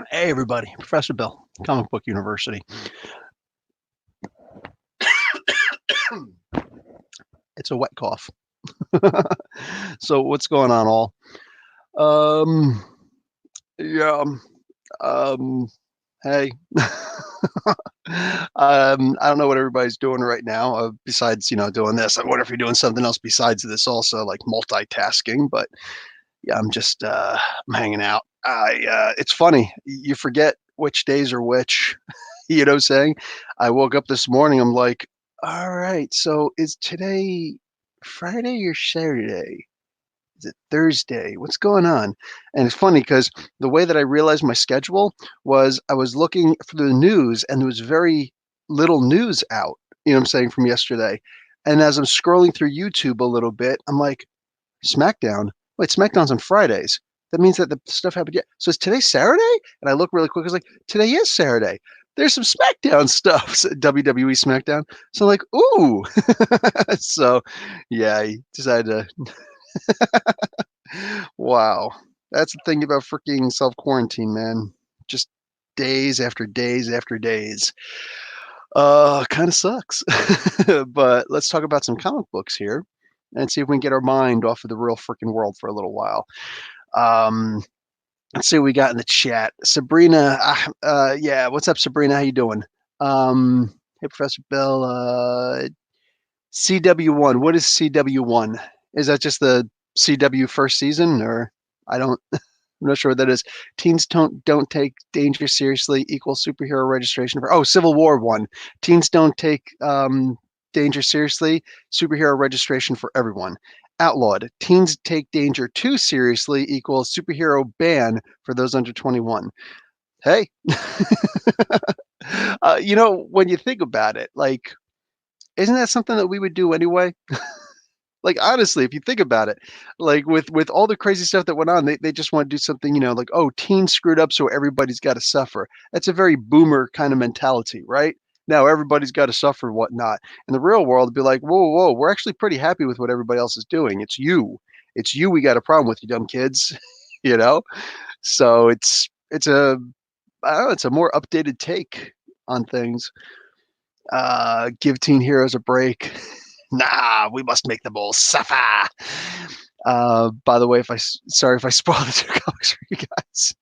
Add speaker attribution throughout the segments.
Speaker 1: Hey everybody, Professor Bill, Comic Book University. It's a wet cough. So what's going on all? Um yeah, um hey. I don't know what everybody's doing right now, besides, doing this. I wonder if you're doing something else besides this also, like multitasking, but yeah, I'm hanging out. It's funny, you forget which days are which. You know what I'm saying? I woke up this morning, I'm like, all right, so is today Friday or Saturday? Is it Thursday? What's going on? And it's funny because the way that I realized my schedule was I was looking for the news and there was very little news out, you know what I'm saying, from yesterday. And as I'm scrolling through YouTube a little bit, I'm like, SmackDown? Wait, SmackDown's on Fridays. That means that the stuff happened yet. So is today Saturday? And I look really quick. I was like, today is Saturday. There's some SmackDown stuff, WWE SmackDown. So I'm like, ooh. So yeah, I decided to. Wow. That's the thing about freaking self quarantine, man. Just days after days after days. Kind of sucks. But let's talk about some comic books here and see if we can get our mind off of the real freaking world for a little while. Um, let's see what we got in the chat. Sabrina, yeah, what's up, Sabrina? How you doing? Hey, Professor Bill. CW1. What is CW1? Is that just the CW first season, or I don't? I'm not sure what that is. Teens don't take danger seriously. Equal superhero registration for Civil War one. Teens don't take danger seriously. Superhero registration for everyone. Outlawed. Teens take danger too seriously. Equal superhero ban for those under 21. Hey, when you think about it, like, isn't that something that we would do anyway? Like honestly, if you think about it, like with all the crazy stuff that went on, they just want to do something, like, oh, teens screwed up, so everybody's got to suffer. That's a very boomer kind of mentality, right? Now everybody's got to suffer and whatnot. In the real world, it'd be like, whoa, whoa, we're actually pretty happy with what everybody else is doing. It's you we got a problem with, you dumb kids, you know. So it's a I don't know, it's a more updated take on things. Give teen heroes a break. Nah, we must make them all suffer. By the way, sorry if I spoiled the two comics for you guys.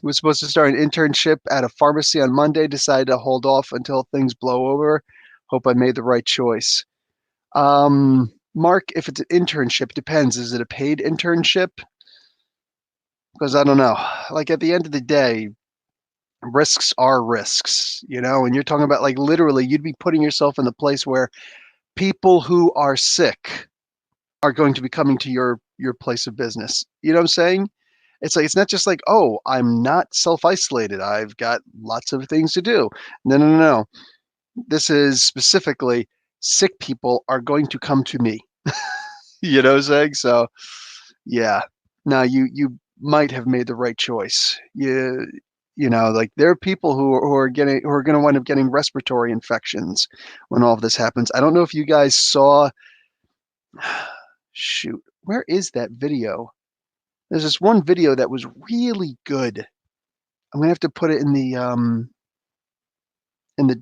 Speaker 1: Was supposed to start an internship at a pharmacy on Monday. Decided to hold off until things blow over. Hope I made the right choice. Mark, if it's an internship, depends. Is it a paid internship? Because I don't know. Like at the end of the day, risks are risks, and you're talking about like literally you'd be putting yourself in the place where people who are sick are going to be coming to your place of business. You know what I'm saying? It's like it's not just like, oh, I'm not self-isolated. I've got lots of things to do. No, no, no, no. This is specifically sick people are going to come to me. You know what I'm saying? So yeah. Now you might have made the right choice. Like there are people who are going to wind up getting respiratory infections when all of this happens. I don't know if you guys saw. Shoot, where is that video? There's this one video that was really good. I'm gonna have to put it in the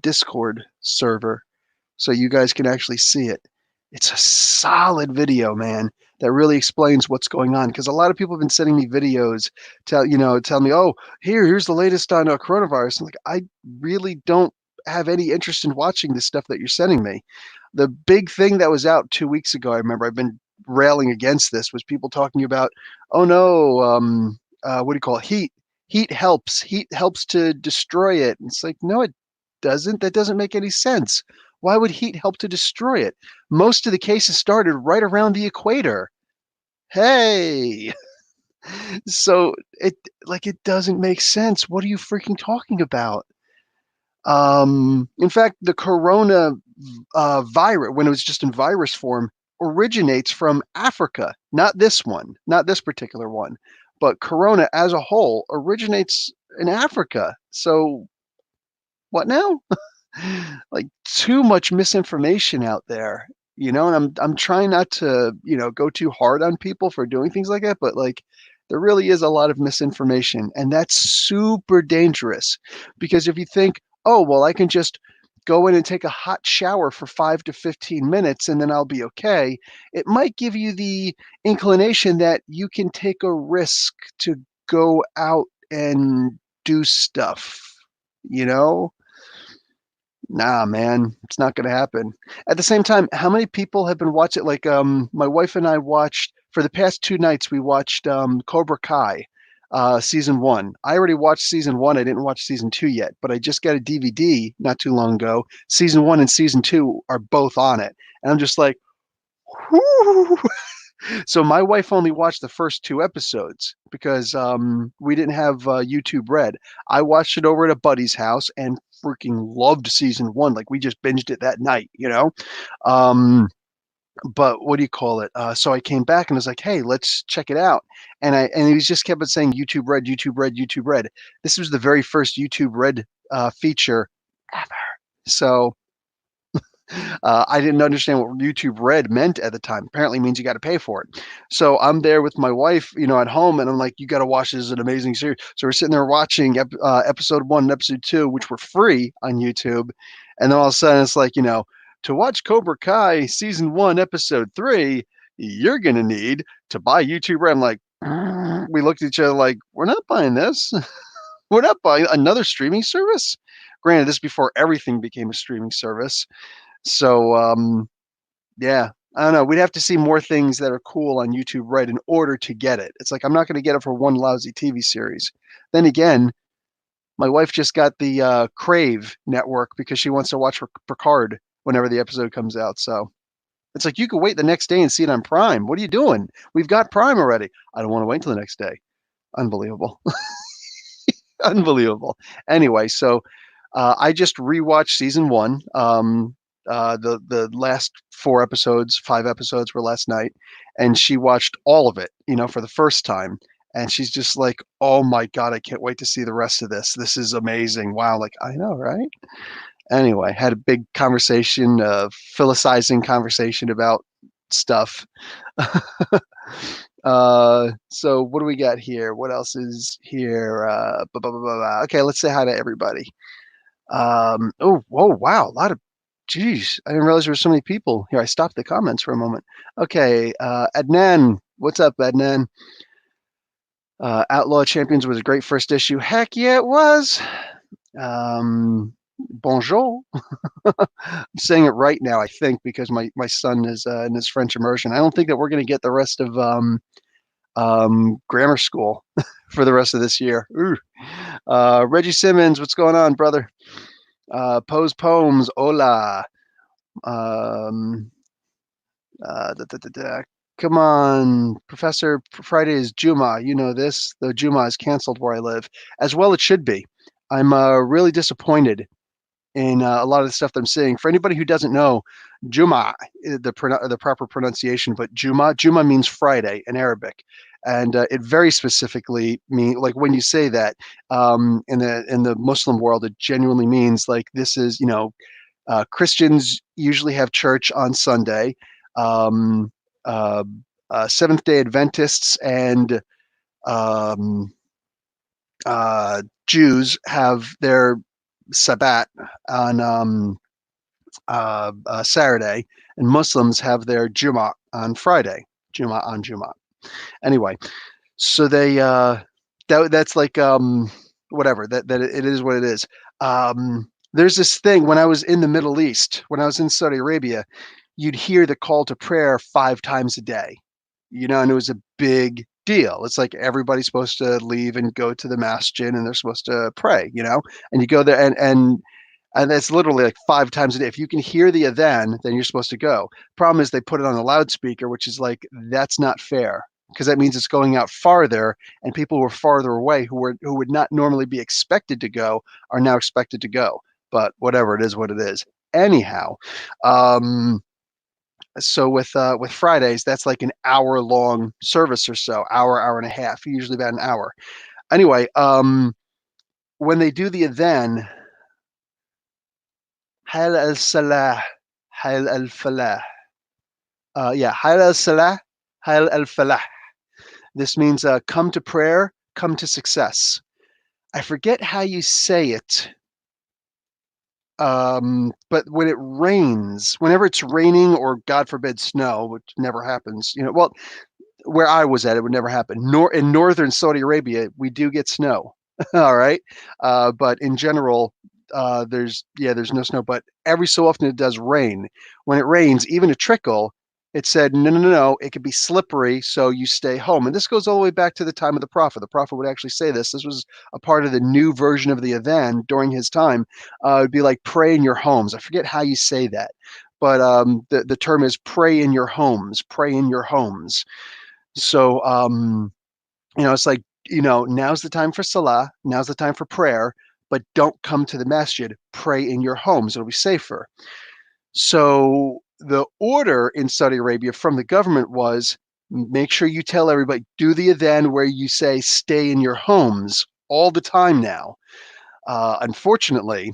Speaker 1: Discord server so you guys can actually see it. It's a solid video, man, that really explains what's going on. Because a lot of people have been sending me videos, tell me, oh, here's the latest on coronavirus. I'm like, I really don't have any interest in watching this stuff that you're sending me. The big thing that was out 2 weeks ago, I remember I've been railing against this, was people talking about, oh no, what do you call it? Heat. Heat helps. Heat helps to destroy it. And it's like, no, it doesn't. That doesn't make any sense. Why would heat help to destroy it? Most of the cases started right around the equator. Hey. So it doesn't make sense. What are you freaking talking about? In fact, the corona virus, when it was just in virus form, originates from Africa. Not this one, not this particular one, but corona as a whole originates in Africa. So what now? Like too much misinformation out there, and I'm trying not to, go too hard on people for doing things like that, but like There really is a lot of misinformation, and that's super dangerous because if you think, oh, well, I can just go in and take a hot shower for 5 to 15 minutes and then I'll be okay, it might give you the inclination that you can take a risk to go out and do stuff, you know? Nah, man, it's not gonna happen. At the same time, how many people have been watching like, my wife and I watched for the past 2 nights, we watched, Cobra Kai, season 1. I already watched season 1, I didn't watch season 2 yet, but I just got a DVD not too long ago. Season 1 and season 2 are both on it, and I'm just like, "Whoo." So my wife only watched the first 2 episodes because, we didn't have, YouTube Red. I watched it over at a buddy's house and freaking loved season 1, like, we just binged it that night, you know? But what do you call it? So I came back and was like, "Hey, let's check it out." And he just kept on saying, "YouTube Red, YouTube Red, YouTube Red." This was the very first YouTube Red, feature ever. So I didn't understand what YouTube Red meant at the time. Apparently, it means you got to pay for it. So I'm there with my wife, at home, and I'm like, "You got to watch this; it's an amazing series." So we're sitting there watching episode 1 and episode 2, which were free on YouTube, and then all of a sudden, it's like, to watch Cobra Kai season 1, episode 3, you're gonna need to buy YouTube Red. I'm like, we looked at each other like, "We're not buying this. We're not buying another streaming service." Granted, this is before everything became a streaming service. So, yeah, I don't know. We'd have to see more things that are cool on YouTube Red in order to get it. It's like I'm not going to get it for one lousy TV series. Then again, my wife just got the Crave network because she wants to watch Picard whenever the episode comes out. So it's like you could wait the next day and see it on Prime. What are you doing? We've got Prime already. I don't want to wait until the next day. Unbelievable. Unbelievable. Anyway, so I just rewatched season 1. The last 4 episodes, 5 episodes were last night, and she watched all of it, for the first time. And she's just like, "Oh my God, I can't wait to see the rest of this. This is amazing. Wow." Like, I know, right? Anyway, had a big conversation, philosophizing conversation about stuff. So what do we got here? What else is here? Blah, blah, blah, blah, blah. Okay, let's say hi to everybody. Oh, whoa, wow, a lot of, geez, I didn't realize there were so many people here. I stopped the comments for a moment. Okay, Adnan, what's up, Adnan? Outlaw Champions was a great first issue. Heck yeah, it was. Bonjour. I'm saying it right now, I think, because my son is in his French immersion. I don't think that we're going to get the rest of grammar school for the rest of this year. Ooh. Reggie Simmons, what's going on, brother? Pose Poems, hola. Um, da, da, da, da. Come on, Professor. Friday is Juma. You know this, though Juma is canceled where I live. As well, it should be. I'm really disappointed in a lot of the stuff that I'm seeing. For anybody who doesn't know, Juma, the proper pronunciation, but Juma means Friday in Arabic, and it very specifically mean like when you say that in the Muslim world, it genuinely means like this is Christians usually have church on Sunday. Um, uh, Seventh Day Adventists and um, Jews have their Sabbat on Saturday, and Muslims have their Jummah on Friday. Jummah on Jummah. Anyway, so that's like whatever that it is what it is. There's this thing when I was in the Middle East, when I was in Saudi Arabia, you'd hear the call to prayer 5 times a day, and it was a big deal. It's like everybody's supposed to leave and go to the masjid and they're supposed to pray, and you go there and that's literally like 5 times a day. If you can hear the adhan, then you're supposed to go. Problem is they put it on a loudspeaker, which is like, that's not fair because that means it's going out farther and people who are farther away who would not normally be expected to go are now expected to go. But whatever, it is what it is. Anyhow, so with Fridays, that's like an hour long service or so, hour and a half, usually about an hour. Anyway, when they do the adhan, Hal al Salah, Hal al Falah. Yeah, Hal al Salah, Hal al Falah. This means come to prayer, come to success. I forget how you say it. But when it rains, whenever it's raining or God forbid snow, which never happens, well, where I was at, it would never happen. Nor in northern Saudi Arabia, we do get snow. All right. But in general, there's no snow, but every so often it does rain. When it rains, even a trickle, it said, no, no, no, no, it could be slippery, so you stay home. And this goes all the way back to the time of the Prophet. The Prophet would actually say this. This was a part of the new version of the Adhan during his time. It'd be like pray in your homes. I forget how you say that, but the term is pray in your homes, pray in your homes. So, it's like, now's the time for salah, now's the time for prayer, but don't come to the masjid. Pray in your homes. It'll be safer. So the order in Saudi Arabia from the government was make sure you tell everybody, do the adhan where you say stay in your homes all the time now. Unfortunately,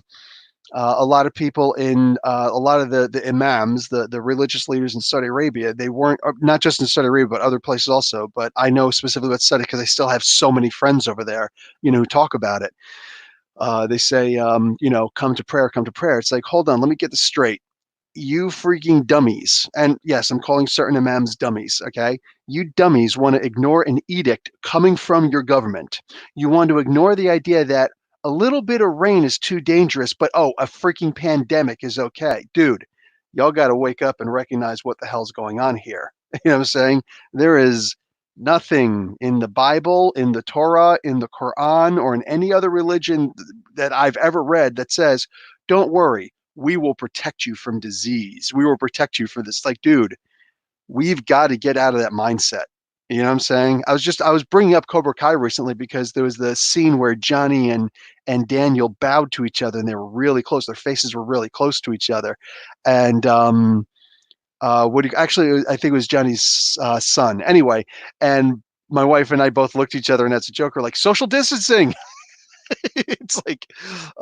Speaker 1: a lot of people in a lot of the imams, the religious leaders in Saudi Arabia, they weren't not just in Saudi Arabia but other places also. But I know specifically about Saudi because I still have so many friends over there, who talk about it. They say, come to prayer, come to prayer. It's like, hold on, let me get this straight. You freaking dummies, and yes, I'm calling certain imams dummies. Okay, you dummies want to ignore an edict coming from your government. You want to ignore the idea that a little bit of rain is too dangerous, but oh, a freaking pandemic is okay. Dude, y'all got to wake up and recognize what the hell's going on here. You know what I'm saying? There is nothing in the Bible, in the Torah, in the Quran, or in any other religion that I've ever read that says, don't worry, we will protect you from disease. We will protect you for this. Like, dude, we've got to get out of that mindset. You know what I'm saying? I was bringing up Cobra Kai recently because there was the scene where Johnny and Daniel bowed to each other and they were really close. Their faces were really close to each other. And actually, I think it was Johnny's son. Anyway, and my wife and I both looked at each other and as a joker, like social distancing. It's like,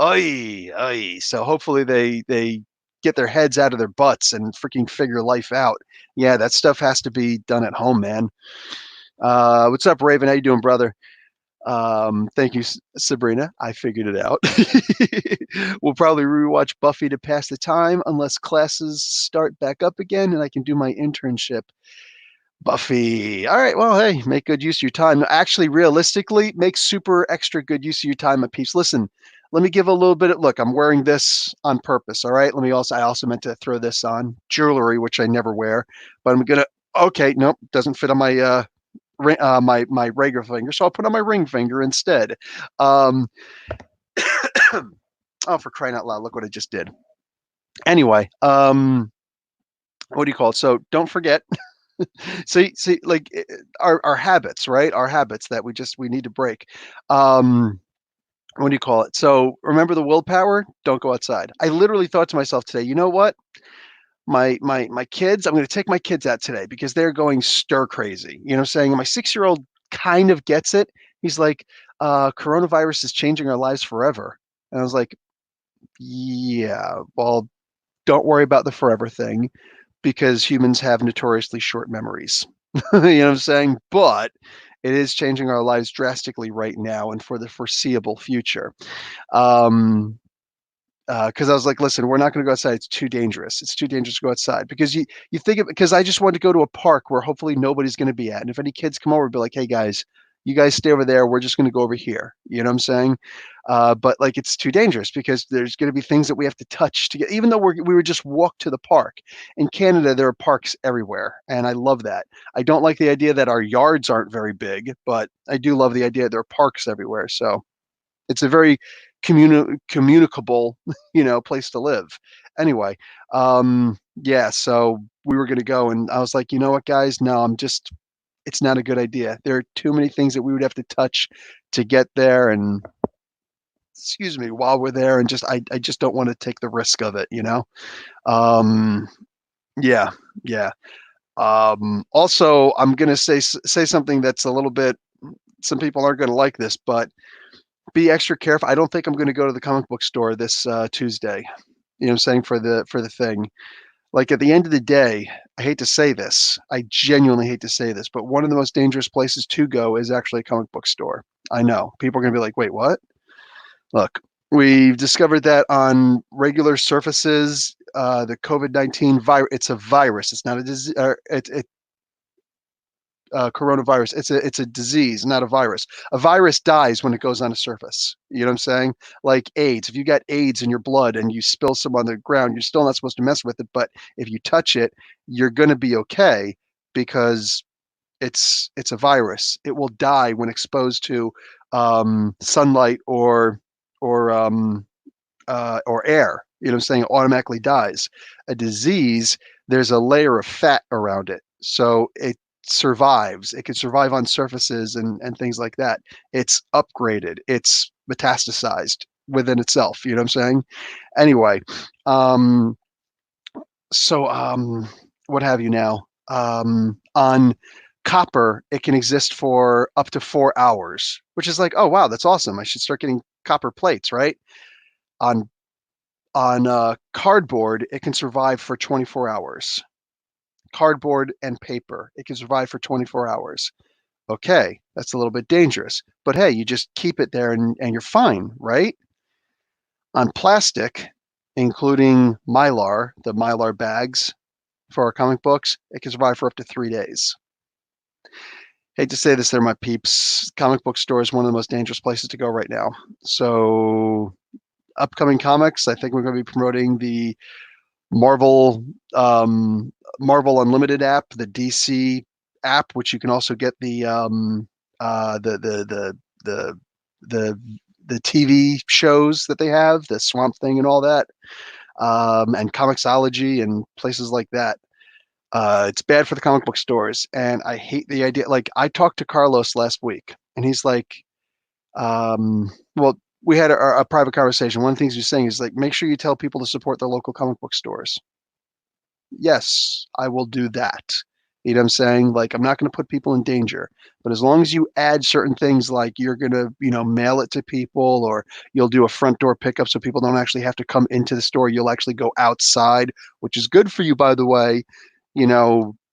Speaker 1: oy, oy. So hopefully they get their heads out of their butts and freaking figure life out. Yeah, that stuff has to be done at home, man. What's up, Raven? How you doing, brother? Thank you, Sabrina. I figured it out. We'll probably rewatch Buffy to pass the time unless classes start back up again and I can do my internship. Buffy. All right. Well, hey, make good use of your time. Actually, realistically, make super extra good use of your time, my peeps. Listen, let me give a little bit of look. I'm wearing this on purpose. All right. I also meant to throw this on jewelry, which I never wear, but I'm gonna. Okay, nope, doesn't fit on my my regular finger, so I'll put on my ring finger instead. Oh, for crying out loud! Look what I just did. Anyway, what do you call it? So don't forget. See, like our habits, right? Our habits that we need to break. What do you call it? So remember the willpower. Don't go outside. I literally thought to myself today, you know what? My kids. I'm going to take my kids out today because they're going stir crazy. You know, what I'm saying my 6-year-old kind of gets it. He's like, coronavirus is changing our lives forever, and I was like, yeah. Well, don't worry about the forever thing because humans have notoriously short memories. You know what I'm saying? But it is changing our lives drastically right now and for the foreseeable future. Because I was like, listen, we're not going to go outside. It's too dangerous. It's too dangerous to go outside because you think of because I just wanted to go to a park where hopefully nobody's going to be at. And if any kids come over, be like, hey guys, you guys stay over there. We're just going to go over here. You know what I'm saying? But like it's too dangerous because there's going to be things that we have to touch to get. Even though we would just walk to the park. In Canada, there are parks everywhere, and I love that. I don't like the idea that our yards aren't very big, but I do love the idea there are parks everywhere. So it's a very communicable, place to live. Anyway, yeah, so we were going to go and I was like, you know what, guys? No, it's not a good idea. There are too many things that we would have to touch to get there. And excuse me, while we're there and I just don't want to take the risk of it. Um, yeah, yeah. Also, I'm going to say something that's a little bit, some people aren't going to like this, but be extra careful. I don't think I'm going to go to the comic book store this Tuesday. You know what I'm saying, for the thing. Like at the end of the day, I hate to say this. I genuinely hate to say this, but one of the most dangerous places to go is actually a comic book store. I know. People are going to be like, "Wait, what?" Look, we've discovered that on regular surfaces, the COVID-19 virus, it's a virus. It's not a disease. Coronavirus. It's a disease, not a virus. A virus dies when it goes on a surface. You know what I'm saying? Like AIDS. If you got AIDS in your blood and you spill some on the ground, you're still not supposed to mess with it. But if you touch it, you're gonna be okay because it's a virus. It will die when exposed to sunlight or air. You know what I'm saying? It automatically dies. A disease, there's a layer of fat around it. So it survives. It can survive on surfaces and things like that. It's upgraded. It's metastasized within itself. You know what I'm saying? Anyway, um, so what have you now? On copper, it can exist for up to 4 hours, which is like, oh wow, that's awesome. I should start getting copper plates, right? On cardboard, it can survive for 24 hours. Cardboard and paper, it can survive for 24 hours. Okay, that's a little bit dangerous, but hey, you just keep it there and you're fine, right? On plastic, including Mylar, the Mylar bags for our comic books, it can survive for up to 3 days. Hate to say this, there, my peeps. Comic book store is one of the most dangerous places to go right now. So, upcoming comics, I think we're going to be promoting the Marvel Marvel Unlimited app, the DC app, which you can also get the the the TV shows that they have, the Swamp Thing and all that, and Comixology and places like that. It's bad for the comic book stores, and I hate the idea. Like I talked to Carlos last week, and he's like, well, we had a private conversation. One of the things he's saying is like, make sure you tell people to support their local comic book stores. Yes, I will do that. You know what I'm saying? Like, I'm not going to put people in danger, but as long as you add certain things like you're going to, mail it to people or you'll do a front door pickup so people don't actually have to come into the store, you'll actually go outside, which is good for you, by the way,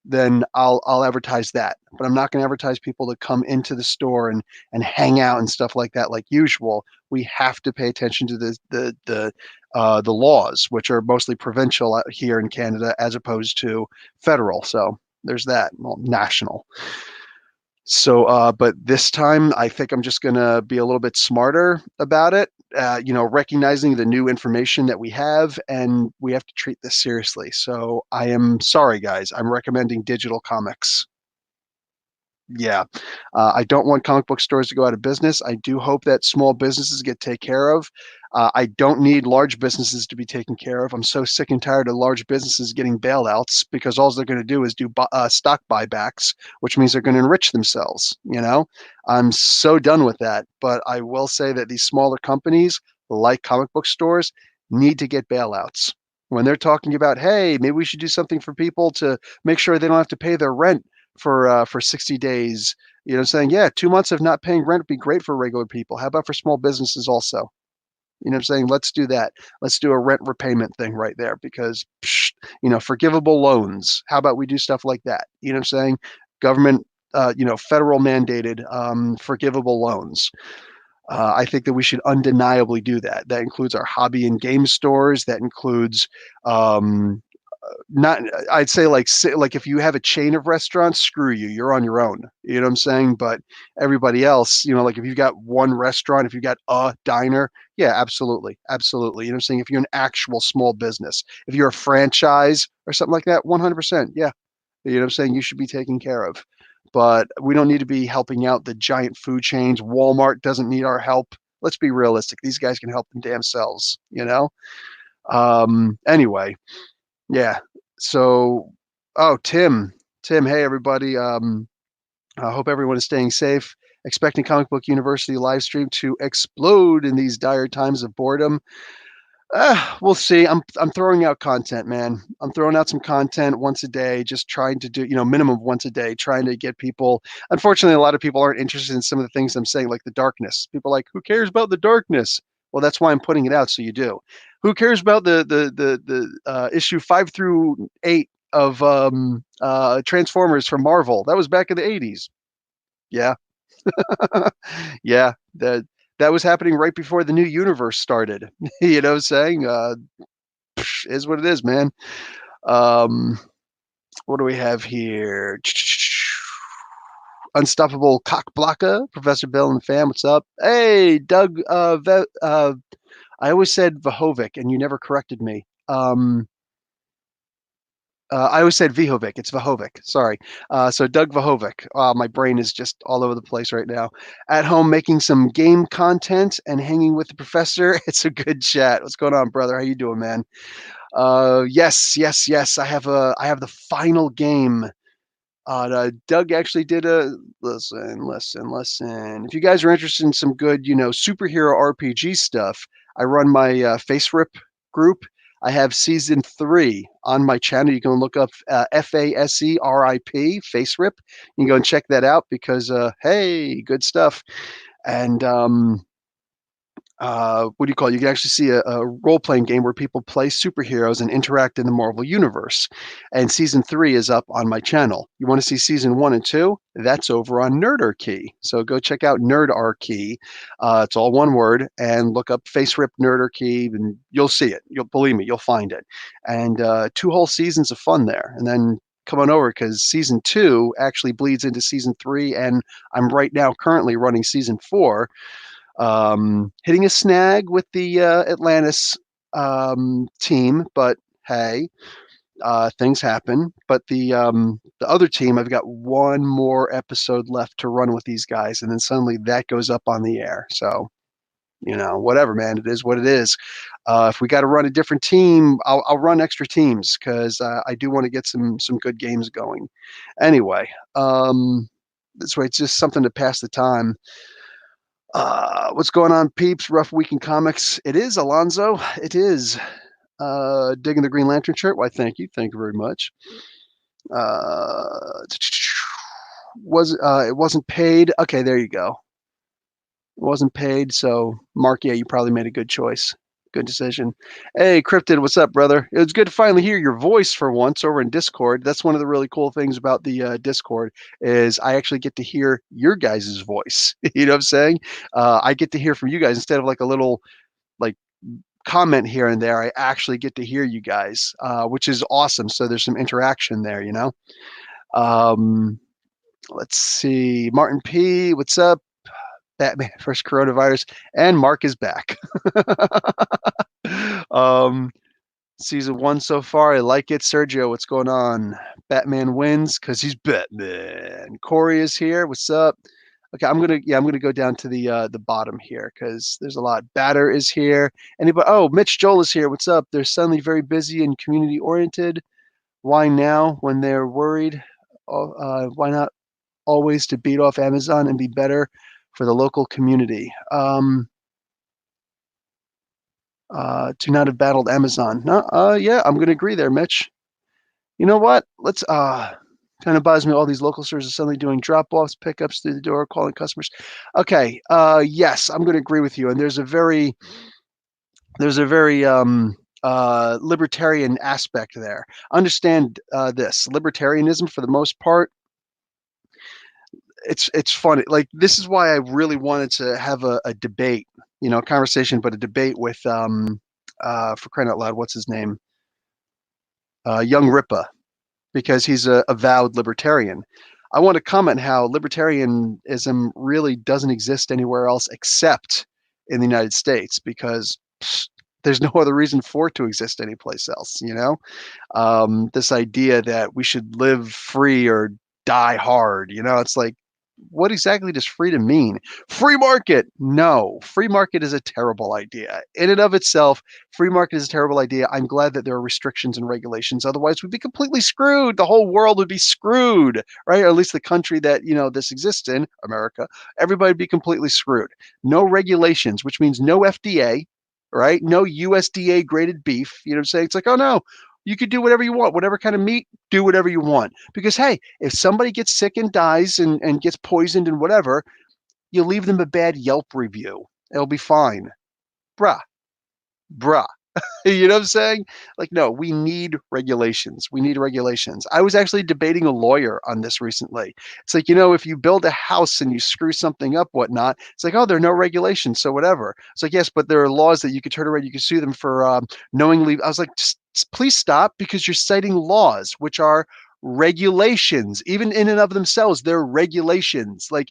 Speaker 1: then I'll advertise that. But I'm not going to advertise people to come into the store and hang out and stuff like that like usual. We have to pay attention to the laws, which are mostly provincial out here in Canada as opposed to federal. So there's that. Well, national. So, but this time I think I'm just going to be a little bit smarter about it, recognizing the new information that we have, and we have to treat this seriously. So I am sorry, guys. I'm recommending digital comics. Yeah, I don't want comic book stores to go out of business. I do hope that small businesses get taken care of. I don't need large businesses to be taken care of. I'm so sick and tired of large businesses getting bailouts because all they're going to do is do stock buybacks, which means they're going to enrich themselves. I'm so done with that. But I will say that these smaller companies, like comic book stores, need to get bailouts. When they're talking about, hey, maybe we should do something for people to make sure they don't have to pay their rent for 60 days, saying, yeah, 2 months of not paying rent would be great for regular people. How about for small businesses also? I'm saying? Let's do that. Let's do a rent repayment thing right there because, forgivable loans. How about we do stuff like that? I'm saying? Government, federal mandated forgivable loans. I think that we should undeniably do that. That includes our hobby and game stores. That includes not I'd say like if you have a chain of restaurants, screw you, you're on your own. You know what I'm saying? But everybody else, like if you've got one restaurant, if you got a diner, yeah, absolutely. Absolutely. You know what I'm saying? If you're an actual small business, if you're a franchise or something like that, 100%. Yeah. You know what I'm saying? You should be taken care of. But we don't need to be helping out the giant food chains. Walmart doesn't need our help. Let's be realistic. These guys can help them damn selves. Anyway, yeah. So, oh, Tim, hey everybody. I hope everyone is staying safe. Expecting Comic Book University live stream to explode in these dire times of boredom. We'll see. I'm throwing out content, man. I'm throwing out some content once a day, just trying to do, minimum once a day, trying to get people. Unfortunately, a lot of people aren't interested in some of the things I'm saying, like the darkness. People are like, who cares about the darkness? Well, that's why I'm putting it out so you do. Who cares about the issue 5 through 8 of Transformers from Marvel? That was back in the 80s. Yeah. Yeah, that was happening right before the new universe started. You know what I'm saying? Is what it is, man. Um, what do we have here? Unstoppable Cock Blocker, Professor Bill and the fam. What's up? Hey, Doug. I always said Vahovic, and you never corrected me. I always said Vihovic. It's Vahovic. Sorry. So Doug Vahovic. My brain is just all over the place right now. At home making some game content and hanging with the professor. It's a good chat. What's going on, brother? How you doing, man? Yes. I have the final game. Doug actually did a listen. If you guys are interested in some good, superhero RPG stuff, I run my Face Rip group. I have season 3 on my channel. You can look up FASERIP, Face Rip. You can go and check that out because, hey, good stuff. And what do you call it? You can actually see a role-playing game where people play superheroes and interact in the Marvel universe. And season 3 is up on my channel. You want to see season 1 and 2? That's over on Nerdarchy. So go check out Nerdarchy. It's all one word, and look up Face Rip Nerdarchy, and you'll see it. You'll believe me, you'll find it. And 2 whole seasons of fun there. And then come on over because season 2 actually bleeds into season 3, and I'm right now currently running season 4. Hitting a snag with the Atlantis team, but hey, things happen. But the other team, I've got one more episode left to run with these guys, and then suddenly that goes up on the air. So whatever, man, it is what it is. If we got to run a different team, I'll run extra teams because I do want to get some good games going. Anyway, this way it's just something to pass the time. What's going on, peeps? Rough week in comics. It is, Alonzo. It is. Digging the Green Lantern shirt. Why, thank you. Thank you very much. It wasn't paid. Okay, there you go. It wasn't paid. So, Mark, yeah, you probably made a good choice. Good decision. Hey, Cryptid, what's up, brother? It was good to finally hear your voice for once over in Discord. That's one of the really cool things about the Discord is I actually get to hear your guys' voice. You know what I'm saying? I get to hear from you guys instead of like a little like comment here and there. I actually get to hear you guys, which is awesome. So there's some interaction there, Let's see. Martin P, what's up? Batman first coronavirus, and Mark is back. Season 1 so far, I like it. Sergio, what's going on? Batman wins because he's Batman. Corey is here. What's up? Okay, I'm gonna go down to the bottom here because there's a lot. Batter is here. Anybody? Oh, Mitch Joel is here. What's up? They're suddenly very busy and community oriented. Why now when they're worried? Why not always to beat off Amazon and be better for the local community? To not have battled Amazon. No, yeah, I'm going to agree there, Mitch. You know what? Let's kind of buys me all these local stores are suddenly doing drop-offs, pickups through the door, calling customers. Okay, yes, I'm going to agree with you. And there's a very libertarian aspect there. Understand this libertarianism for the most part. It's funny. Like this is why I really wanted to have a debate, a conversation, but a debate with for crying out loud, what's his name? Young Ripa, because he's a avowed libertarian. I want to comment how libertarianism really doesn't exist anywhere else except in the United States, because there's no other reason for it to exist anyplace else. This idea that we should live free or die hard. It's like, what exactly does freedom mean? Free market? No, free market is a terrible idea. In and of itself, free market is a terrible idea. I'm glad that there are restrictions and regulations. Otherwise, we'd be completely screwed. The whole world would be screwed, right? Or at least the country that, this exists in, America, everybody would be completely screwed. No regulations, which means no FDA, right? No USDA graded beef. You know what I'm saying? It's like, oh no, you could do whatever you want, whatever kind of meat, do whatever you want. Because, hey, if somebody gets sick and dies and gets poisoned and whatever, you leave them a bad Yelp review. It'll be fine. bruh, bruh. You know what I'm saying? Like, no, we need regulations. We need regulations. I was actually debating a lawyer on this recently. It's like, if you build a house and you screw something up, whatnot, it's like, oh, there are no regulations, so whatever. It's like, yes, but there are laws that you could turn around. You can sue them for knowingly. I was like, please stop, because you're citing laws, which are regulations. Even in and of themselves, they're regulations. Like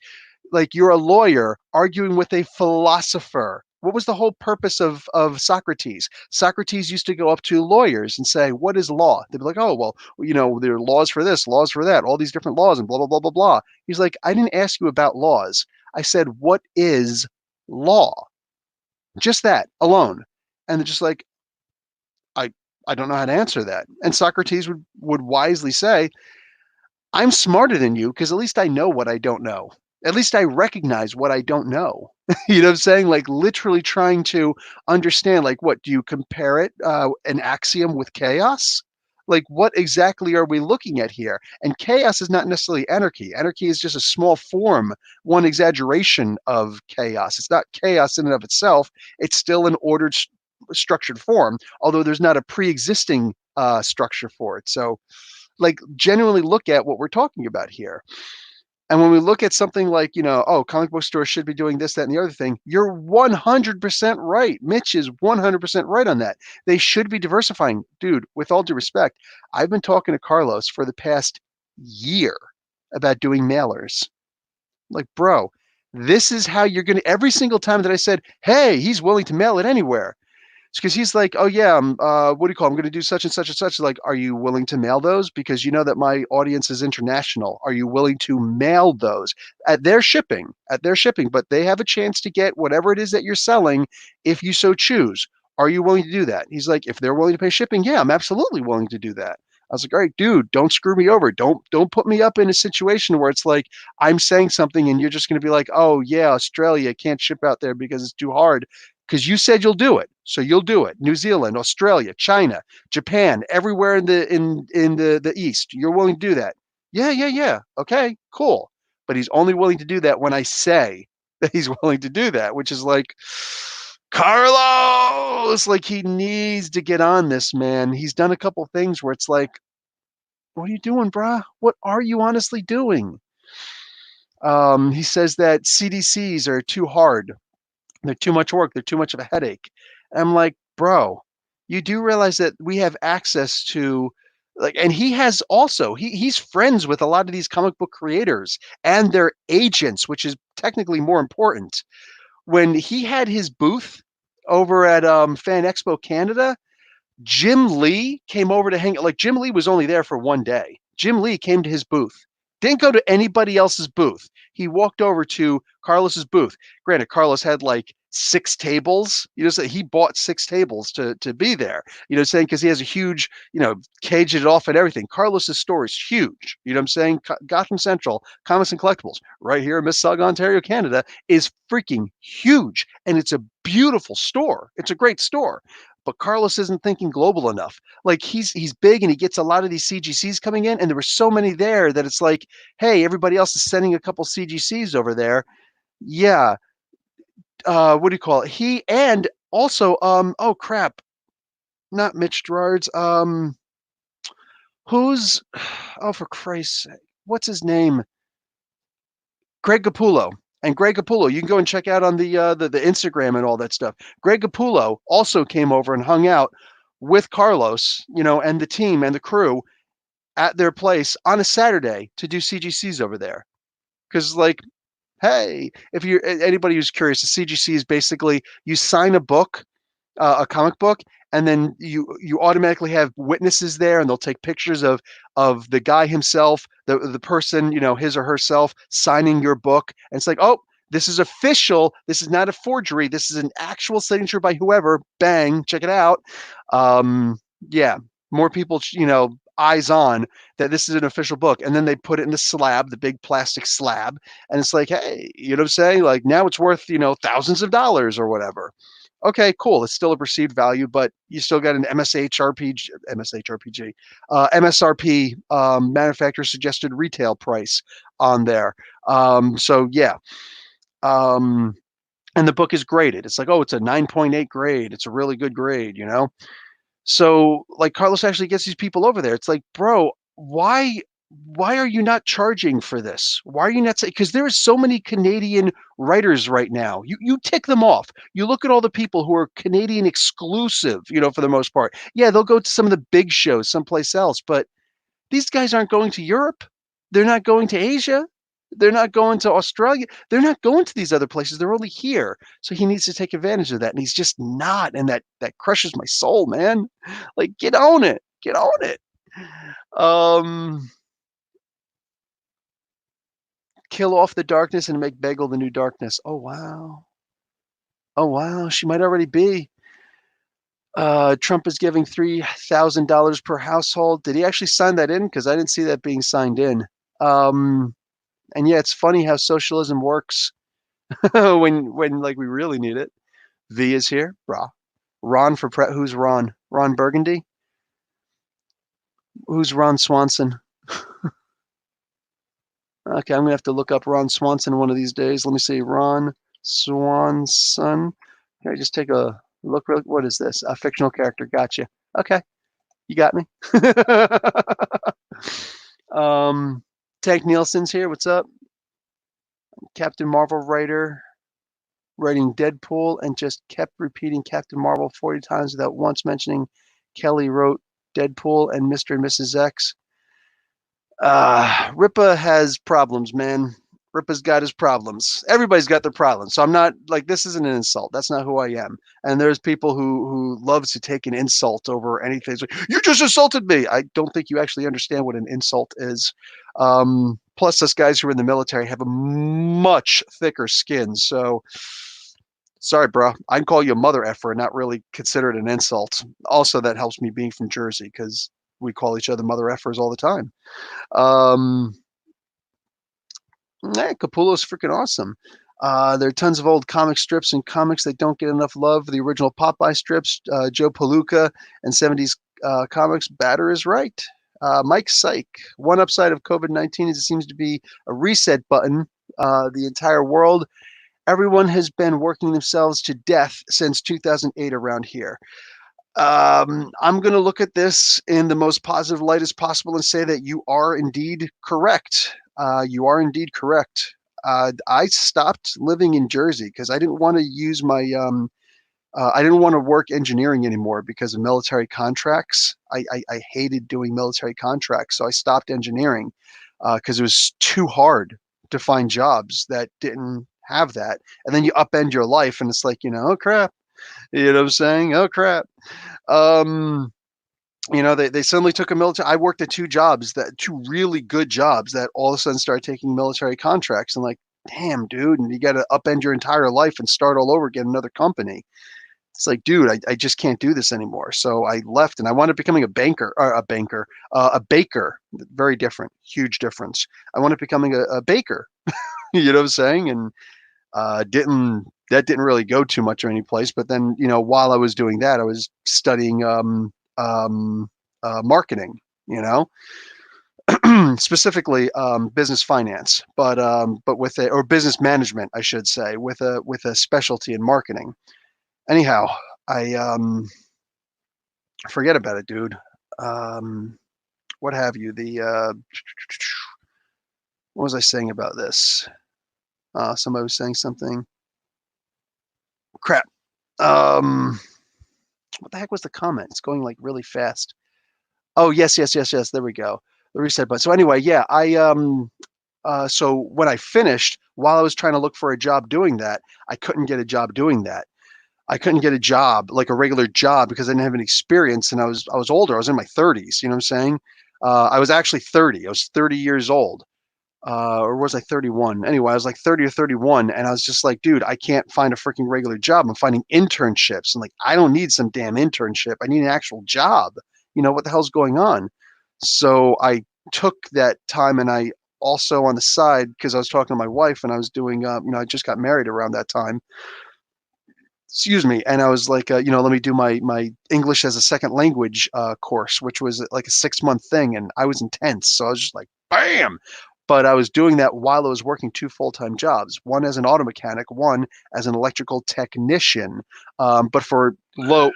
Speaker 1: you're a lawyer arguing with a philosopher. What was the whole purpose of Socrates? Socrates used to go up to lawyers and say, "What is law?" They'd be like, "Oh, well, there are laws for this, laws for that, all these different laws, and blah blah blah blah blah." He's like, "I didn't ask you about laws. I said, what is law? Just that alone." And they're just like, "I I don't know how to answer that." And Socrates would wisely say, I'm smarter than you because at least I know what I don't know. At least I recognize what I don't know. You know what I'm saying? Like literally trying to understand, like, what do you compare it, an axiom with chaos? Like, what exactly are we looking at here? And chaos is not necessarily anarchy. Anarchy is just a small form, one exaggeration of chaos. It's not chaos in and of itself. It's still an ordered, structured form, although there's not a pre-existing structure for it. So, like, genuinely look at what we're talking about here. And when we look at something like, oh, comic book stores should be doing this, that, and the other thing, you're 100% right. Mitch is 100% right on that. They should be diversifying. Dude, with all due respect, I've been talking to Carlos for the past year about doing mailers. Like, bro, this is how you're going to, every single time that I said, hey, he's willing to mail it anywhere, because he's like, oh yeah, what do you call? I'm going to do such and such and such. Like, are you willing to mail those? Because you know that my audience is international. Are you willing to mail those at their shipping? At their shipping, but they have a chance to get whatever it is that you're selling, if you so choose. Are you willing to do that? He's like, if they're willing to pay shipping, yeah, I'm absolutely willing to do that. I was like, all right, dude, don't screw me over. Don't put me up in a situation where it's like I'm saying something and you're just going to be like, oh yeah, Australia can't ship out there because it's too hard, because you said you'll do it. So you'll do it. New Zealand, Australia, China, Japan, everywhere in the East, you're willing to do that. Yeah, yeah, yeah. Okay, cool. But he's only willing to do that when I say that he's willing to do that, which is like, Carlos, like, he needs to get on this, man. He's done a couple things where it's like, what are you doing, brah? What are you honestly doing? He says that CDCs are too hard. They're too much work. They're too much of a headache. And I'm like, bro, you do realize that we have access to, like, and he has also, he's friends with a lot of these comic book creators and their agents, which is technically more important. When he had his booth over at Fan Expo Canada, Jim Lee came over to hang. Like, Jim Lee was only there for one day. Jim Lee came to his booth. Didn't go to anybody else's booth. He walked over to Carlos's booth. Granted, Carlos had like 6 tables. So he bought 6 tables to be there. Saying, because he has a huge, caged it off and everything. Carlos's store is huge. You know what I'm saying? Gotham Central, Comics and Collectibles, right here in Mississauga, Ontario, Canada, is freaking huge, and it's a beautiful store. It's a great store. But Carlos isn't thinking global enough. Like, he's big and he gets a lot of these CGCs coming in, and there were so many there that it's like, hey, everybody else is sending a couple CGCs over there. Yeah. What do you call it? He, and also, oh crap, not Mitch Gerards. Who's, oh, for Christ's sake, what's his name? Greg Capullo. And Greg Capullo, you can go and check out on the Instagram and all that stuff. Greg Capullo also came over and hung out with Carlos, and the team and the crew at their place on a Saturday to do CGCs over there. Because, like, hey, if you're anybody who's curious, the CGC is basically you sign a book, a comic book, and then you automatically have witnesses there, and they'll take pictures of the guy himself, the person, his or herself signing your book, and it's like, oh, this is official. This is not a forgery. This is an actual signature by whoever. Bang, check it out. Yeah, more people, eyes on that this is an official book, and then they put it in the slab, the big plastic slab, and it's like, hey, you know what I'm saying? Like, now it's worth, thousands of dollars or whatever. Okay, cool. It's still a perceived value, but you still got an MSRP, manufacturer suggested retail price on there. So yeah. and the book is graded. It's like, oh, it's a 9.8 grade. It's a really good grade, you know? So, like, Carlos actually gets these people over there. It's like, bro, why are you not charging for this? Why are you not saying? Because there are so many Canadian writers right now. You tick them off. You look at all the people who are Canadian exclusive, you know, for the most part. Yeah, they'll go to some of the big shows someplace else, but these guys aren't going to Europe. They're not going to Asia. They're not going to Australia. They're not going to these other places. They're only here. So he needs to take advantage of that. And he's just not. And that crushes my soul, man. Like, get on it. Get on it. Um, kill off the darkness and make Bagel the new darkness. Oh wow. Oh wow. She might already be. Trump is giving $3,000 per household. Did he actually sign that in? Because I didn't see that being signed in. Um, and yeah, it's funny how socialism works when like we really need it. V is here, brah. Ron for who's Ron? Ron Burgundy? Who's Ron Swanson? Okay, I'm gonna have to look up Ron Swanson one of these days. Let me see, Ron Swanson. Can I just take a look? What is this? A fictional character. Gotcha. Okay, you got me. Tank Nielsen's here. What's up? Captain Marvel writer writing Deadpool and just kept repeating Captain Marvel 40 times without once mentioning Kelly wrote Deadpool and Mr. and Mrs. X. Ripa has problems, man. Ripa's got his problems. Everybody's got their problems. So I'm not like, this isn't an insult. That's not who I am. And there's people who loves to take an insult over anything. It's like, you just insulted me. I don't think you actually understand what an insult is. Plus, us guys who are in the military have a much thicker skin. So sorry, bro. I can call you a mother effer and not really consider it an insult. Also, that helps me being from Jersey because we call each other mother effers all the time. Capullo's freaking awesome. There are tons of old comic strips and comics that don't get enough love. The original Popeye strips, Joe Palooka, and 70s comics. Batter is right. Mike Syke. One upside of COVID-19 is it seems to be a reset button. The entire world, everyone has been working themselves to death since 2008 around here. I'm going to look at this in the most positive light as possible and say that you are indeed correct. You are indeed correct. I stopped living in Jersey because I didn't want to use my, I didn't want to work engineering anymore because of military contracts. I hated doing military contracts, so I stopped engineering because it was too hard to find jobs that didn't have that. And then you upend your life and it's like, you know, oh crap. You know what I'm saying? Oh crap. You know, they suddenly took a military. I worked at two really good jobs that all of a sudden started taking military contracts and like, damn, dude, and you got to upend your entire life and start all over again, another company. It's like, dude, I just can't do this anymore. So I left and I wound up becoming a baker. Very different, huge difference. I wound up becoming a baker. You know what I'm saying? And didn't really go too much or any place. But then, you know, while I was doing that, I was studying marketing, you know, specifically business finance, but with or business management, I should say, with a specialty in marketing. Anyhow, I forget about it, dude. What have you? What was I saying about this? Somebody was saying something. Crap. What the heck was the comment? It's going like really fast. Oh, yes. There we go. The reset button. So anyway, yeah, so when I finished, while I was trying to look for a job doing that, I couldn't get a job doing that. I couldn't get a job, like a regular job, because I didn't have any experience, and I was older. I was in my 30s. You know what I'm saying? I was actually 30. I was 30 years old. Or was I 31? Anyway, I was like 30 or 31, and I was just like, dude, I can't find a freaking regular job. I'm finding internships, and like, I don't need some damn internship. I need an actual job. You know, what the hell's going on? So I took that time, and I also on the side, because I was talking to my wife, and I was doing, you know, I just got married around that time. Excuse me, and I was like, you know, let me do my English as a second language course, which was like a 6-month thing, and I was intense. So I was just like, bam, but I was doing that while I was working 2 full-time jobs, one as an auto mechanic, one as an electrical technician. But for low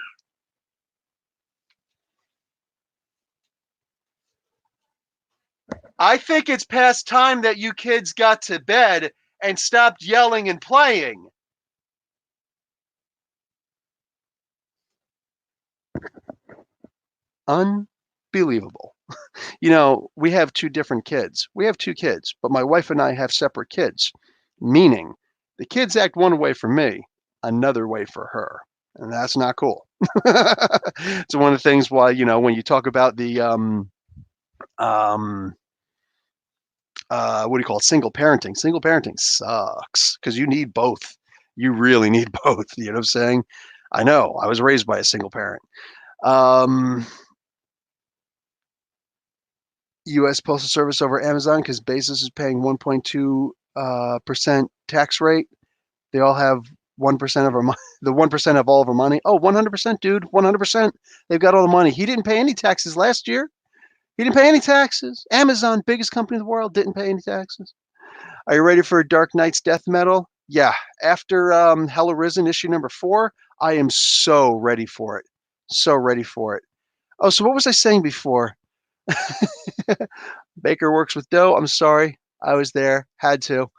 Speaker 1: I think it's past time that you kids got to bed and stopped yelling and playing. Unbelievable. We have 2 different kids. We have 2 kids, but my wife and I have separate kids, meaning the kids act one way for me, another way for her, and that's not cool. It's one of the things why, when you talk about the, um, what do you call it? Single parenting. Single parenting sucks because you need both. You really need both. You know what I'm saying? I know. I was raised by a single parent. Um, U.S. Postal Service over Amazon because Bezos is paying 1.2 percent tax rate. They all have 1% of our money. The 1% of all of our money. Oh, 100%, dude. 100%. They've got all the money. He didn't pay any taxes last year. He didn't pay any taxes. Amazon, biggest company in the world, didn't pay any taxes. Are you ready for Dark Knight's death metal? Yeah. After Hell Arisen issue number 4, I am so ready for it. So ready for it. Oh, so what was I saying before? Baker works with dough. I'm sorry. I was there. Had to.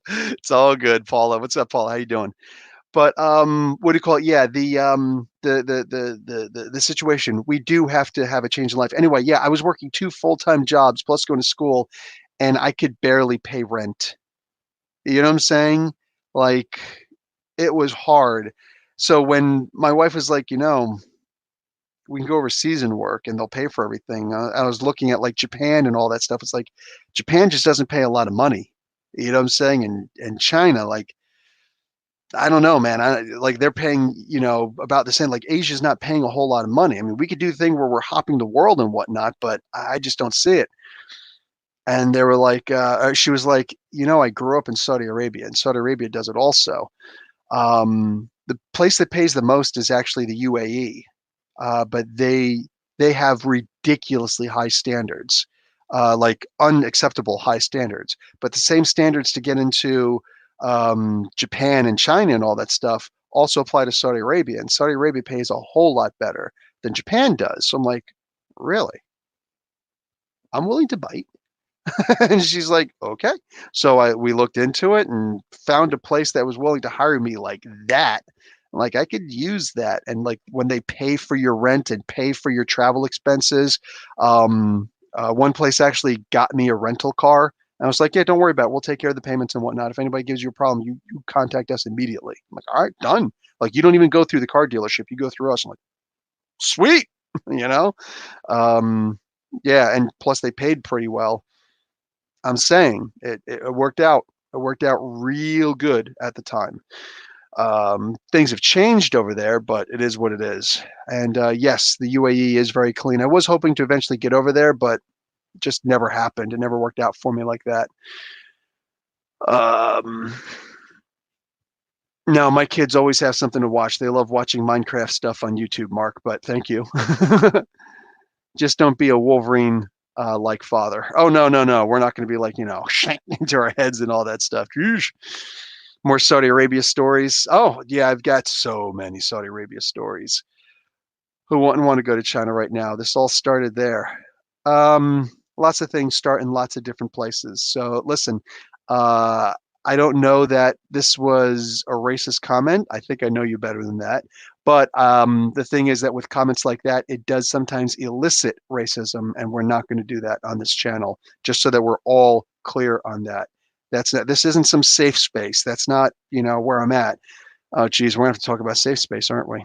Speaker 1: It's all good, Paula. What's up, Paula? How you doing? But what do you call it? Yeah, the situation. We do have to have a change in life. Anyway, yeah, I was working 2 full-time jobs plus going to school, and I could barely pay rent. You know what I'm saying? Like, it was hard. So when my wife was like, we can go overseas and work and they'll pay for everything. I was looking at like Japan and all that stuff. It's like Japan just doesn't pay a lot of money. You know what I'm saying? And China, like, I don't know, man. Like they're paying, about the same. Like Asia's not paying a whole lot of money. I mean, we could do the thing where we're hopping the world and whatnot, but I just don't see it. And they were like, she was like, I grew up in Saudi Arabia, and Saudi Arabia does it also. The place that pays the most is actually the UAE, but they have ridiculously high standards, like unacceptable high standards. But the same standards to get into Japan and China and all that stuff also apply to Saudi Arabia, and Saudi Arabia pays a whole lot better than Japan does. So I'm like, really? I'm willing to bite. And she's like, okay. So we looked into it and found a place that was willing to hire me like that. Like I could use that. And like when they pay for your rent and pay for your travel expenses, one place actually got me a rental car. And I was like, yeah, don't worry about it. We'll take care of the payments and whatnot. If anybody gives you a problem, you contact us immediately. I'm like, all right, done. Like you don't even go through the car dealership. You go through us. I'm like, sweet, you know? Um, yeah. And plus they paid pretty well. I'm saying it worked out. It worked out real good at the time. Things have changed over there, but it is what it is. And yes, the UAE is very clean. I was hoping to eventually get over there, but just never happened. It never worked out for me like that. Um, no, my kids always have something to watch. They love watching Minecraft stuff on YouTube, Mark, but thank you. Just don't be a Wolverine like father. Oh no, no, no. We're not going to be like, shank into our heads and all that stuff. Yeesh. More Saudi Arabia stories. Oh, yeah, I've got so many Saudi Arabia stories. Who wouldn't want to go to China right now? This all started there. Lots of things start in lots of different places. So listen, uh, I don't know that this was a racist comment. I think I know you better than that. But the thing is that with comments like that, it does sometimes elicit racism, and we're not going to do that on this channel, just so that we're all clear on that. That's not, this isn't some safe space. That's not, where I'm at. Oh, geez, we're going to have to talk about safe space, aren't we?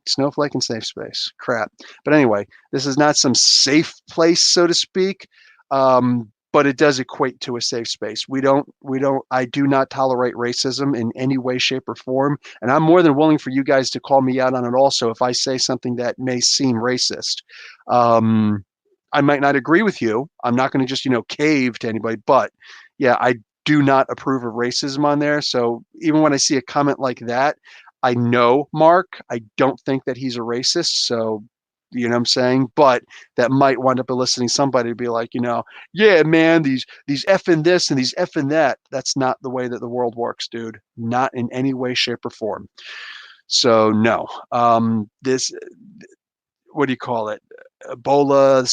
Speaker 1: Snowflake and safe space. Crap. But anyway, this is not some safe place, so to speak. But it does equate to a safe space. I do not tolerate racism in any way, shape, or form. And I'm more than willing for you guys to call me out on it also if I say something that may seem racist. I might not agree with you. I'm not going to just, cave to anybody. But yeah, I do not approve of racism on there. So even when I see a comment like that, I know Mark. I don't think that he's a racist. So, you know what I'm saying? But that might wind up eliciting somebody to be like, yeah, man, these effing this and these effing that. That's not the way that the world works, dude. Not in any way, shape, or form. So no, this, what do you call it? Ebola,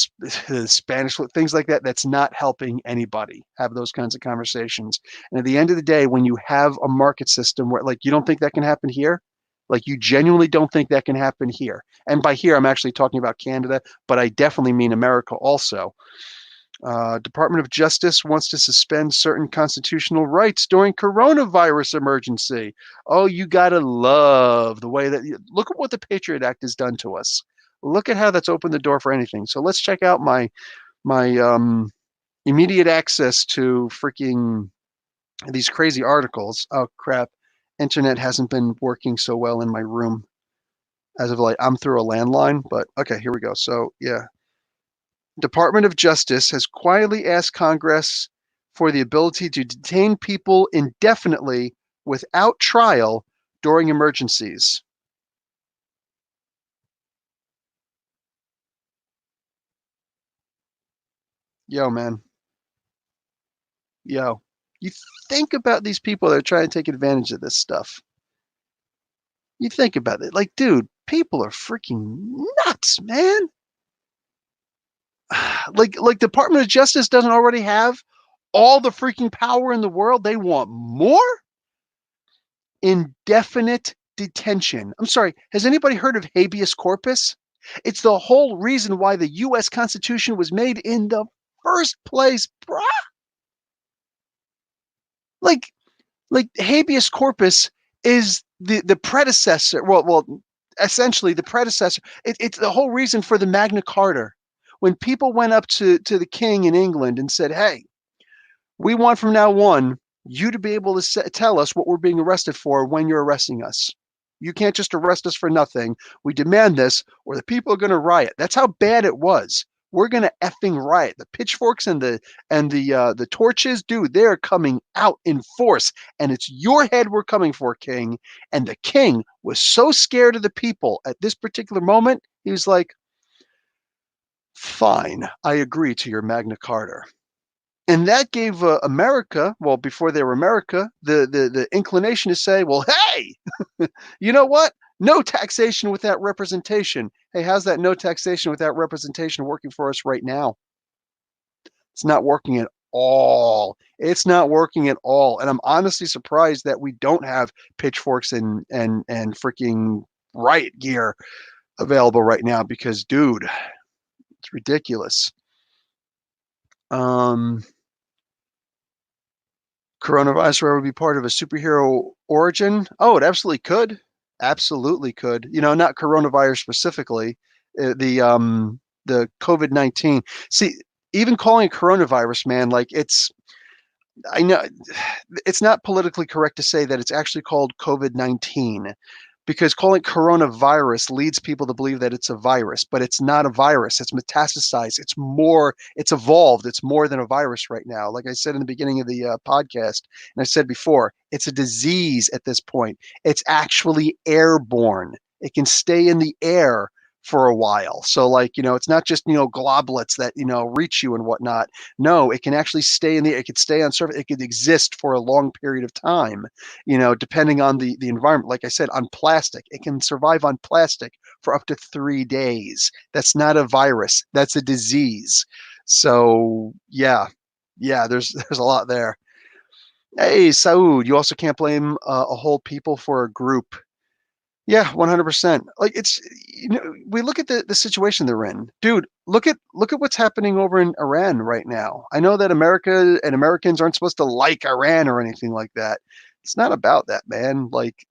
Speaker 1: Spanish, things like that. That's not helping anybody have those kinds of conversations. And at the end of the day, when you have a market system where, like, you don't think that can happen here, like, you genuinely don't think that can happen here. And by here, I'm actually talking about Canada, but I definitely mean America also. Department of Justice wants to suspend certain constitutional rights during coronavirus emergency. Oh, you gotta love the way that, look at what the Patriot Act has done to us. Look at how that's opened the door for anything. So let's check out my immediate access to freaking these crazy articles. Oh crap, internet hasn't been working so well in my room as of late. I'm through a landline, but okay, here we go. So yeah. Department of Justice has quietly asked Congress for the ability to detain people indefinitely without trial during emergencies. Yo, man. Yo. You think about these people that are trying to take advantage of this stuff. You think about it. Like, dude, people are freaking nuts, man. Like Department of Justice doesn't already have all the freaking power in the world. They want more? Indefinite detention. I'm sorry, has anybody heard of habeas corpus? It's the whole reason why the US Constitution was made in the first place, bruh. Like like habeas corpus is the predecessor. Well, essentially the predecessor. It's the whole reason for the Magna Carta. When people went up to the king in England and said, "Hey, we want from now on you to be able to tell us what we're being arrested for when you're arresting us. You can't just arrest us for nothing. We demand this, or the people are going to riot." That's how bad it was. We're going to effing riot. The pitchforks and the torches, dude, they're coming out in force, and it's your head we're coming for, king. And the king was so scared of the people at this particular moment. He was like, "Fine, I agree to your Magna Carta." And that gave America, well, before they were America, the inclination to say, well, hey, you know what? No taxation without representation. Hey, how's that no taxation without representation working for us right now? It's not working at all. It's not working at all. And I'm honestly surprised that we don't have pitchforks and freaking riot gear available right now because, dude, it's ridiculous. Coronavirus would be part of a superhero origin? Oh, it absolutely could. Absolutely could. Not coronavirus specifically. The COVID-19. See, even calling it coronavirus, man, like I know it's not politically correct to say that it's actually called COVID-19 because calling it coronavirus leads people to believe that it's a virus, but it's not a virus. It's metastasized. It's evolved. It's more than a virus right now. Like I said in the beginning of the podcast, and I said before, it's a disease at this point. It's actually airborne. It can stay in the air for a while. So like, it's not just, globules that, reach you and whatnot. No, it can actually stay in the, it could stay on surface. It could exist for a long period of time, depending on the environment. Like I said, on plastic, it can survive on plastic for up to 3 days. That's not a virus. That's a disease. So yeah, there's a lot there. Hey, Saud, you also can't blame a whole people for a group. Yeah, 100%. Like we look at the situation they're in. Dude, look at what's happening over in Iran right now. I know that America and Americans aren't supposed to like Iran or anything like that. It's not about that, man. Like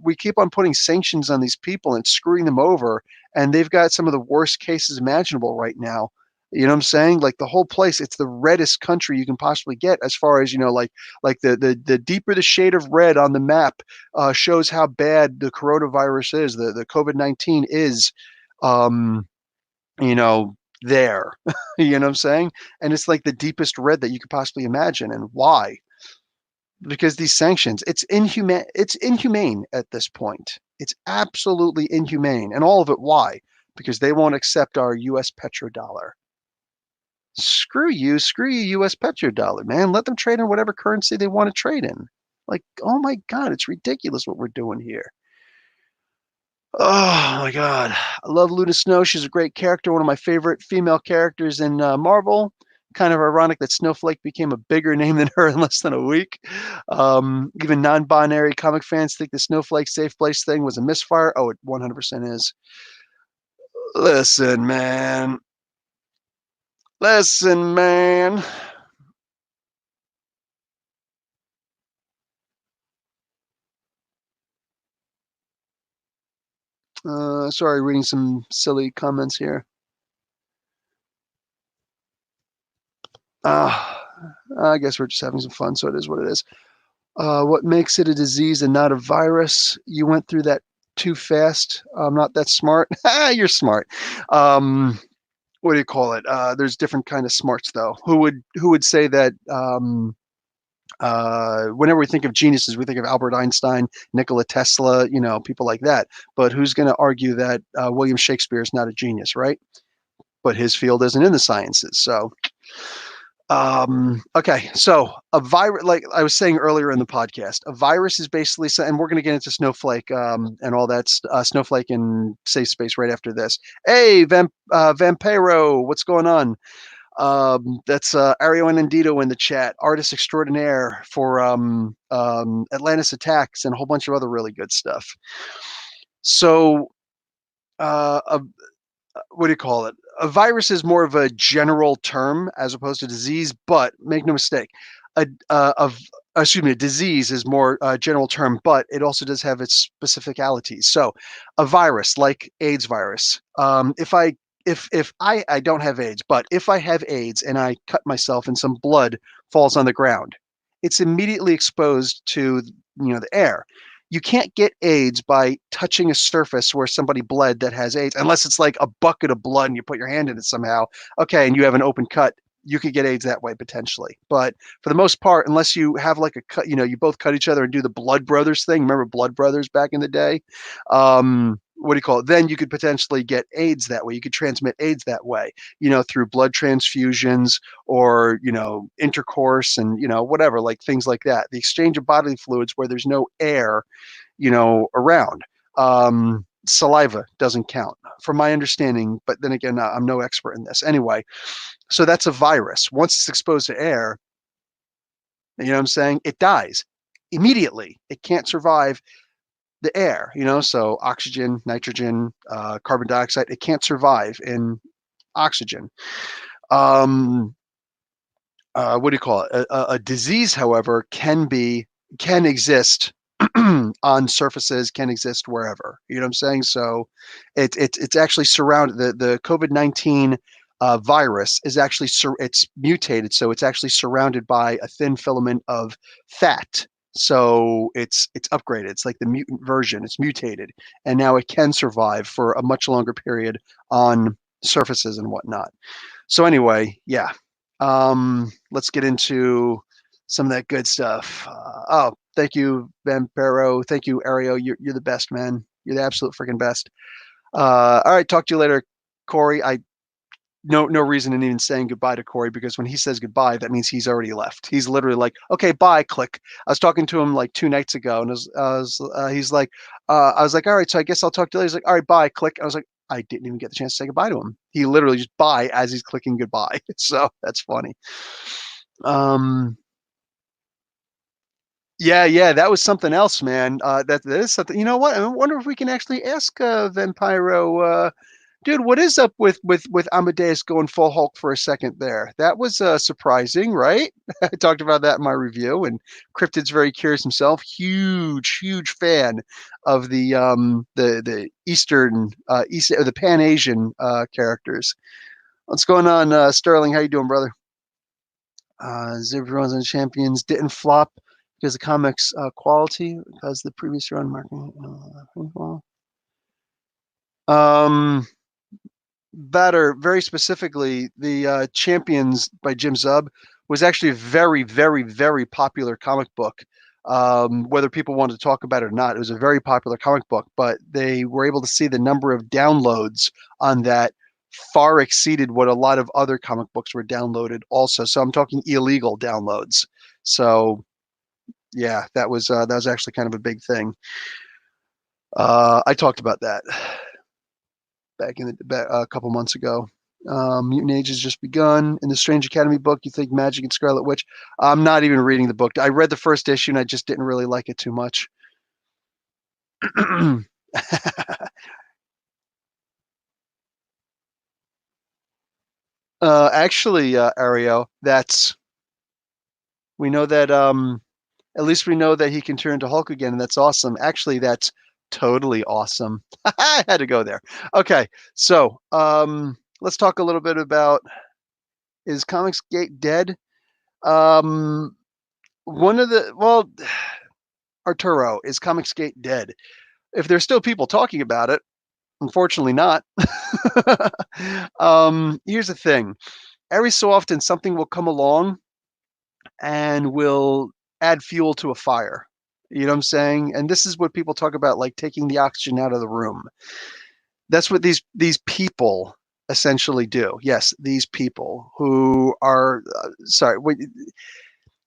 Speaker 1: we keep on putting sanctions on these people and screwing them over, and they've got some of the worst cases imaginable right now. You know what I'm saying? Like the whole place, it's the reddest country you can possibly get as far as, like the deeper the shade of red on the map shows how bad the coronavirus is. The COVID-19 is, um, there. You know what I'm saying? And it's like the deepest red that you could possibly imagine. And why? Because these sanctions, it's inhumane at this point. It's absolutely inhumane. And all of it, why? because they won't accept our U.S. petrodollar. Screw you, U.S. petrodollar, man. Let them trade in whatever currency they want to trade in. Like, oh my God, it's ridiculous what we're doing here. Oh my God. I love Luna Snow. She's a great character, one of my favorite female characters in Marvel. Kind of ironic that Snowflake became a bigger name than her in less than a week. Even non-binary comic fans think the Snowflake safe place thing was a misfire. Oh, it 100% is. Listen, man. Listen, man. Sorry, reading some silly comments here. I guess we're just having some fun, so it is what it is. What makes it a disease and not a virus? You went through that too fast. I'm not that smart. You're smart. What do you call it? There's different kind of smarts, though. Who would say that? Whenever we think of geniuses, we think of Albert Einstein, Nikola Tesla, people like that. But who's going to argue that William Shakespeare is not a genius, right? But his field isn't in the sciences. So, okay. So a virus, like I was saying earlier in the podcast, a virus is basically, and we're going to get into Snowflake and all that, Snowflake and Safe Space right after this. Hey, Vampiro, what's going on? That's Ario Anandito in the chat, artist extraordinaire for Atlantis Attacks and a whole bunch of other really good stuff. So, what do you call it? A virus is more of a general term as opposed to disease, but make no mistake, a disease is more general term, but it also does have its specificalities. So, a virus like AIDS virus, if I don't have AIDS, but if I have AIDS and I cut myself and some blood falls on the ground, it's immediately exposed to the air. You can't get AIDS by touching a surface where somebody bled that has AIDS, unless it's like a bucket of blood and you put your hand in it somehow. Okay, and you have an open cut, you could get AIDS that way potentially. But for the most part, unless you have like a cut, you both cut each other and do the Blood Brothers thing. Remember Blood Brothers back in the day? What do you call it? Then you could potentially get AIDS that way. You could transmit AIDS that way, through blood transfusions or, intercourse and, whatever, like things like that. The exchange of bodily fluids where there's no air, around. Saliva doesn't count from my understanding, but then again, I'm no expert in this. Anyway, so that's a virus. Once it's exposed to air, you know what I'm saying? It dies immediately. It can't survive the air, so oxygen, nitrogen, carbon dioxide, it can't survive in oxygen. What do you call it? A disease, however, can exist on surfaces, can exist wherever. You know what I'm saying? So it's actually surrounded. The COVID-19 virus is actually it's mutated, so it's actually surrounded by a thin filament of fat. So it's upgraded. It's like the mutant version. It's mutated, and now it can survive for a much longer period on surfaces and whatnot. So anyway, yeah. Let's get into some of that good stuff. Thank you, Vampiro. Thank you, Ario. You're the best, man. You're the absolute freaking best. All right, talk to you later, Corey. No reason in even saying goodbye to Corey, because when he says goodbye, that means he's already left. He's literally like, okay, bye, click. I was talking to him like 2 nights ago, and he's like, I was like, all right, so I guess I'll talk to you later. He's like, all right, bye, click. I was like, I didn't even get the chance to say goodbye to him. He literally just bye as he's clicking goodbye. So that's funny. Yeah, that was something else, man. That is something. You know what? I wonder if we can actually ask Vampiro, dude, what is up with Amadeus going full Hulk for a second there? That was surprising, right? I talked about that in my review, and Cryptid's very curious himself. Huge fan of the Eastern the Pan Asian characters. What's going on, Sterling? How you doing, brother? Zebra Runs and Champions didn't flop because the comics quality, because the previous run marketing. Better, very specifically, the Champions by Jim Zub was actually a very popular comic book whether people wanted to talk about it or not. It was a very popular comic book, but they were able to see the number of downloads on that far exceeded what a lot of other comic books were downloaded also. So I'm talking illegal downloads. So yeah, that was actually kind of a big thing. I talked about that back in a couple months ago. Mutant Age has just begun. In the Strange Academy book, you think Magic and Scarlet Witch. I'm not even reading the book. I read the first issue and I just didn't really like it too much. Actually, Ario, we know that at least we know that he can turn to Hulk again, and that's awesome. Actually, that's totally awesome. I had to go there. Okay, so let's talk a little bit about, is ComicsGate dead? One of the, well, Arturo, is ComicsGate dead? If there's still people talking about it, unfortunately not. Here's the thing. Every so often something will come along and will add fuel to a fire. You know what I'm saying? And this is what people talk about, like taking the oxygen out of the room. That's what these people essentially do. Yes, these people who are sorry.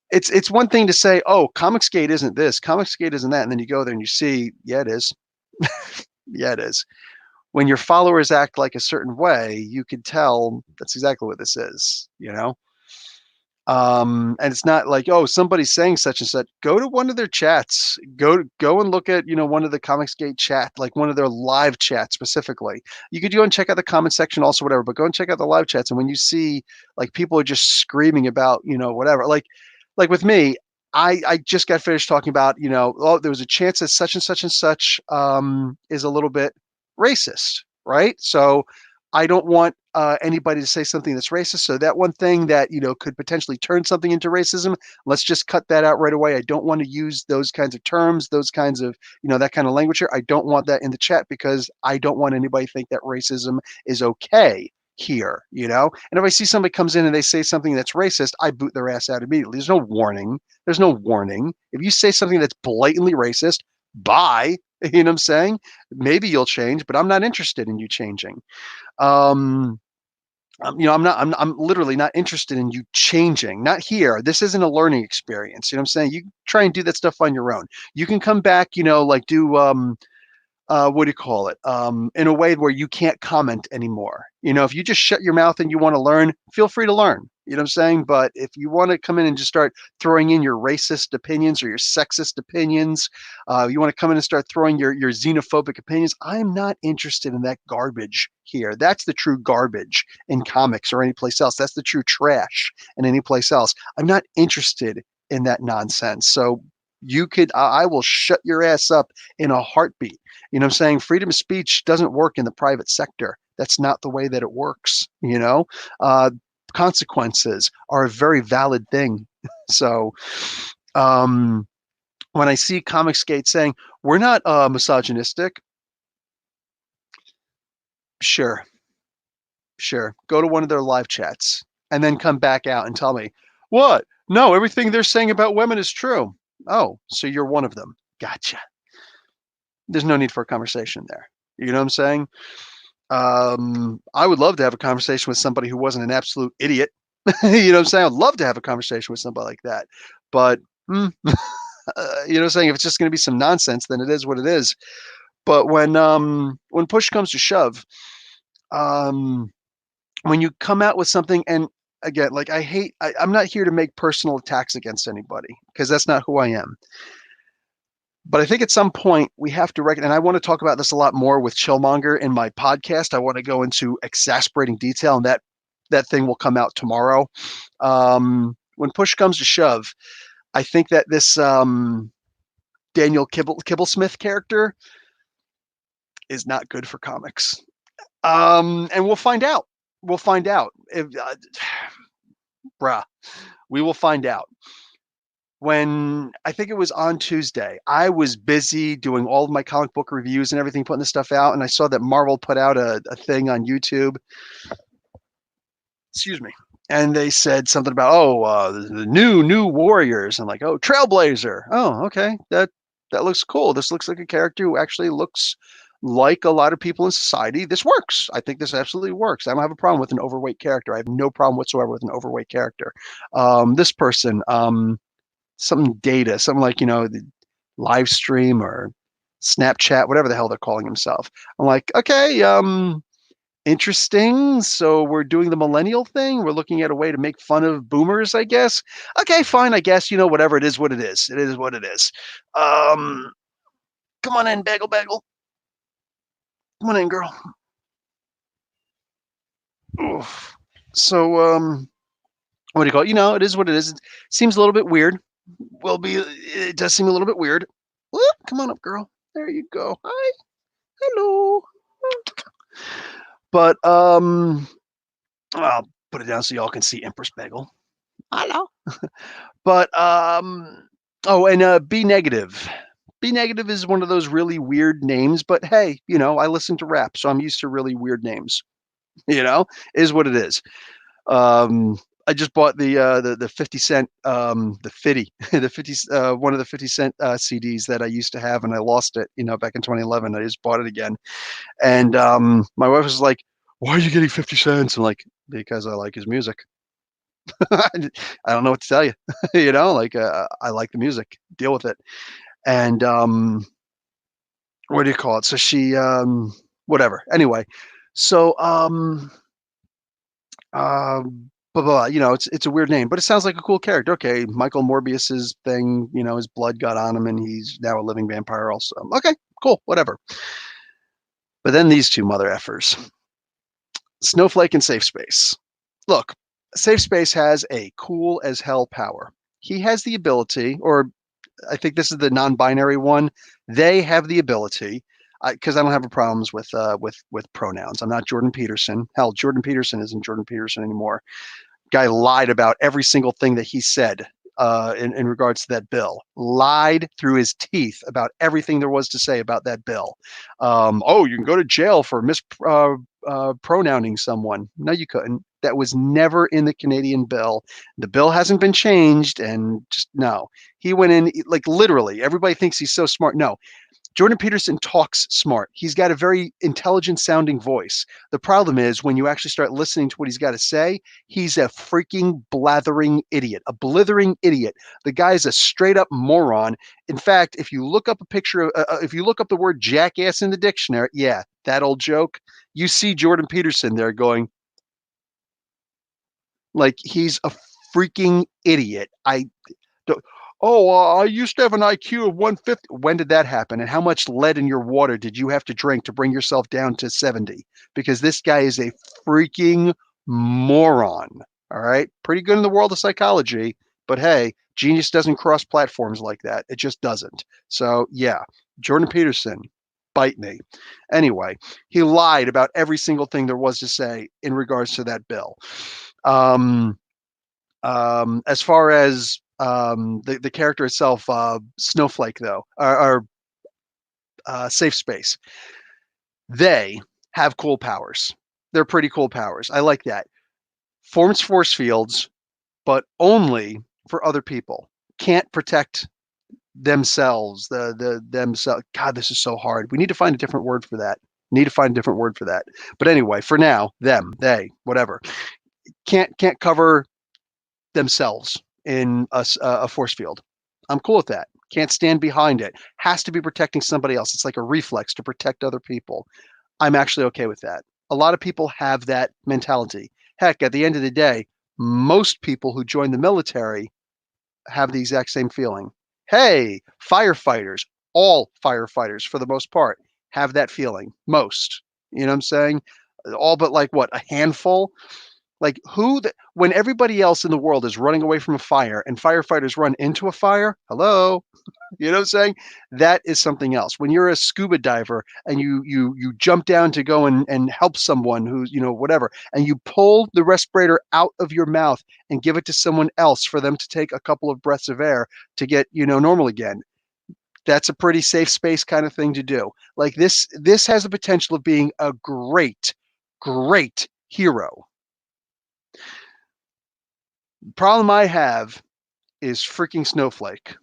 Speaker 1: It's one thing to say, oh, ComicsGate isn't this, ComicsGate isn't that, and then you go there and you see, yeah, it is. Yeah, it is. When your followers act like a certain way, you can tell that's exactly what this is, you know? And it's not like, oh, somebody's saying such and such. Go to one of their chats. Go and look at, one of the ComicsGate chat, like one of their live chats specifically. You could go and check out the comment section also, whatever, but go and check out the live chats. And when you see like people are just screaming about, whatever, like with me, I just got finished talking about, oh, there was a chance that such and such and such is a little bit racist, right? So I don't want anybody to say something that's racist. So that one thing that, could potentially turn something into racism, let's just cut that out right away. I don't want to use those kinds of terms, those kinds of, that kind of language here. I don't want that in the chat because I don't want anybody to think that racism is okay here, And if I see somebody comes in and they say something that's racist, I boot their ass out immediately. There's no warning. There's no warning. If you say something that's blatantly racist, bye. You know what I'm saying? Maybe you'll change, but I'm not interested in you changing. I'm literally not interested in you changing. Not here. This isn't a learning experience. You know what I'm saying? You try and do that stuff on your own. You can come back, like do what do you call it? In a way where you can't comment anymore. If you just shut your mouth and you want to learn, feel free to learn. You know what I'm saying? But if you want to come in and just start throwing in your racist opinions or your sexist opinions, you want to come in and start throwing your xenophobic opinions, I'm not interested in that garbage here. That's the true garbage in comics or any place else. That's the true trash in any place else. I'm not interested in that nonsense. So I will shut your ass up in a heartbeat. You know what I'm saying? Freedom of speech doesn't work in the private sector. That's not the way that it works, consequences are a very valid thing. So when I see ComicsGate saying, we're not misogynistic, sure. Go to one of their live chats and then come back out and tell me, what? No, everything they're saying about women is true. Oh, so you're one of them. Gotcha. There's no need for a conversation there. You know what I'm saying? I would love to have a conversation with somebody who wasn't an absolute idiot. You know what I'm saying? I'd love to have a conversation with somebody like that. But, you know what I'm saying? If it's just going to be some nonsense, then it is what it is. But when push comes to shove, when you come out with something, and again, like I'm not here to make personal attacks against anybody because that's not who I am. But I think at some point we have to recognize, and I want to talk about this a lot more with Chillmonger in my podcast. I want to go into exasperating detail, and that thing will come out tomorrow. When push comes to shove, I think that this Daniel Kibblesmith character is not good for comics. And we'll find out. We'll find out. We will find out. When I think it was on Tuesday, I was busy doing all of my comic book reviews and everything, putting this stuff out, and I saw that Marvel put out a thing on YouTube. Excuse me. and they said something about, oh, the new warriors. I'm like, oh, Trailblazer. Oh, okay, that looks cool. This looks like a character who actually looks like a lot of people in society. This works. I think this absolutely works. I don't have a problem with an overweight character. I have no problem whatsoever with an overweight character. This person, something data, something like, the Livestream or Snapchat, whatever the hell they're calling himself. I'm like, okay, interesting. So we're doing the millennial thing. We're looking at a way to make fun of boomers, I guess. Okay, fine. I guess, whatever it is, what it is. It is what it is. Um, Come on in, Bagel Bagel. Come on in, girl. Oof. So, what do you call it? It is what it is. It seems a little bit weird. It does seem a little bit weird. Whoop, come on up, girl. There you go. Hi. Hello. But, I'll put it down so y'all can see Empress Bagel. Hello. But oh, and B negative. B negative is one of those really weird names, but hey, I listen to rap, so I'm used to really weird names. Is what it is. I just bought the 50 cent the 50 the 50 one of the 50 cent CDs that I used to have, and I lost it, back in 2011. I just bought it again, and my wife was like, "Why are you getting 50 cents?" I'm like, "Because I like his music." I don't know what to tell you. Like, I like the music. Deal with it. And what do you call it? So she, whatever. Anyway, so blah, blah, blah. It's a weird name, but it sounds like a cool character. Okay, Michael Morbius's thing. His blood got on him, and he's now a living vampire. Also, okay, cool, whatever. But then these two mother effers, Snowflake and Safe Space. Look, Safe Space has a cool as hell power. He has the ability, or I think this is the non-binary one. They have the ability, because I don't have problems with pronouns. I'm not Jordan Peterson. Hell, Jordan Peterson isn't Jordan Peterson anymore. Guy lied about every single thing that he said in regards to that bill. Lied through his teeth about everything there was to say about that bill. Oh, you can go to jail for mispronouncing someone. No, you couldn't. That was never in the Canadian bill. The bill hasn't been changed, and just no. He went in, like, literally. Everybody thinks he's so smart. No, Jordan Peterson talks smart. He's got a very intelligent sounding voice. The problem is when you actually start listening to what he's got to say, he's a freaking blathering idiot, a blithering idiot. The guy's a straight up moron. In fact, if you look up a picture of, if you look up the word jackass in the dictionary, yeah, that old joke, you see Jordan Peterson there going, like, he's a freaking idiot. Oh, I used to have an IQ of 150. When did that happen? And how much lead in your water did you have to drink to bring yourself down to 70? Because this guy is a freaking moron. All right. Pretty good in the world of psychology, but hey, genius doesn't cross platforms like that. It just doesn't. So, yeah, Jordan Peterson, bite me. Anyway, he lied about every single thing there was to say in regards to that bill. As far as the character itself, Snowflake, though, or Safe Space, they have cool powers. They're pretty cool powers. I like that. Forms force fields, but only for other people. Can't protect themselves. Themselves. God, this is so hard. We need to find a different word for that. Need to find a different word for that. But anyway, for now, them, they, whatever. Can't cover themselves in a force field. I'm cool with that. Can't stand behind it. Has to be protecting somebody else. It's like a reflex to protect other people. I'm actually okay with that. A lot of people have that mentality. Heck, at the end of the day, most people who join the military have the exact same feeling. Hey, firefighters, all firefighters for the most part have that feeling. Most. You know what I'm saying? All but like what, a handful? Like when everybody else in the world is running away from a fire and firefighters run into a fire, hello, you know what I'm saying? That is something else. When you're a scuba diver and you jump down to go and help someone who's, whatever, and you pull the respirator out of your mouth and give it to someone else for them to take a couple of breaths of air to get, normal again. That's a pretty safe space kind of thing to do. Like this has the potential of being a great, great hero. The problem I have is freaking Snowflake.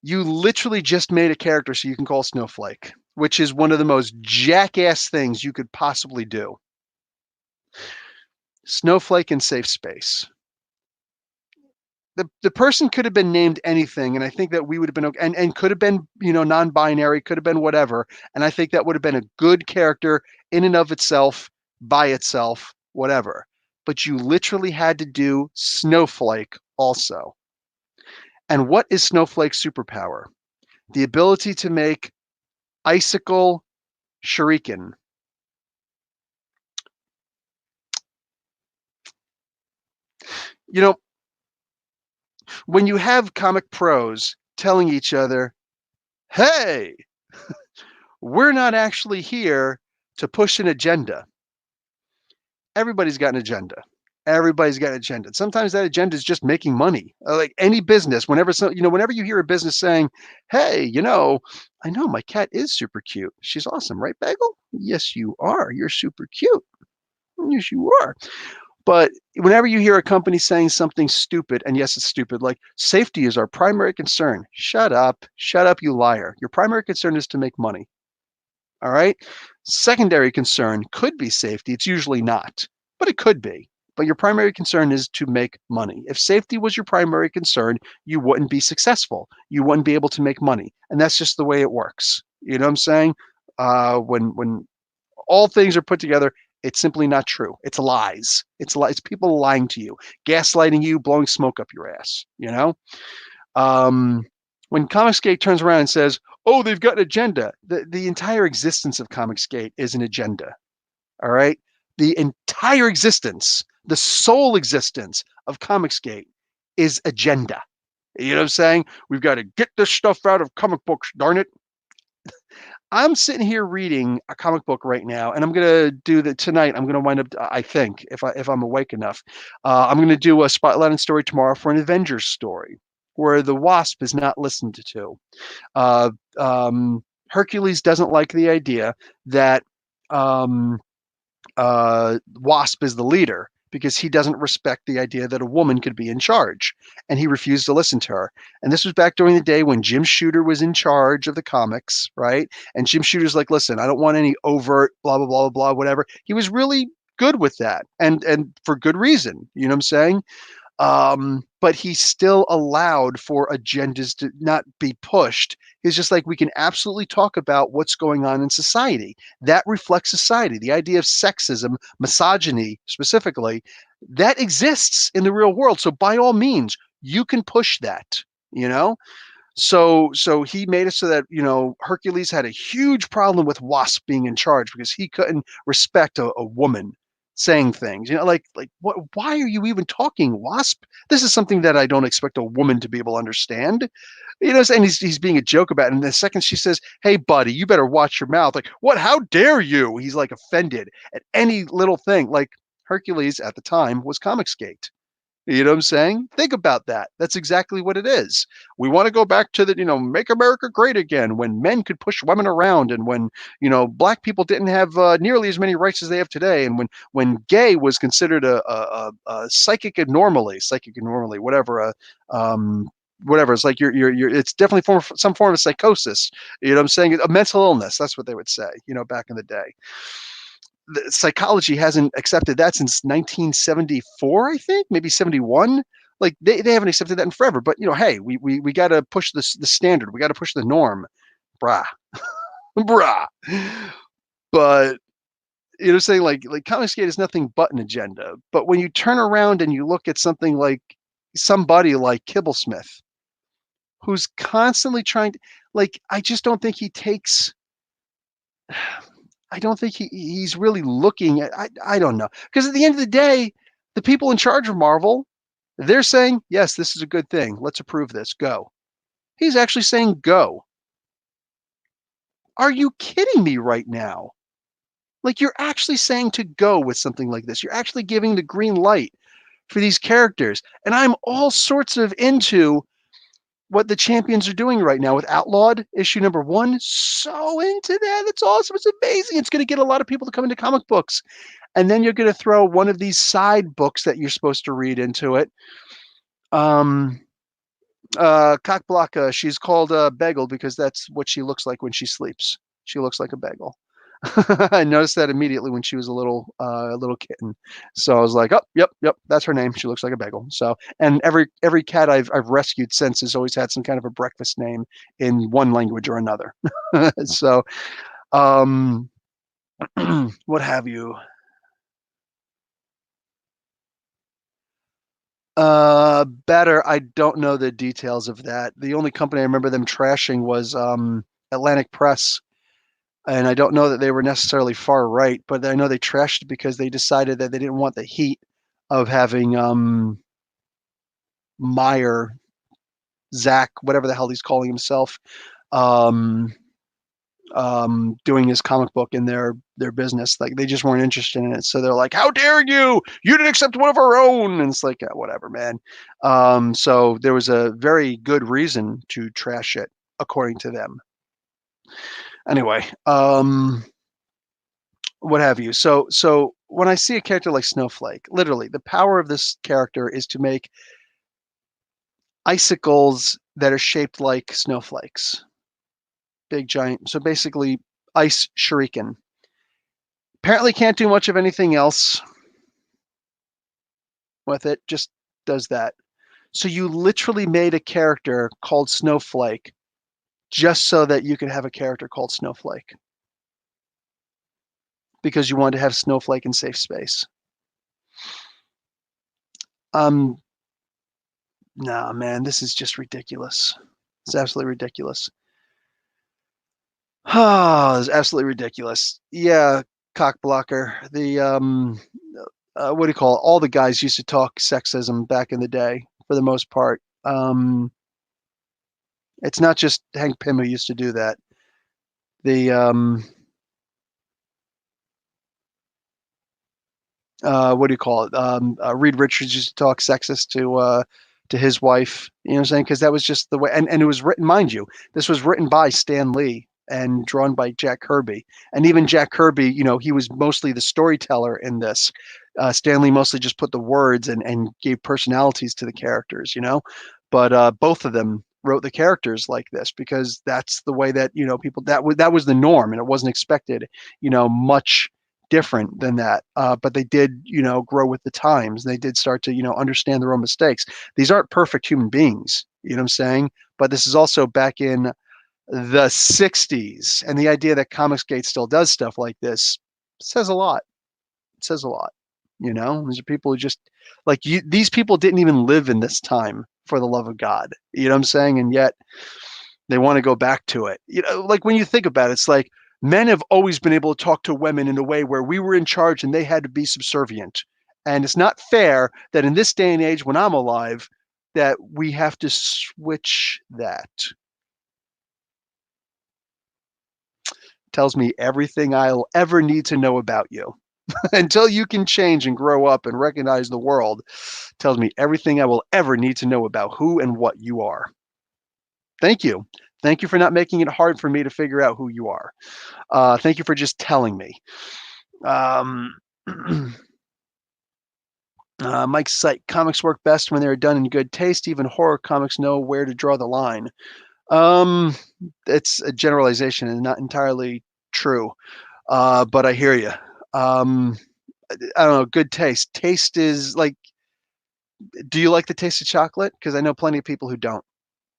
Speaker 1: You literally just made a character so you can call Snowflake, which is one of the most jackass things you could possibly do. Snowflake in safe space. The person could have been named anything, and I think that we would have been okay, and could have been, you know, non-binary, could have been whatever, and I think that would have been a good character in and of itself, by itself, whatever. But you literally had to do Snowflake also. And what is Snowflake's superpower? The ability to make icicle shuriken. You know, when you have comic pros telling each other, hey, we're not actually here to push an agenda. Everybody's got an agenda. Everybody's got an agenda. Sometimes that agenda is just making money. Like any business, whenever whenever you hear a business saying, "Hey, I know my cat is super cute. She's awesome, right, Bagel? Yes, you are. You're super cute. Yes, you are." But whenever you hear a company saying something stupid, and yes, it's stupid, like safety is our primary concern. Shut up, you liar. Your primary concern is to make money. All right. Secondary concern could be safety. It's usually not, but it could be. But your primary concern is to make money. If safety was your primary concern, you wouldn't be successful. You wouldn't be able to make money. And that's just the way it works. You know what I'm saying? When all things are put together, it's simply not true. It's lies. It's people lying to you, gaslighting you, blowing smoke up your ass, you know? When ComicsGate turns around and says, "Oh, they've got an agenda," the entire existence of ComicsGate is an agenda. All right, the entire existence, the sole existence of ComicsGate is agenda. You know what I'm saying? We've got to get this stuff out of comic books. Darn it! I'm sitting here reading a comic book right now, and I'm gonna do that tonight. I'm gonna wind up, I think, if I'm awake enough, I'm gonna do a spotlight story tomorrow for an Avengers story where the Wasp is not listened to. Uh, Hercules doesn't like the idea that um, Wasp is the leader because he doesn't respect the idea that a woman could be in charge, and he refused to listen to her. And this was back during the day when Jim Shooter was in charge of the comics, right? And Jim Shooter's like, "Listen, I don't want any overt blah blah blah blah whatever." He was really good with that, and for good reason. You know what I'm saying? But he still allowed for agendas to not be pushed. It's just like we can absolutely talk about what's going on in society. That reflects society. The idea of sexism, misogyny specifically, that exists in the real world. So by all means, you can push that, you know? So he made it so that, Hercules had a huge problem with Wasp being in charge because he couldn't respect a woman saying things. Like what, why are you even talking, Wasp? This is something that I don't expect a woman to be able to understand. And he's being a joke about it. And the second she says, "Hey buddy, you better watch your mouth," like, "What? How dare you?" He's like offended at any little thing. Like Hercules at the time was ComicsGate. You know what I'm saying? Think about that. That's exactly what it is. We want to go back to the, make America great again, when men could push women around, and when, black people didn't have nearly as many rights as they have today, and when gay was considered a psychic abnormally, whatever. It's like it's definitely some form of psychosis. You know what I'm saying? A mental illness. That's what they would say, back in the day. The psychology hasn't accepted that since 1974, I think, maybe 71. Like they haven't accepted that in forever. But hey, we got to push the standard. We got to push the norm, brah, brah. But saying like ComicsGate is nothing but an agenda. But when you turn around and you look at something like somebody like Kibblesmith, who's constantly trying to, like, I just don't think he takes. I don't think he's really looking at, I don't know. Because at the end of the day, the people in charge of Marvel, they're saying, "Yes, this is a good thing. Let's approve this. Go." He's actually saying go. Are you kidding me right now? Like, you're actually saying to go with something like this. You're actually giving the green light for these characters. And I'm all sorts of into what the Champions are doing right now with Outlawed issue #1. So into that. It's awesome. It's amazing. It's going to get a lot of people to come into comic books. and then you're going to throw one of these side books that you're supposed to read into it. Cockblocka, she's called Bagel because that's what she looks like when she sleeps. She looks like a bagel. I noticed that immediately when she was a little kitten. So I was like, oh, yep, that's her name. She looks like a bagel. So, and every cat I've rescued since has always had some kind of a breakfast name in one language or another. So, um, what have you? Better. I don't know the details of that. The only company I remember them trashing was Atlantic Press, and I don't know that they were necessarily far right, but I know they trashed because they decided that they didn't want the heat of having Meyer, Zach, whatever the hell he's calling himself, um, doing his comic book in their business. Like they just weren't interested in it. So they're like, "How dare you? You didn't accept one of our own." And it's like, yeah, whatever, man. So there was a very good reason to trash it, according to them. Anyway, what have you. So when I see a character like Snowflake, literally the power of this character is to make icicles that are shaped like snowflakes, big giant. So basically, ice shuriken. Apparently, can't do much of anything else with it. Just does that. So you literally made a character called Snowflake just so that you could have a character called Snowflake because you wanted to have Snowflake in safe space. Nah, man, this is just ridiculous. It's absolutely ridiculous. Oh, it's absolutely ridiculous. Yeah, cock blocker. The what do you call it? All the guys used to talk sexism back in the day, for the most part. It's not just Hank Pym who used to do that. The what do you call it? Reed Richards used to talk sexist to his wife. You know what I'm saying? Because that was just the way. And it was written, mind you, this was written by Stan Lee and drawn by Jack Kirby. And even Jack Kirby, you know, he was mostly the storyteller in this. Stan Lee mostly just put the words and gave personalities to the characters, you know. But both of them wrote the characters like this because that's the way that people that was the norm, and it wasn't expected, much different than that. But they did, grow with the times. They did start to, understand their own mistakes. These aren't perfect human beings, you know what I'm saying? But this is also back in the 60s. And the idea that ComicsGate still does stuff like this says a lot. It says a lot. These are people who just like you, these people didn't even live in this time, for the love of God. You know what I'm saying? And yet they want to go back to it. Like when you think about it, it's like men have always been able to talk to women in a way where we were in charge and they had to be subservient. And it's not fair that in this day and age, when I'm alive, that we have to switch that. Tells me everything I'll ever need to know about you. Until you can change and grow up and recognize the world, tells me everything I will ever need to know about who and what you are. Thank you. Thank you for not making it hard for me to figure out who you are. Thank you for just telling me. Mike's site, comics work best when they're done in good taste. Even horror comics know where to draw the line. It's a generalization and not entirely true, but I hear you. I don't know, good taste. Taste is like, do you like the taste of chocolate? Because I know plenty of people who don't.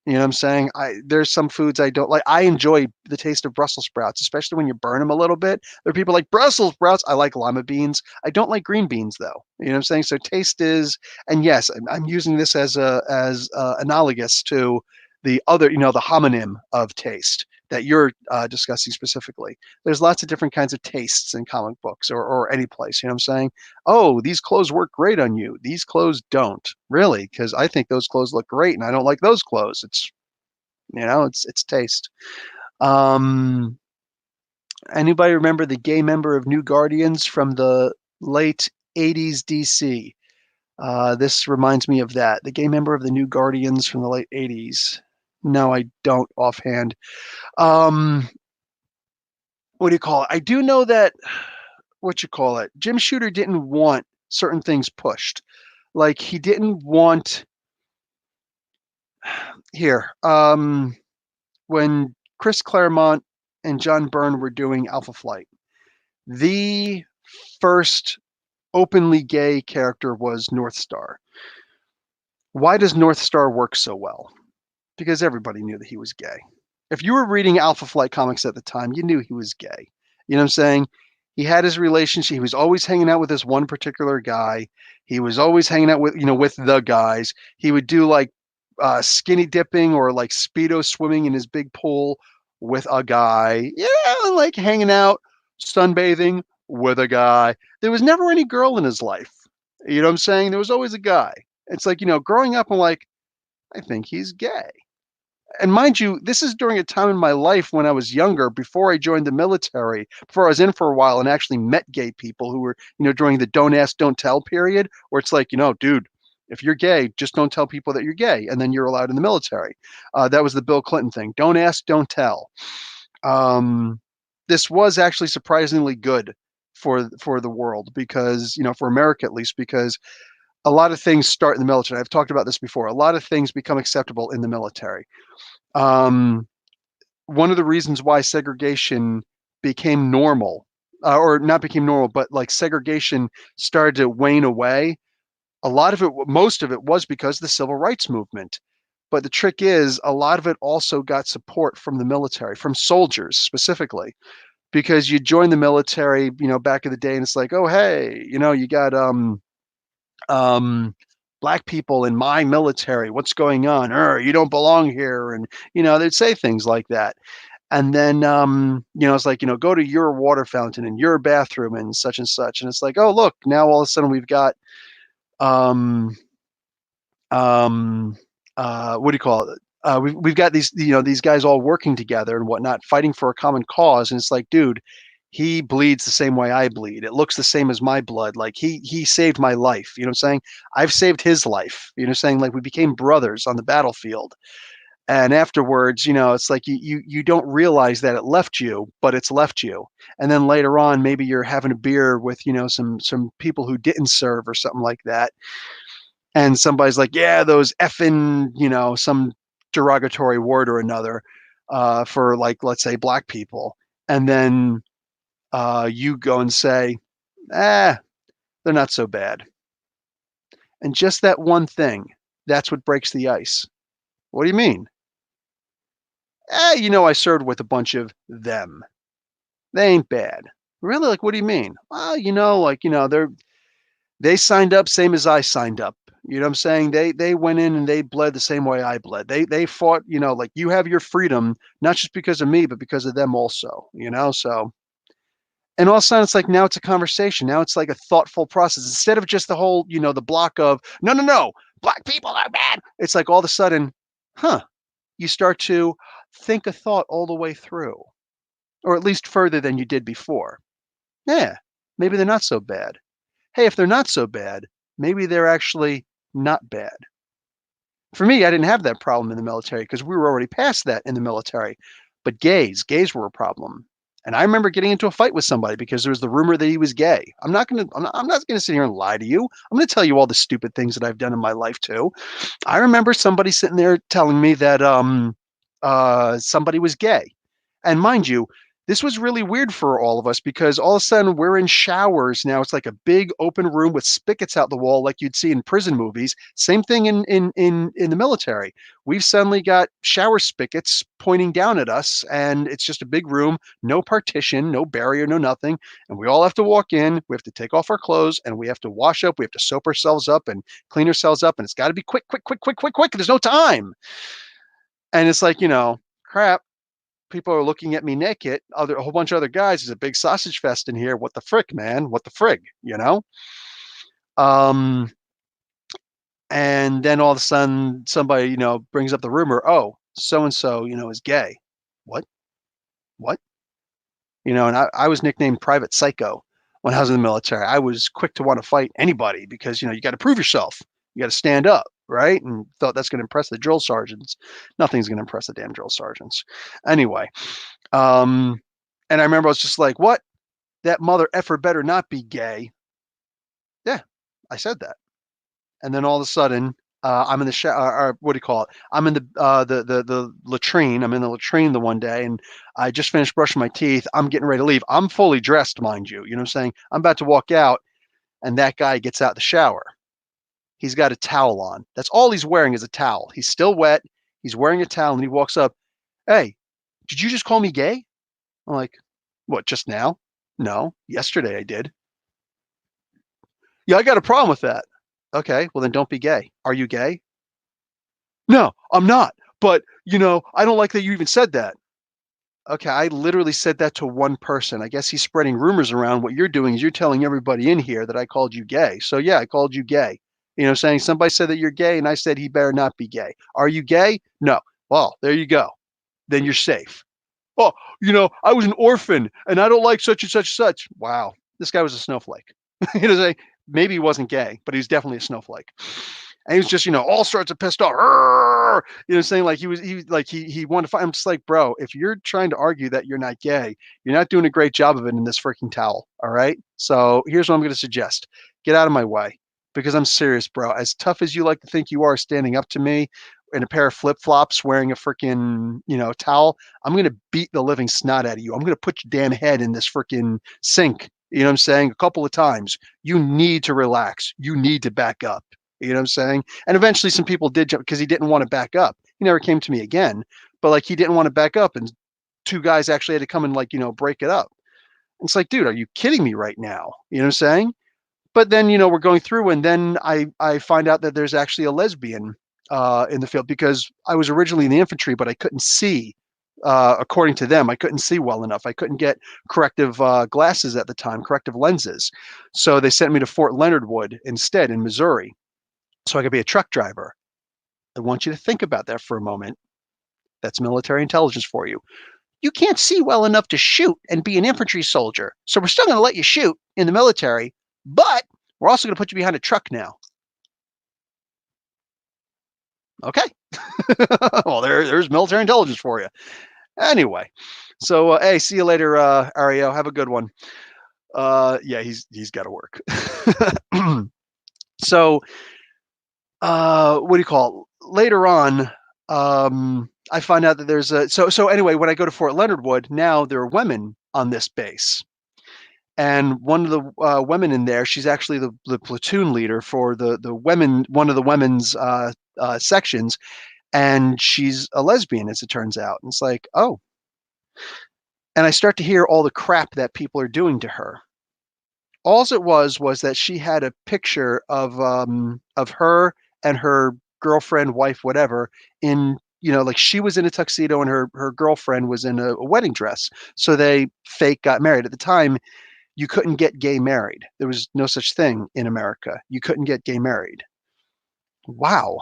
Speaker 1: You know what I'm saying? There's some foods I don't like. I enjoy the taste of Brussels sprouts, especially when you burn them a little bit. There are people like Brussels sprouts. I like lima beans. I don't like green beans though. You know what I'm saying? So taste is, and yes, I'm using this as analogous to the other, the homonym of taste that you're discussing specifically. There's lots of different kinds of tastes in comic books or any place. You know what I'm saying? Oh, these clothes work great on you. These clothes don't. Really? Because I think those clothes look great and I don't like those clothes. It's taste. Um, Anybody remember the gay member of New Guardians from the late 80s DC? This reminds me of that. The gay member of the New Guardians from the late 80s. No, I don't offhand. What do you call it? I do know that what you call it? Jim Shooter didn't want certain things pushed. Like he didn't want here. When Chris Claremont and John Byrne were doing Alpha Flight, the first openly gay character was North Star. Why does North Star work so well? Because everybody knew that he was gay. If you were reading Alpha Flight comics at the time, you knew he was gay. You know what I'm saying? He had his relationship. He was always hanging out with this one particular guy. He was always hanging out with, with the guys. He would do like skinny dipping or like speedo swimming in his big pool with a guy. Yeah, like hanging out, sunbathing with a guy. There was never any girl in his life. You know what I'm saying? There was always a guy. It's like, growing up, I'm like, I think he's gay. And mind you, this is during a time in my life when I was younger, before I joined the military, before I was in for a while and actually met gay people who were, during the don't ask, don't tell period, where it's like, dude, if you're gay, just don't tell people that you're gay, and then you're allowed in the military. That was the Bill Clinton thing. Don't ask, don't tell. This was actually surprisingly good for the world because, for America at least, because a lot of things start in the military. I've talked about this before. A lot of things become acceptable in the military. One of the reasons why segregation became normal, or not became normal, but like segregation started to wane away. A lot of it, most of it was because of the civil rights movement. But the trick is, a lot of it also got support from the military, from soldiers specifically, because you join the military, back in the day, and it's like, oh, hey, you got black people in my military. What's going on? You don't belong here. And, they'd say things like that. And then, it's like, go to your water fountain and your bathroom and such and such. And it's like, oh, look, now all of a sudden we've got, what do you call it? We've got these, these guys all working together and whatnot, fighting for a common cause. And it's like, dude, he bleeds the same way I bleed. It looks the same as my blood. Like he saved my life. You know what I'm saying? I've saved his life. You know what I'm saying? Like we became brothers on the battlefield. And afterwards, it's like you don't realize that it left you, but it's left you. And then later on, maybe you're having a beer with, some people who didn't serve or something like that. And somebody's like, yeah, those effing, some derogatory word or another, for like, let's say black people. And then you go and say, they're not so bad. And just that one thing, that's what breaks the ice. What do you mean? I served with a bunch of them. They ain't bad. Really? Like, what do you mean? Well, they signed up same as I signed up. You know what I'm saying? They went in and they bled the same way I bled. They fought, like you have your freedom, not just because of me, but because of them also, so. And all of a sudden, it's like now it's a conversation. Now it's like a thoughtful process instead of just the whole, the block of no, black people are bad. It's like all of a sudden, you start to think a thought all the way through, or at least further than you did before. Yeah, maybe they're not so bad. Hey, if they're not so bad, maybe they're actually not bad. For me, I didn't have that problem in the military because we were already past that in the military. But gays were a problem. And I remember getting into a fight with somebody because there was the rumor that he was gay. I'm not gonna sit here and lie to you. I'm gonna tell you all the stupid things that I've done in my life too. I remember somebody sitting there telling me that somebody was gay. And mind you, this was really weird for all of us because all of a sudden we're in showers now. It's like a big open room with spigots out the wall, like you'd see in prison movies. Same thing in the military. We've suddenly got shower spigots pointing down at us, and it's just a big room, no partition, no barrier, no nothing. And we all have to walk in. We have to take off our clothes, and we have to wash up. We have to soap ourselves up and clean ourselves up, and it's got to be quick, quick, quick, quick, quick, quick. There's no time. And it's like, crap. People are looking at me naked. A whole bunch of other guys. There's a big sausage fest in here. What the frick, man? What the frig? Um, and then all of a sudden, somebody brings up the rumor. Oh, so and so is gay. What? What? And I was nicknamed Private Psycho when I was in the military. I was quick to want to fight anybody because you got to prove yourself. You got to stand up, right? And thought that's going to impress the drill sergeants. Nothing's going to impress the damn drill sergeants. Anyway, and I remember I was just like, what? that mother effer better not be gay. Yeah, I said that. And then all of a sudden, I'm in the shower, or what do you call it? I'm in the latrine. I'm in the latrine the one day, and I just finished brushing my teeth. I'm getting ready to leave. I'm fully dressed, mind you. You know what I'm saying? I'm about to walk out, and that guy gets out the shower. He's got a towel on. That's all he's wearing is a towel. He's still wet. He's wearing a towel, and he walks up. Hey, did you just call me gay? I'm like, what, just now? No, yesterday I did. Yeah, I got a problem with that. Okay, well then don't be gay. Are you gay? No, I'm not. But, I don't like that you even said that. Okay, I literally said that to one person. I guess he's spreading rumors around. What you're doing is you're telling everybody in here that I called you gay. So yeah, I called you gay. Saying somebody said that you're gay and I said he better not be gay. Are you gay? No. Well, there you go. Then you're safe. Oh, I was an orphan and I don't like such and such and such. Wow. This guy was a snowflake. Say maybe he wasn't gay, but he's definitely a snowflake. And he was just, all sorts of pissed off. Saying like he wanted to fight. I'm just like, bro, if you're trying to argue that you're not gay, you're not doing a great job of it in this freaking towel. All right. So here's what I'm going to suggest. Get out of my way because I'm serious, bro. As tough as you like to think you are standing up to me in a pair of flip-flops wearing a freaking, towel, I'm going to beat the living snot out of you. I'm going to put your damn head in this freaking sink. You know what I'm saying? A couple of times. You need to relax. You need to back up. You know what I'm saying? And eventually some people did jump because he didn't want to back up. He never came to me again, but like he didn't want to back up and two guys actually had to come and like, break it up. It's like, dude, are you kidding me right now? You know what I'm saying? But then, we're going through and then I find out that there's actually a lesbian in the field because I was originally in the infantry, but I couldn't see. According to them, I couldn't see well enough. I couldn't get corrective glasses at the time, corrective lenses. So they sent me to Fort Leonard Wood instead in Missouri so I could be a truck driver. I want you to think about that for a moment. That's military intelligence for you. You can't see well enough to shoot and be an infantry soldier. So we're still going to let you shoot in the military, but we're also going to put you behind a truck now. Okay. Well, there's military intelligence for you. Anyway, so hey, see you later, Ario. Have a good one. Yeah, he's got to work. So, what do you call it? Later on, I find out that there's a so anyway, when I go to Fort Leonard Wood, now there are women on this base. And one of the women in there, she's actually the platoon leader for the women, one of the women's sections, and she's a lesbian, as it turns out. And it's like, oh. And I start to hear all the crap that people are doing to her. All it was that she had a picture of her and her girlfriend, wife, whatever, in like she was in a tuxedo and her girlfriend was in a wedding dress. So they fake got married. At the time, you couldn't get gay married. There was no such thing in America. You couldn't get gay married. Wow.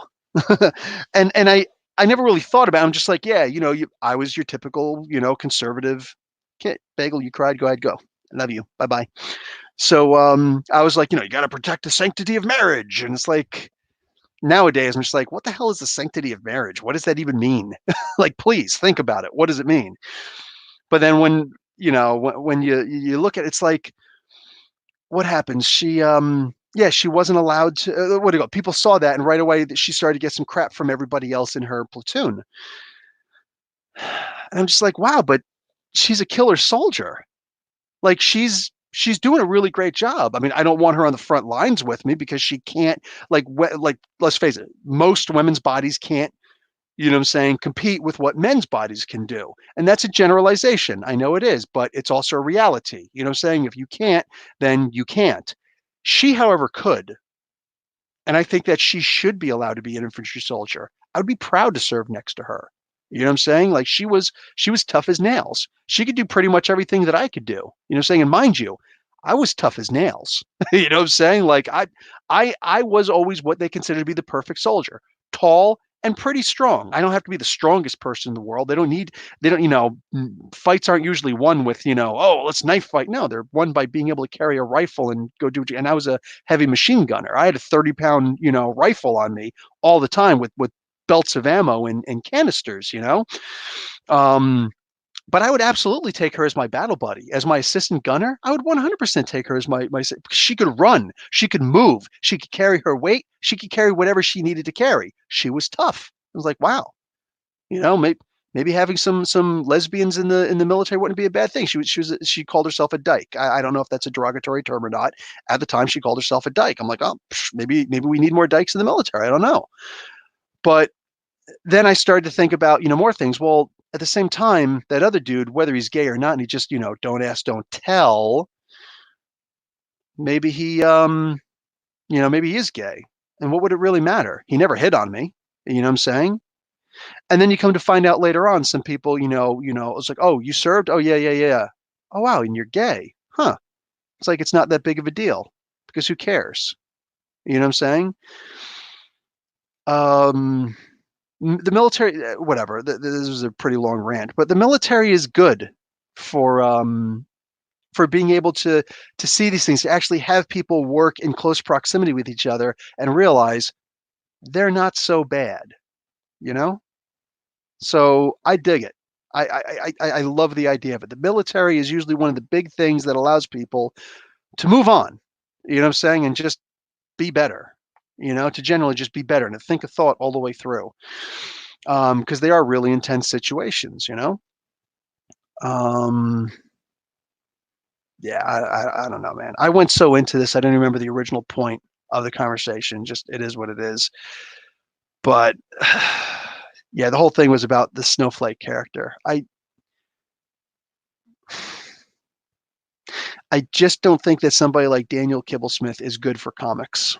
Speaker 1: and I never really thought about it. I'm just like, yeah, I was your typical, conservative kid. Bagel, you cried. Go ahead, go. I love you. Bye-bye. So I was like, you got to protect the sanctity of marriage. And it's like, nowadays, I'm just like, what the hell is the sanctity of marriage? What does that even mean? Like, please think about it. What does it mean? But then when, when you look at it, it's like, what happens? She, yeah, she wasn't allowed to, what do you go? People saw that and right away that she started to get some crap from everybody else in her platoon. And I'm just like, wow, but she's a killer soldier. Like she's doing a really great job. I mean, I don't want her on the front lines with me because she can't like let's face it, most women's bodies can't, compete with what men's bodies can do. And that's a generalization. I know it is, but it's also a reality. If you can't, then you can't. She, however, could. And I think that she should be allowed to be an infantry soldier. I would be proud to serve next to her. You know what I'm saying? Like she was tough as nails. She could do pretty much everything that I could do. You know what I'm saying? And mind you, I was tough as nails. You know what I'm saying? Like I was always what they consider to be the perfect soldier. Tall and pretty strong. I don't have to be the strongest person in the world. They don't, fights aren't usually won with, oh, let's knife fight. No, they're won by being able to carry a rifle and go do it. And I was a heavy machine gunner. I had a 30-pound, rifle on me all the time with belts of ammo and canisters, But I would absolutely take her as my battle buddy, as my assistant gunner. I would 100% take her as my. She could run, she could move, she could carry her weight, she could carry whatever she needed to carry. She was tough. I was like, wow, maybe having some lesbians in the military wouldn't be a bad thing. She called herself a dyke. I don't know if that's a derogatory term or not. At the time, she called herself a dyke. I'm like, oh, maybe we need more dykes in the military. I don't know. But then I started to think about, more things. Well, at the same time, that other dude, whether he's gay or not, and he just, don't ask, don't tell, maybe maybe he is gay. And what would it really matter? He never hit on me. You know what I'm saying? And then you come to find out later on, some people, it's like, oh, you served? Oh, yeah, yeah, yeah. Oh, wow, and you're gay. Huh. It's like it's not that big of a deal because who cares? You know what I'm saying? Um, the military, whatever. This is a pretty long rant, but the military is good for being able to see these things, to actually have people work in close proximity with each other and realize they're not so bad, you know? So I dig it. I love the idea of it. The military is usually one of the big things that allows people to move on, you know what I'm saying, and just be better, to generally just be better and to think a thought all the way through. Because they are really intense situations. Um, yeah, I don't know, man. I went so into this, I don't remember the original point of the conversation. Just it is what it is. But yeah, the whole thing was about the snowflake character. I just don't think that somebody like Daniel Kibblesmith is good for comics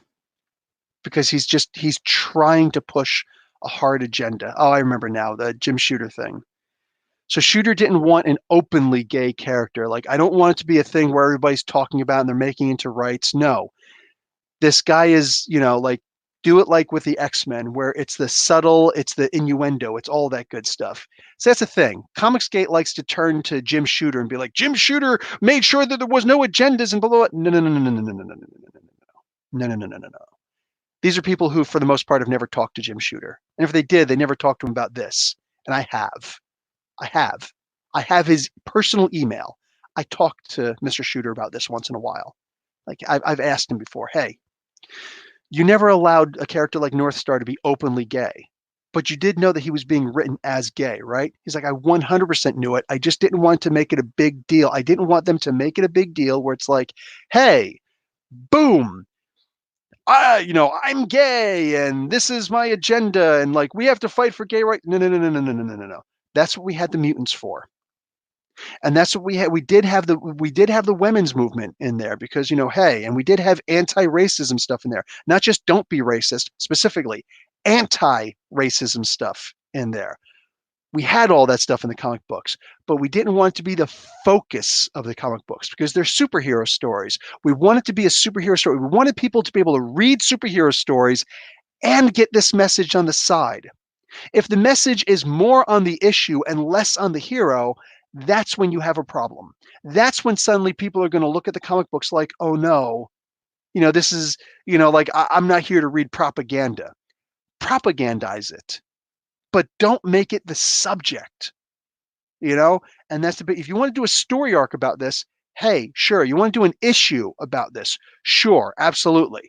Speaker 1: because he's trying to push a hard agenda. Oh, I remember now, the Jim Shooter thing. So Shooter didn't want an openly gay character. Like, I don't want it to be a thing where everybody's talking about and they're making into rights. No, this guy is, like, do it like with the X-Men, where it's the subtle, it's the innuendo, it's all that good stuff. So that's the thing. ComicsGate likes to turn to Jim Shooter and be like, Jim Shooter made sure that there was no agendas and blah, blah, blah. No, no, no, no, no, no, no, no, no, no, no, no, no, no, no, no. These are people who, for the most part, have never talked to Jim Shooter. And if they did, they never talked to him about this. And I have. I have. I have his personal email. I talked to Mr. Shooter about this once in a while. Like, I've asked him before, hey, you never allowed a character like North Star to be openly gay, but you did know that he was being written as gay, right? He's like, I 100% knew it. I just didn't want to make it a big deal. I didn't want them to make it a big deal where it's like, hey, boom, I'm gay and this is my agenda and like we have to fight for gay rights. No, no, no, no, no, no, no, no, no, no. That's what we had the mutants for. And that's what we had. We did have the women's movement in there because, hey, and we did have anti-racism stuff in there. Not just don't be racist, specifically anti-racism stuff in there. We had all that stuff in the comic books, but we didn't want it to be the focus of the comic books because they're superhero stories. We wanted to be a superhero story. We wanted people to be able to read superhero stories and get this message on the side. If the message is more on the issue and less on the hero, that's when you have a problem. That's when suddenly people are going to look at the comic books like, oh no, this is, like I'm not here to read propaganda. Propagandize it, but don't make it the subject, and that's the bit. If you want to do a story arc about this, hey, sure. You want to do an issue about this? Sure, absolutely.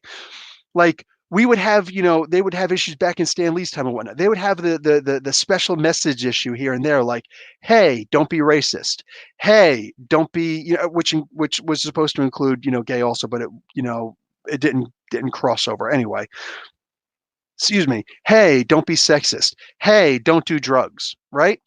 Speaker 1: Like we would have, they would have issues back in Stan Lee's time and whatnot. They would have the special message issue here and there, like, hey, don't be racist. Hey, don't be, which was supposed to include, gay also, but it didn't cross over anyway. Excuse me. Hey, don't be sexist. Hey, don't do drugs, right?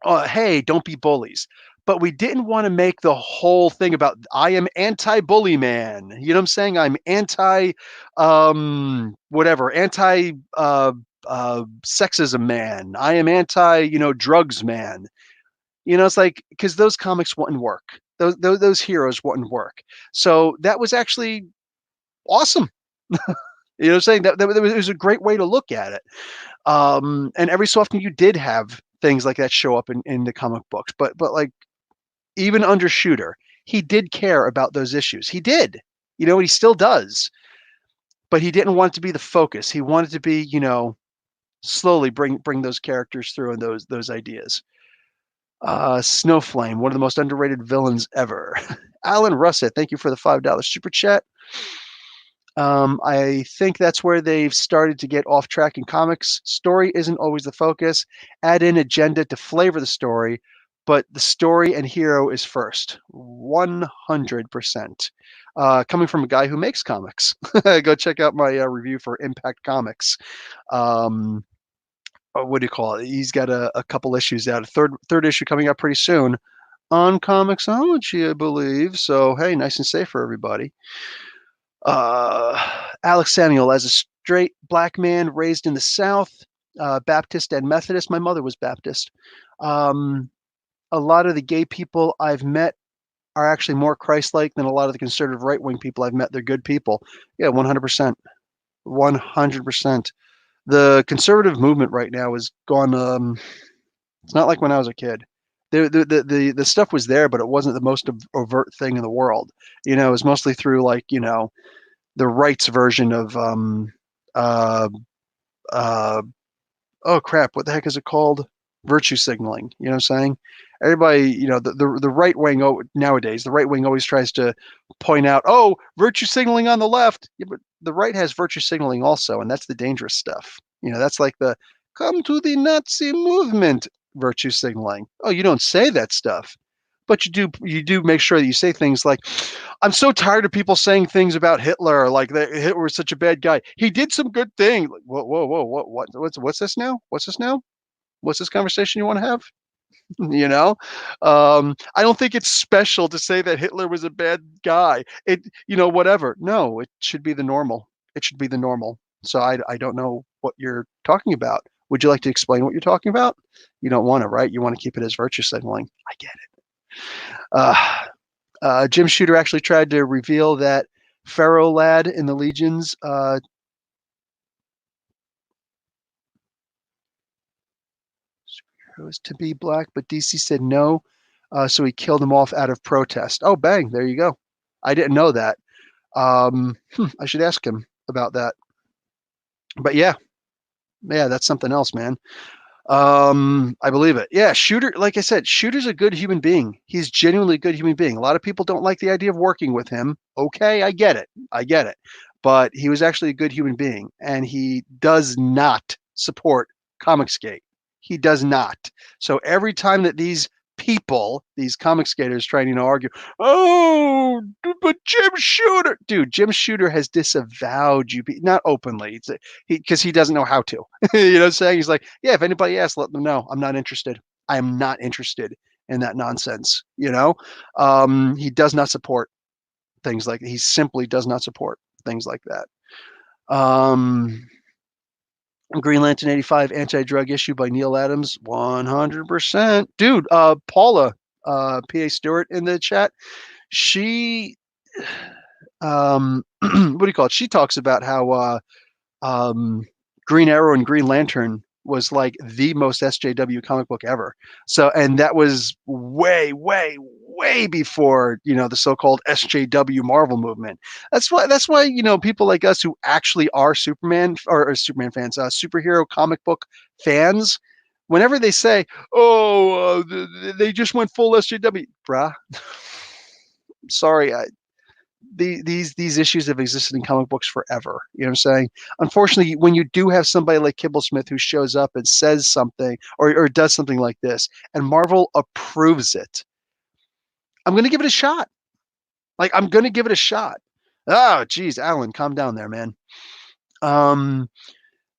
Speaker 1: Hey, don't be bullies. But we didn't want to make the whole thing about I am anti-bully man. You know what I'm saying? I'm anti whatever, anti sexism man. I am anti, drugs man. It's like because those comics wouldn't work. Those heroes wouldn't work. So that was actually awesome. You know what I'm saying? That it was a great way to look at it. And every so often you did have things like that show up in the comic books, but like even under Shooter, he did care about those issues. He did, he still does, but he didn't want it to be the focus. He wanted to be, slowly bring those characters through and those ideas. Snowflame, one of the most underrated villains ever. Alan Russett, thank you for the $5 super chat. I think that's where they've started to get off track in comics. Story isn't always the focus. Add in agenda to flavor the story, but the story and hero is first. 100%. Coming from a guy who makes comics. Go check out my review for Impact Comics. What do you call it? He's got a couple issues out. A third issue coming up pretty soon on Comixology, I believe. So, hey, nice and safe for everybody. Alex Samuel, as a straight black man raised in the South, Baptist and Methodist. My mother was Baptist. A lot of the gay people I've met are actually more Christ-like than a lot of the conservative right-wing people I've met. They're good people. Yeah, 100%. 100%. The conservative movement right now is gone. It's not like when I was a kid. The stuff was there, but it wasn't the most overt thing in the world. It was mostly through the rights version of oh crap, what the heck is it called? Virtue signaling. You know what I'm saying? Everybody, the right wing nowadays, the right wing always tries to point out, oh, virtue signaling on the left. Yeah, but the right has virtue signaling also, and that's the dangerous stuff. That's like the come to the Nazi movement virtue signaling. Oh, you don't say that stuff. But you do make sure that you say things like, I'm so tired of people saying things about Hitler, like that Hitler was such a bad guy. He did some good thing. Like, whoa, what's this now? What's this now? What's this conversation you want to have? I don't think it's special to say that Hitler was a bad guy. Whatever. No, it should be the normal. It should be the normal. So I don't know what you're talking about. Would you like to explain what you're talking about? You don't want to, right? You want to keep it as virtue signaling. I get it. Jim Shooter actually tried to reveal that Pharaoh lad in the Legions was to be black, but DC said no, so he killed him off out of protest. Oh, bang! There you go. I didn't know that. I should ask him about that. But yeah, that's something else, man. I believe it. Yeah, Shooter, like I said, Shooter's a good human being. He's genuinely a good human being. A lot of people don't like the idea of working with him. Okay, I get it. But he was actually a good human being, and he does not support ComicsGate. He does not. So every time that these people, these ComicsGaters, try to argue, oh, but Jim Shooter, dude, Jim Shooter has disavowed you, not openly, because he doesn't know how to. You know what I'm saying? He's like, yeah, if anybody asks, let them know. I'm not interested. I am not interested in that nonsense. He does not support things like he simply does not support things like that. Green Lantern 85 anti-drug issue by Neil Adams, 100%. Dude, Paula, PA Stewart in the chat, she, what do you call it? She talks about how Green Arrow and Green Lantern was like the most SJW comic book ever. So, and that was way, way, way before, the so-called SJW Marvel movement. That's why, people like us who actually are Superman or Superman fans, superhero comic book fans, whenever they say, oh, they just went full SJW, bruh. Sorry, these issues have existed in comic books forever. You know what I'm saying? Unfortunately, when you do have somebody like Kibblesmith who shows up and says something or does something like this, and Marvel approves it, I'm going to give it a shot. I'm going to give it a shot. Oh, geez, Alan, calm down there, man.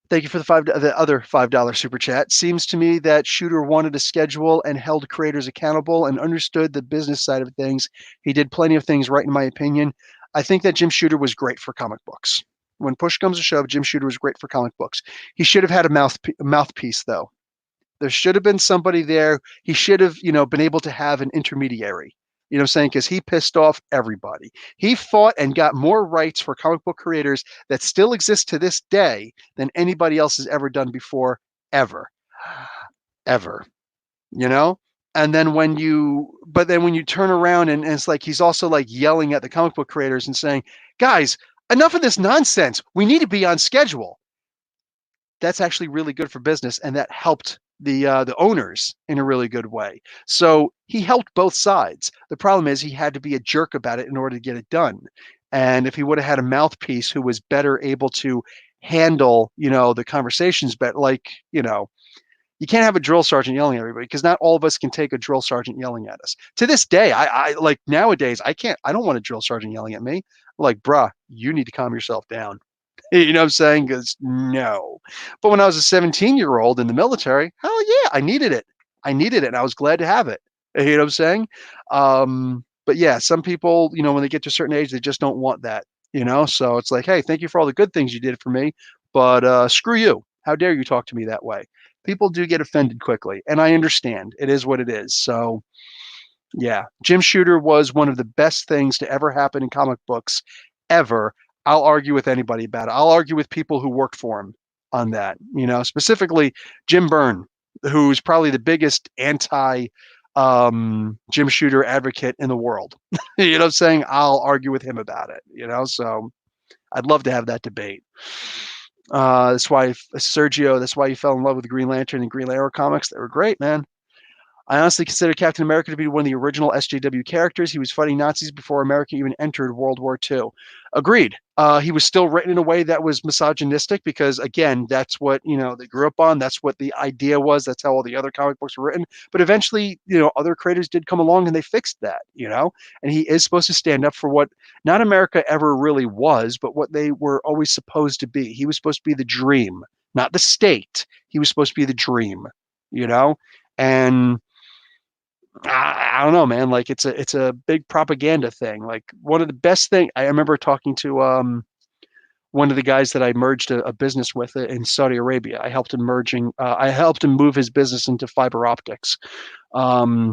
Speaker 1: Thank you for the other $5 super chat. Seems to me that Shooter wanted a schedule and held creators accountable and understood the business side of things. He did plenty of things right, in my opinion. I think that Jim Shooter was great for comic books. When push comes to shove, Jim Shooter was great for comic books. He should have had a mouthpiece, though. There should have been somebody there. He should have, been able to have an intermediary. You know what I'm saying? Because he pissed off everybody. He fought and got more rights for comic book creators that still exist to this day than anybody else has ever done before, ever. Ever. And then when you turn around and it's like he's also like yelling at the comic book creators and saying, guys, enough of this nonsense. We need to be on schedule. That's actually really good for business, and that helped the owners in a really good way. So he helped both sides. The problem is he had to be a jerk about it in order to get it done. And if he would have had a mouthpiece who was better able to handle, the conversations, but like, you can't have a drill sergeant yelling at everybody because not all of us can take a drill sergeant yelling at us. To this day, I like nowadays, I don't want a drill sergeant yelling at me. I'm like, bruh, you need to calm yourself down. You know what I'm saying? Because no. But when I was a 17-year-old in the military, hell yeah, I needed it. I needed it, and I was glad to have it. You know what I'm saying? But yeah, some people, when they get to a certain age, they just don't want that. So it's like, hey, thank you for all the good things you did for me, but screw you. How dare you talk to me that way? People do get offended quickly, and I understand. It is what it is. So yeah, Jim Shooter was one of the best things to ever happen in comic books ever. I'll argue with anybody about it. I'll argue with people who worked for him on that. Specifically Jim Byrne, who's probably the biggest anti Jim Shooter advocate in the world. You know what I'm saying? I'll argue with him about it. So I'd love to have that debate. That's why Sergio. That's why you fell in love with Green Lantern and Green Arrow comics. They were great, man. I honestly consider Captain America to be one of the original SJW characters. He was fighting Nazis before America even entered World War II. Agreed. He was still written in a way that was misogynistic because, again, that's what, they grew up on. That's what the idea was. That's how all the other comic books were written. But eventually, other creators did come along and they fixed that, and he is supposed to stand up for what not America ever really was, but what they were always supposed to be. He was supposed to be the dream, not the state. He was supposed to be the dream, and I don't know, man. Like it's a big propaganda thing. Like one of the best thing I remember talking to one of the guys that I merged a business with in Saudi Arabia. I helped him move his business into fiber optics. I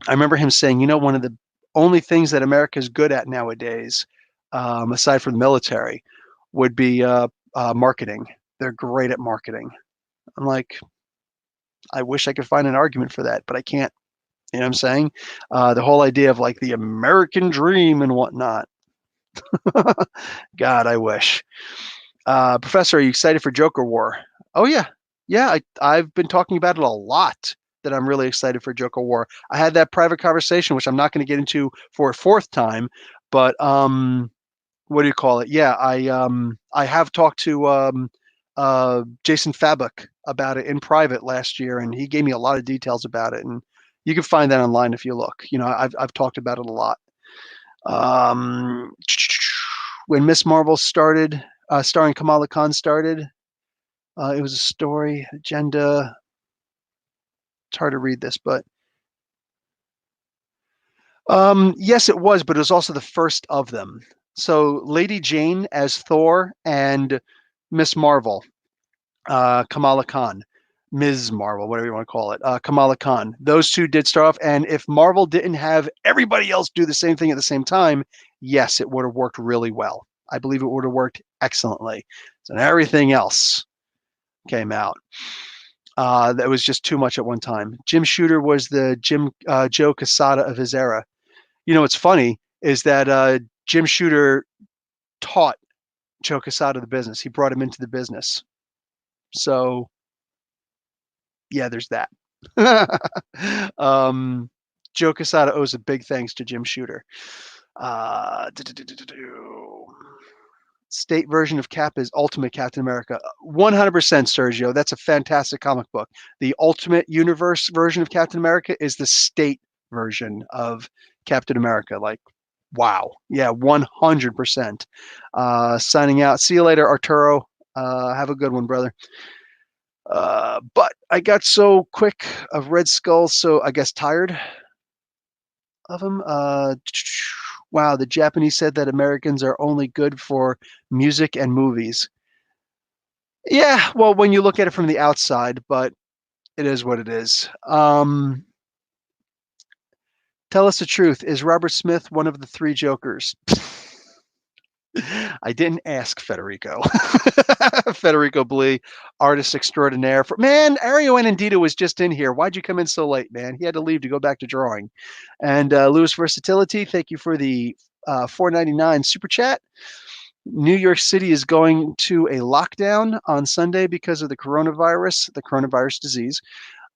Speaker 1: remember him saying, one of the only things that America is good at nowadays, aside from the military, would be marketing. They're great at marketing. I'm like, I wish I could find an argument for that, but I can't. You know what I'm saying? The whole idea of like the American dream and whatnot. God, I wish. Professor, are you excited for Joker War? Oh yeah, yeah. I've been talking about it a lot. That I'm really excited for Joker War. I had that private conversation, which I'm not going to get into for a fourth time. But what do you call it? Yeah, I have talked to Jason Fabok about it in private last year, and he gave me a lot of details about it. And you can find that online if you look. I've talked about it a lot. When Miss Marvel started, starring Kamala Khan started, it was a story agenda. It's hard to read this, but yes, it was, but it was also the first of them. So Lady Jane as Thor and Miss Marvel, Kamala Khan. Ms. Marvel, whatever you want to call it, Kamala Khan. Those two did start off, and if Marvel didn't have everybody else do the same thing at the same time, yes, it would have worked really well. I believe it would have worked excellently. So everything else came out. That was just too much at one time. Jim Shooter was the Joe Quesada of his era. What's funny is that Jim Shooter taught Joe Quesada the business. He brought him into the business. So yeah, there's that. Joe Quesada owes a big thanks to Jim Shooter. State version of Cap is Ultimate Captain America. 100%, Sergio. That's a fantastic comic book. The Ultimate Universe version of Captain America is the state version of Captain America. Like, wow. Yeah, 100%. Signing out. See you later, Arturo. Have a good one, brother. But I got so quick of Red Skull, so I guess tired of him. Wow, the Japanese said that Americans are only good for music and movies. Yeah, well, when you look at it from the outside, but it is what it is. Tell us the truth. Is Robert Smith one of the three Jokers? I didn't ask Federico. Federico Blee, artist extraordinaire. Man, Ario Anandita was just in here. Why'd you come in so late, man? He had to leave to go back to drawing. And Louis Versatility, thank you for the $4.99 super chat. New York City is going to a lockdown on Sunday because of the coronavirus disease.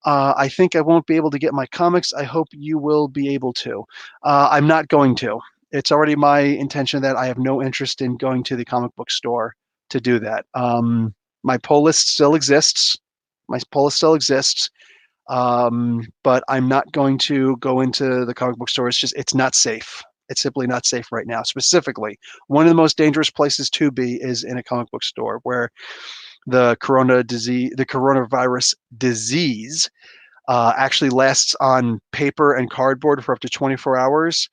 Speaker 1: I think I won't be able to get my comics. I hope you will be able to. I'm not going to. It's already my intention that I have no interest in going to the comic book store to do that. My pull list still exists. My pull list still exists. But I'm not going to go into the comic book store. It's not safe. It's simply not safe right now. Specifically, one of the most dangerous places to be is in a comic book store where the coronavirus disease actually lasts on paper and cardboard for up to 24 hours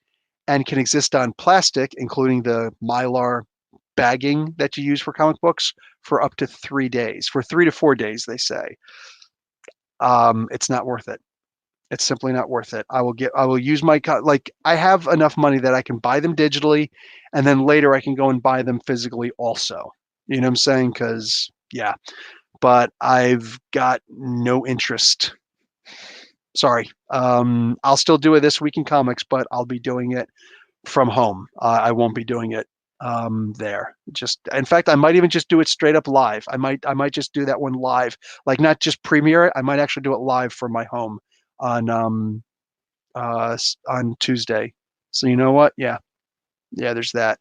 Speaker 1: and can exist on plastic, including the mylar bagging that you use for comic books, for up to 3 days, for 3 to 4 days, they say. It's not worth it. It's simply not worth it. I will use like I have enough money that I can buy them digitally, and then later I can go and buy them physically also. You know what I'm saying? Because yeah, but I've got no interest. Sorry. I'll still do it this week in comics, but I'll be doing it from home. I won't be doing it there. Just in fact, I might even just do it straight up live. I might just do that one live, like not just premiere it. I might actually do it live from my home on Tuesday. So you know what? Yeah. There's that.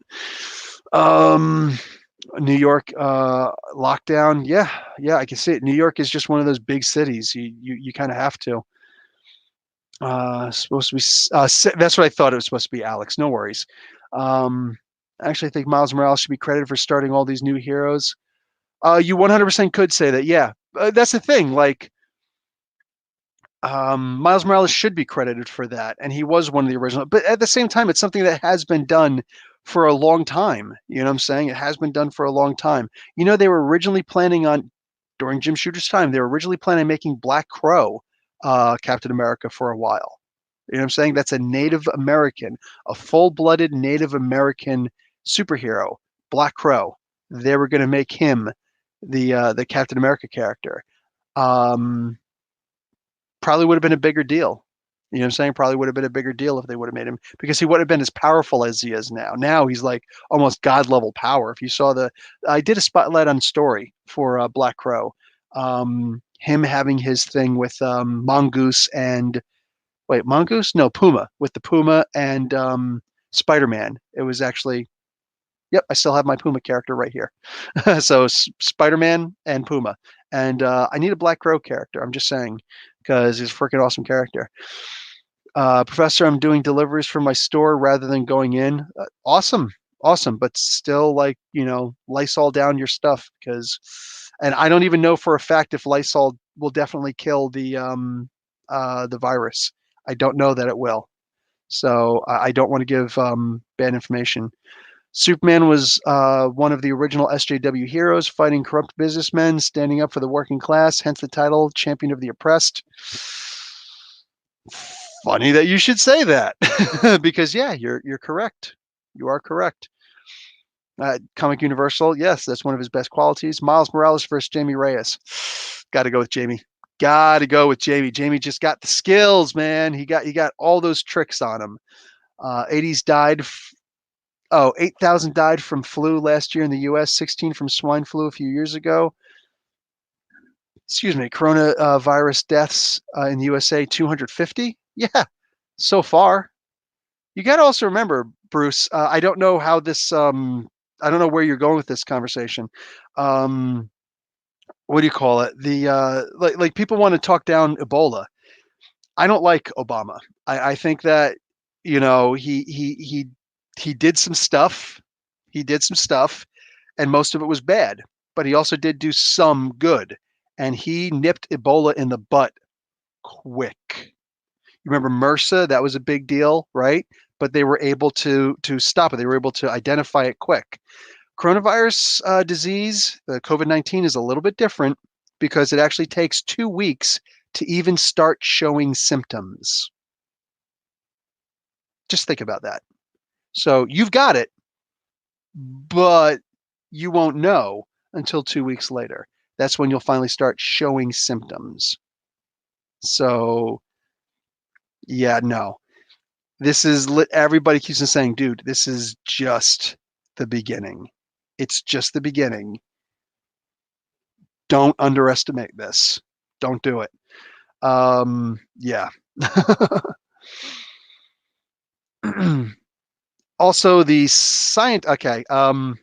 Speaker 1: Um, New York lockdown. Yeah, I can see it. New York is just one of those big cities. You kind of have to. Supposed to be. That's what I thought it was supposed to be. Alex, no worries. Um, I actually think Miles Morales should be credited for starting all these new heroes. You 100% could say that. Yeah, that's the thing. Like, Miles Morales should be credited for that, and he was one of the original. But at the same time, it's something that has been done for a long time. You know what I'm saying? It has been done for a long time. You know, they were originally planning on, during Jim Shooter's time, they were originally planning on making Black Crow Captain America for a while. You know what I'm saying? That's a Native American, a full-blooded Native American superhero, Black Crow. They were going to make him the Captain America character. Um, Probably would have been a bigger deal. You know what I'm saying? Probably would have been a bigger deal if they would have made him, because he would have been as powerful as he is now. Now he's like almost god level power. If you saw I did a spotlight on story for Black Crow, him having his thing with Mongoose and wait, Mongoose? No, Puma, with the Puma and Spider-Man. It was actually, yep, I still have my Puma character right here. So Spider-Man and Puma. And I need a Black Crow character. I'm just saying, because he's a freaking awesome character. Professor, I'm doing deliveries from my store rather than going in. Awesome, awesome, but still, like, Lysol down your stuff, and I don't even know for a fact if Lysol will definitely kill the virus. I don't know that it will, so I don't want to give bad information. Superman was one of the original SJW heroes, fighting corrupt businessmen, standing up for the working class, hence the title, Champion of the Oppressed. Funny that you should say that, because yeah, you're correct. You are correct. Comic Universal, yes, that's one of his best qualities. Miles Morales versus Jamie Reyes. Got to go with Jamie. Got to go with Jamie. Jamie just got the skills, man. He got all those tricks on him. 80s died. 8,000 died from flu last year in the U.S., 16 from swine flu a few years ago. Excuse me, coronavirus deaths in the USA, 250. Yeah, so far. You got to also remember, Bruce. I don't know how this. I don't know where you're going with this conversation. What do you call it? Like people want to talk down Ebola. I don't like Obama. I think that he did some stuff. He did some stuff, and most of it was bad. But he also did do some good, and he nipped Ebola in the butt quick. You remember MRSA? That was a big deal, right? But they were able to stop it. They were able to identify it quick. Coronavirus disease, the COVID-19, is a little bit different because it actually takes 2 weeks to even start showing symptoms. Just think about that. So you've got it, but you won't know until 2 weeks later. That's when you'll finally start showing symptoms. So yeah, no. This is everybody keeps on saying, dude, this is just the beginning. It's just the beginning. Don't underestimate this. Don't do it. Yeah. Also, the science. Okay. I'm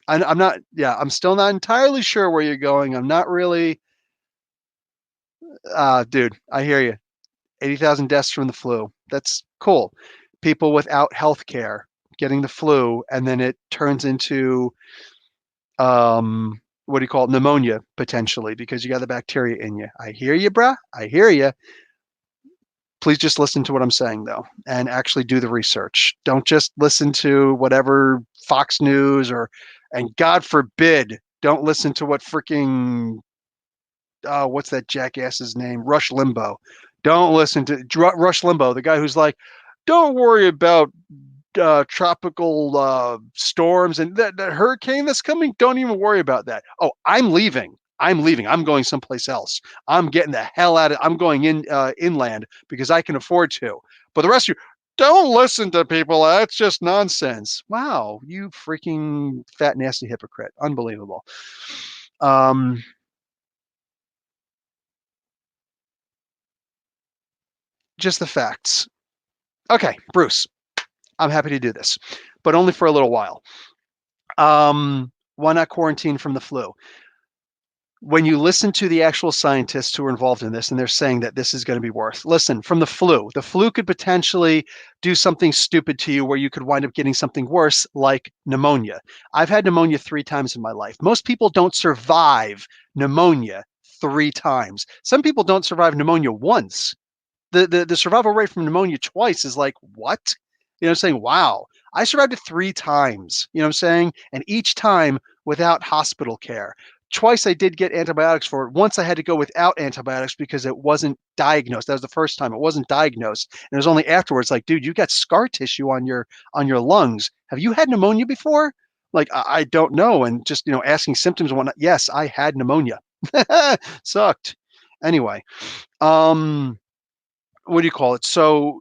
Speaker 1: not. Yeah, I'm still not entirely sure where you're going. I'm not really. Dude, I hear you. 80,000 deaths from the flu. That's cool. People without health care getting the flu, and then it turns into what do you call it? Pneumonia potentially because you got the bacteria in you. I hear you, bruh. I hear you. Please just listen to what I'm saying though, and actually do the research. Don't just listen to whatever Fox News and God forbid, don't listen to what freaking what's that jackass's name? Rush Limbaugh. Don't listen to Rush Limbaugh, the guy who's like, don't worry about tropical storms and that hurricane that's coming. Don't even worry about that. Oh, I'm leaving. I'm leaving. I'm going someplace else. I'm getting the hell out of. I'm going inland because I can afford to. But the rest of you, don't listen to people. That's just nonsense. Wow, you freaking fat nasty hypocrite. Unbelievable. Um, just the facts. Okay, Bruce, I'm happy to do this, but only for a little while. Why not quarantine from the flu? When you listen to the actual scientists who are involved in this and they're saying that this is going to be worse, listen, from the flu could potentially do something stupid to you where you could wind up getting something worse like pneumonia. I've had pneumonia 3 times in my life. Most people don't survive pneumonia 3 times. Some people don't survive pneumonia once. The survival rate from pneumonia twice is like, what? You know what I'm saying? Wow. I survived it 3 times, you know what I'm saying? And each time without hospital care. Twice I did get antibiotics for it. Once I had to go without antibiotics because it wasn't diagnosed. That was the first time it wasn't diagnosed. And it was only afterwards like, dude, you got scar tissue on your lungs. Have you had pneumonia before? Like, I don't know. And just, asking symptoms and whatnot. Yes, I had pneumonia. Sucked. Anyway, um, what do you call it? So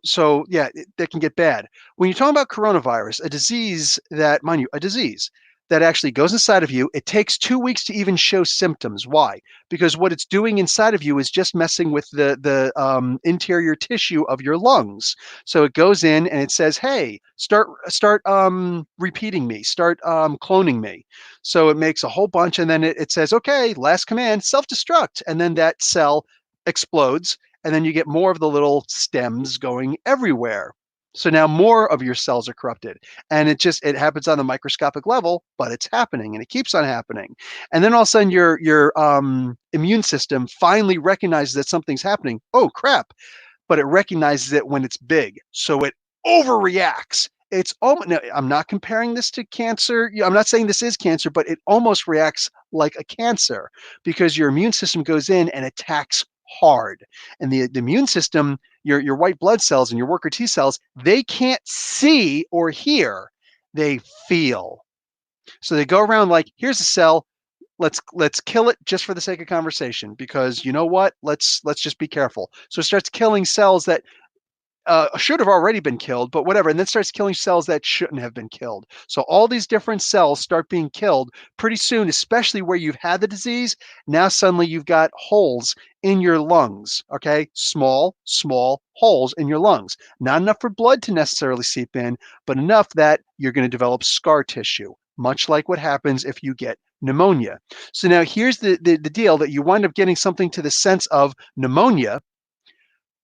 Speaker 1: yeah, that can get bad. When you're talking about coronavirus, a disease that, mind you, a disease that actually goes inside of you, it takes 2 weeks to even show symptoms. Why? Because what it's doing inside of you is just messing with the interior tissue of your lungs. So it goes in and it says, "Hey, start repeating me, start cloning me." So it makes a whole bunch, and then it says, "Okay, last command, self-destruct," and then that cell explodes and then you get more of the little stems going everywhere. So now more of your cells are corrupted. And it happens on a microscopic level, but it's happening and it keeps on happening. And then all of a sudden your immune system finally recognizes that something's happening. Oh crap. But it recognizes it when it's big. So it overreacts. It's almost, now, I'm not comparing this to cancer. I'm not saying this is cancer, but it almost reacts like a cancer because your immune system goes in and attacks hard. And the immune system, your white blood cells and your worker T cells, they can't see or hear, they feel. So they go around like, here's a cell, let's kill it just for the sake of conversation because you know what? Let's just be careful. So it starts killing cells that should have already been killed, but whatever. And then starts killing cells that shouldn't have been killed. So all these different cells start being killed pretty soon, especially where you've had the disease. Now suddenly you've got holes in your lungs, okay? Small holes in your lungs. Not enough for blood to necessarily seep in, but enough that you're going to develop scar tissue, much like what happens if you get pneumonia. So now here's the deal that you wind up getting something to the sense of pneumonia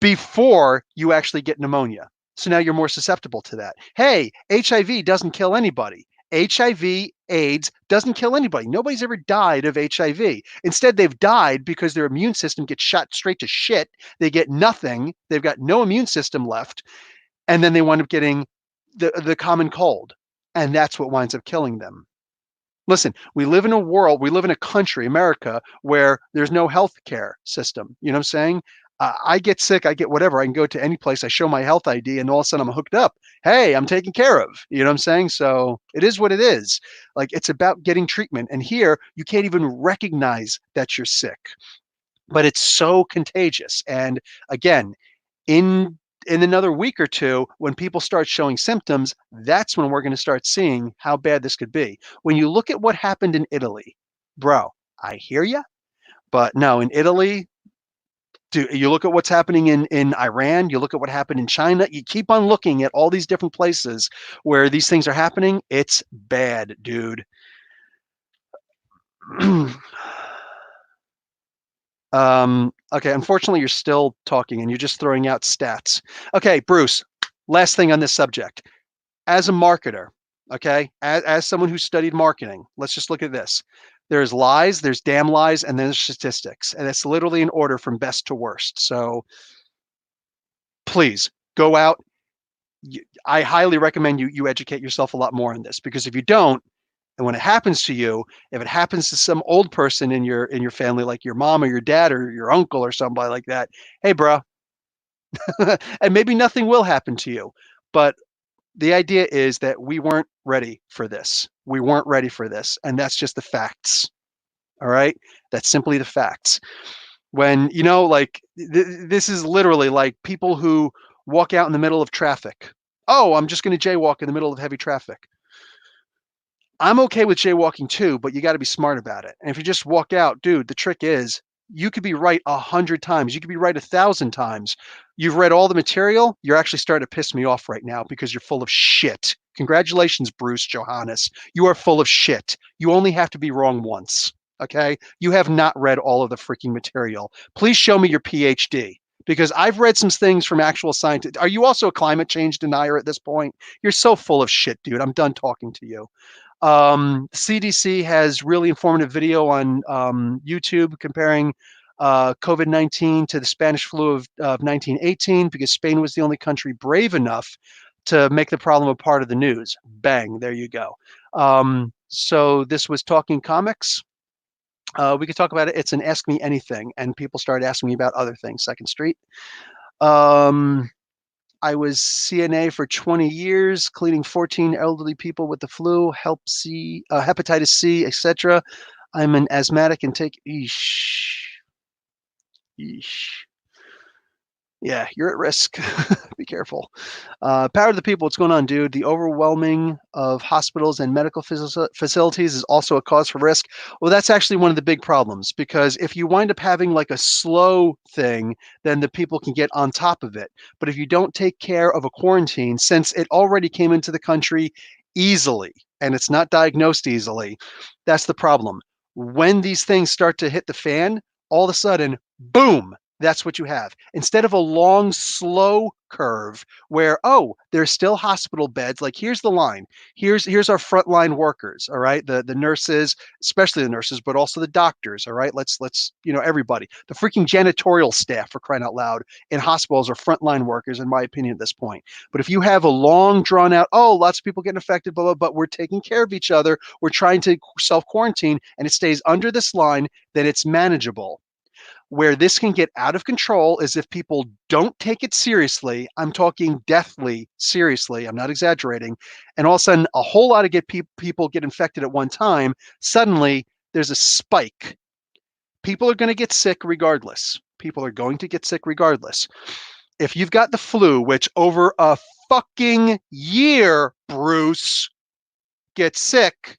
Speaker 1: before you actually get pneumonia. So now you're more susceptible to that. Hey, HIV doesn't kill anybody. HIV, AIDS doesn't kill anybody. Nobody's ever died of HIV. Instead, they've died because their immune system gets shot straight to shit. They get nothing. They've got no immune system left. And then they wind up getting the common cold. And that's what winds up killing them. Listen, we live in a country, America, where there's no health care system. You know what I'm saying? I get sick, I get whatever. I can go to any place, I show my health ID, and all of a sudden I'm hooked up. Hey, I'm taken care of. You know what I'm saying? So it is what it is. Like it's about getting treatment. And here, you can't even recognize that you're sick, but it's so contagious. And again, in in another week or two, when people start showing symptoms, that's when we're going to start seeing how bad this could be. When you look at what happened in Italy, bro, I hear you, but no, in Italy, you look at what's happening in Iran, you look at what happened in China, you keep on looking at all these different places where these things are happening. It's bad, dude. Okay, unfortunately, you're still talking and you're just throwing out stats. Okay, Bruce, last thing on this subject. As a marketer, okay, as someone who studied marketing, let's just look at this. There's lies, there's damn lies, and then there's statistics. And it's literally in order from best to worst. So please go out. I highly recommend you educate yourself a lot more on this, because if you don't, and when it happens to you, if it happens to some old person in your family, like your mom or your dad or your uncle or somebody like that, hey, bro, and maybe nothing will happen to you. But the idea is that we weren't ready for this. We weren't ready for this. And that's just the facts. All right. That's simply the facts. When, like this is literally like people who walk out in the middle of traffic. Oh, I'm just going to jaywalk in the middle of heavy traffic. I'm okay with jaywalking too, but you got to be smart about it. And if you just walk out, dude, the trick is you could be right 100 times. You could be right 1,000 times. You've read all the material. You're actually starting to piss me off right now because you're full of shit. Congratulations, Bruce Johannes. You are full of shit. You only have to be wrong once. Okay. You have not read all of the freaking material. Please show me your PhD, because I've read some things from actual scientists. Are you also a climate change denier at this point? You're so full of shit, dude. I'm done talking to you. CDC has really informative video on YouTube comparing COVID-19 to the Spanish flu of 1918, because Spain was the only country brave enough to make the problem a part of the news. Bang, there you go. So this was Talking Comics. We could talk about it. It's an Ask Me Anything, and people started asking me about other things. Second Street. I was CNA for 20 years, cleaning 14 elderly people with the flu, hepatitis C, etc. I'm an asthmatic and take. Eesh. Yeah, you're at risk. Be careful. Power to the people. What's going on, dude? The overwhelming of hospitals and medical facilities is also a cause for risk. Well, that's actually one of the big problems, because if you wind up having like a slow thing, then the people can get on top of it. But if you don't take care of a quarantine, since it already came into the country easily and it's not diagnosed easily, that's the problem. When these things start to hit the fan, all of a sudden, boom, that's what you have. Instead of a long, slow curve where, oh, there's still hospital beds. Like, here's the line. Here's our frontline workers. All right. The nurses, especially the nurses, but also the doctors. All right. Let's everybody. The freaking janitorial staff, for crying out loud, in hospitals are frontline workers, in my opinion, at this point. But if you have a long, drawn out, oh, lots of people getting affected, blah, blah, but we're taking care of each other, we're trying to self-quarantine, and it stays under this line, then it's manageable. Where this can get out of control is if people don't take it seriously. I'm talking deathly seriously. I'm not exaggerating. And all of a sudden, a whole lot of people get infected at one time. Suddenly, there's a spike. People are going to get sick regardless. People are going to get sick regardless. If you've got the flu, which over a fucking year, Bruce, gets sick,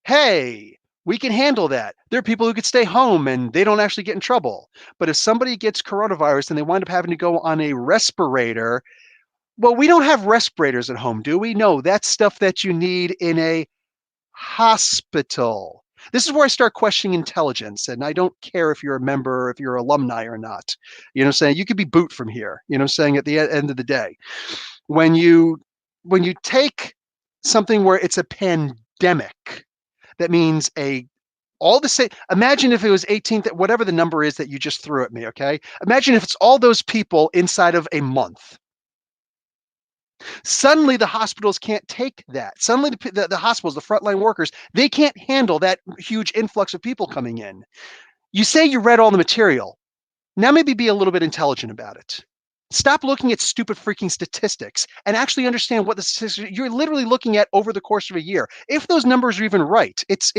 Speaker 1: hey, we can handle that. There are people who could stay home and they don't actually get in trouble. But if somebody gets coronavirus and they wind up having to go on a respirator, well, we don't have respirators at home, do we? No, that's stuff that you need in a hospital. This is where I start questioning intelligence, and I don't care if you're a member, if you're alumni or not. You know what I'm saying? You could be boot from here. You know what I'm saying? At the end of the day, when you take something where it's a pandemic, that means all the same. Imagine if it was 18, whatever the number is that you just threw at me, okay? Imagine if it's all those people inside of a month. Suddenly the hospitals can't take that. Suddenly the hospitals, the frontline workers, they can't handle that huge influx of people coming in. You say you read all the material. Now maybe be a little bit intelligent about it. Stop looking at stupid freaking statistics and actually understand what the statistics you're literally looking at over the course of a year. If those numbers are even right, it's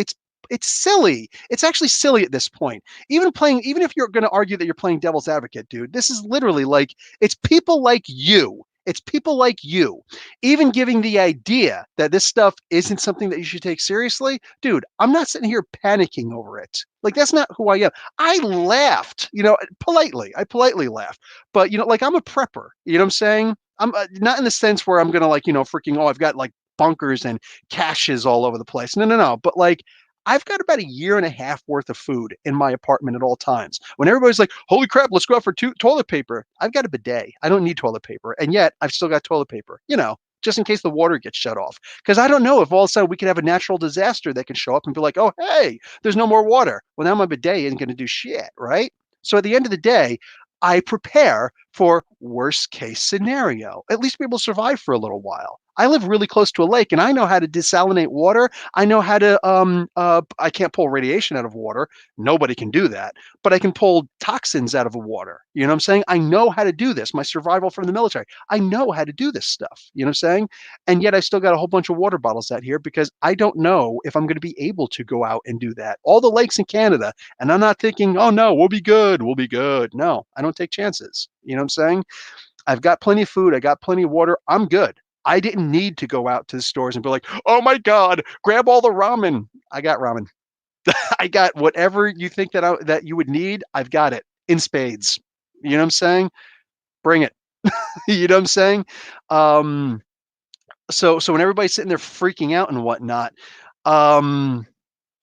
Speaker 1: It's silly. It's actually silly at this point. Even if you're going to argue that you're playing devil's advocate, dude, this is literally like, it's people like you. It's people like you, even giving the idea that this stuff isn't something that you should take seriously. Dude, I'm not sitting here panicking over it. Like, that's not who I am. I laughed, politely. I politely laughed. But, like, I'm a prepper. You know what I'm saying? I'm not in the sense where I'm going to, like, freaking, I've got like bunkers and caches all over the place. No, no, no. But like, I've got about a year and a half worth of food in my apartment at all times. When everybody's like, holy crap, let's go out for toilet paper. I've got a bidet. I don't need toilet paper. And yet I've still got toilet paper, just in case the water gets shut off. Because I don't know if all of a sudden we could have a natural disaster that can show up and be like, oh, hey, there's no more water. Well, now my bidet isn't going to do shit, right? So at the end of the day, I prepare for worst case scenario. At least be able to survive for a little while. I live really close to a lake and I know how to desalinate water. I know how to I can't pull radiation out of water. Nobody can do that, but I can pull toxins out of the water. You know what I'm saying? I know how to do this. My survival from the military. I know how to do this stuff. You know what I'm saying? And yet I still got a whole bunch of water bottles out here because I don't know if I'm going to be able to go out and do that. All the lakes in Canada, and I'm not thinking, oh no, we'll be good. We'll be good. No, I don't take chances. You know what I'm saying? I've got plenty of food. I got plenty of water. I'm good. I didn't need to go out to the stores and be like, oh my God, grab all the ramen. I got ramen. I got whatever you think that you would need. I've got it in spades. You know what I'm saying? Bring it. You know what I'm saying? So when everybody's sitting there freaking out and whatnot,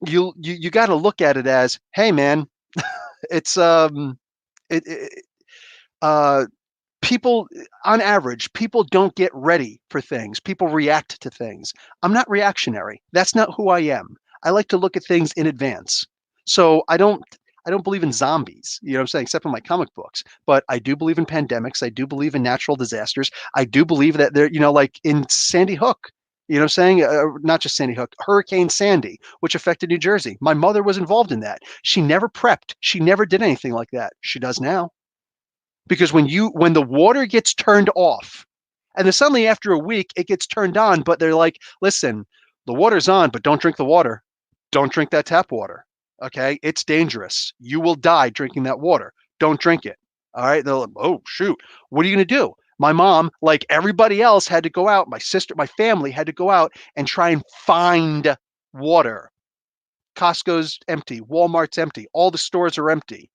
Speaker 1: you got to look at it as, hey man, it's it, it people on average, people don't get ready for things. People react to things. I'm not reactionary. That's not who I am. I like to look at things in advance. So I don't believe in zombies, you know what I'm saying, except in my comic books. But I do believe in pandemics. I do believe in natural disasters. I do believe that there, like in Sandy Hook, you know what I'm saying? Not just Sandy Hook, Hurricane Sandy, which affected New Jersey. My mother was involved in that. She never prepped. She never did anything like that. She does now. Because when the water gets turned off, and then suddenly after a week it gets turned on, but they're like, listen, the water's on, but don't drink the water. Don't drink that tap water. Okay, it's dangerous. You will die drinking that water. Don't drink it. All right. They're like, oh shoot, what are you gonna do? My mom, like everybody else, had to go out. My sister, my family had to go out and try and find water. Costco's empty. Walmart's empty. All the stores are empty.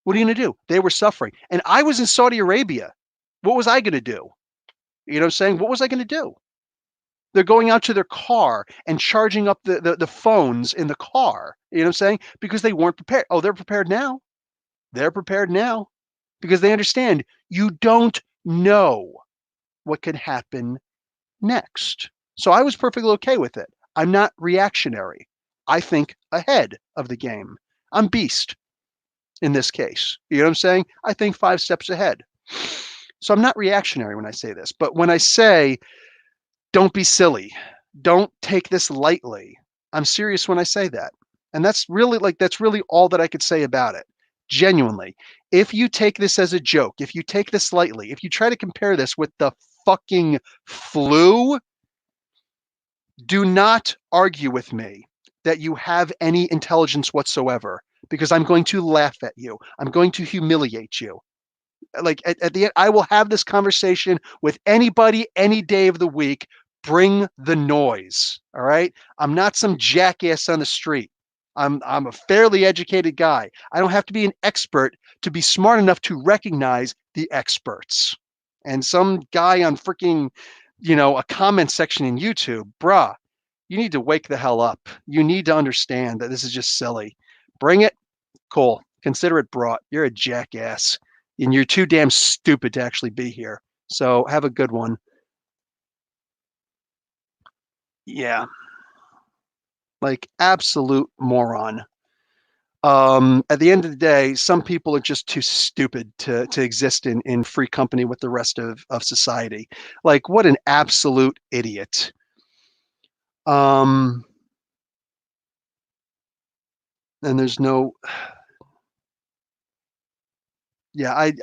Speaker 1: What are you going to do? They were suffering. And I was in Saudi Arabia. What was I going to do? You know what I'm saying? What was I going to do? They're going out to their car and charging up the phones in the car. You know what I'm saying? Because they weren't prepared. Oh, they're prepared now. They're prepared now because they understand you don't know what could happen next. So I was perfectly okay with it. I'm not reactionary. I think ahead of the game. I'm beast in this case. You know what I'm saying? I think 5 steps ahead. So I'm not reactionary when I say this, but when I say don't be silly, don't take this lightly, I'm serious when I say that. And that's really all that I could say about it. Genuinely. If you take this as a joke, if you take this lightly, if you try to compare this with the fucking flu, do not argue with me that you have any intelligence whatsoever, because I'm going to laugh at you. I'm going to humiliate you. Like at the end, I will have this conversation with anybody any day of the week. Bring the noise. All right. I'm not some jackass on the street. I'm a fairly educated guy. I don't have to be an expert to be smart enough to recognize the experts. And some guy on freaking, a comment section in YouTube, bruh, you need to wake the hell up. You need to understand that this is just silly. Bring it. Cool. Consider it brought. You're a jackass. And you're too damn stupid to actually be here. So have a good one. Yeah. Like absolute moron. At the end of the day, some people are just too stupid to exist in free company with the rest of society. Like what an absolute idiot. And there's no, yeah, I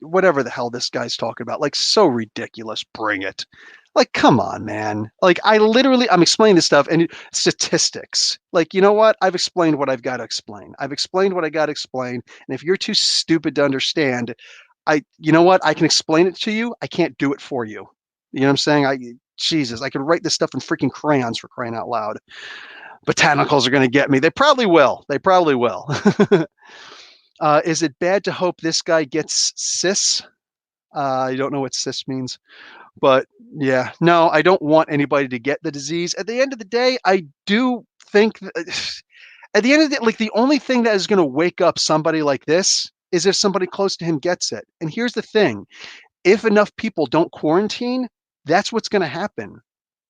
Speaker 1: whatever the hell this guy's talking about, like so ridiculous. Bring it. Like, come on, man. Like, I'm explaining this stuff and statistics. Like, you know what? I've explained what I've got to explain. I've explained what I got to explain. And if you're too stupid to understand, you know what? I can explain it to you. I can't do it for you. You know what I'm saying? Jesus, I could write this stuff in freaking crayons for crying out loud. Botanicals are going to get me. They probably will. They probably will. Is it bad to hope this guy gets cis? I don't know what cis means. But yeah, no, I don't want anybody to get the disease. At the end of the day, I do think at the end of the day, like the only thing that is going to wake up somebody like this is if somebody close to him gets it. And here's the thing, if enough people don't quarantine, that's what's going to happen.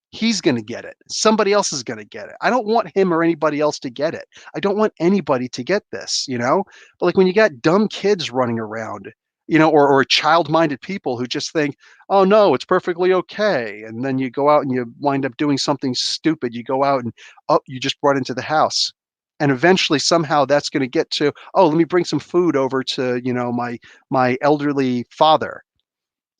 Speaker 1: He's going to get it. Somebody else is going to get it. I don't want him or anybody else to get it. I don't want anybody to get this, you know? But like when you got dumb kids running around, you know, or child-minded people who just think, oh no, it's perfectly okay. And then you go out and you wind up doing something stupid. You go out and, oh, you just brought into the house. And eventually somehow that's going to get to, oh, let me bring some food over to, you know, my elderly father,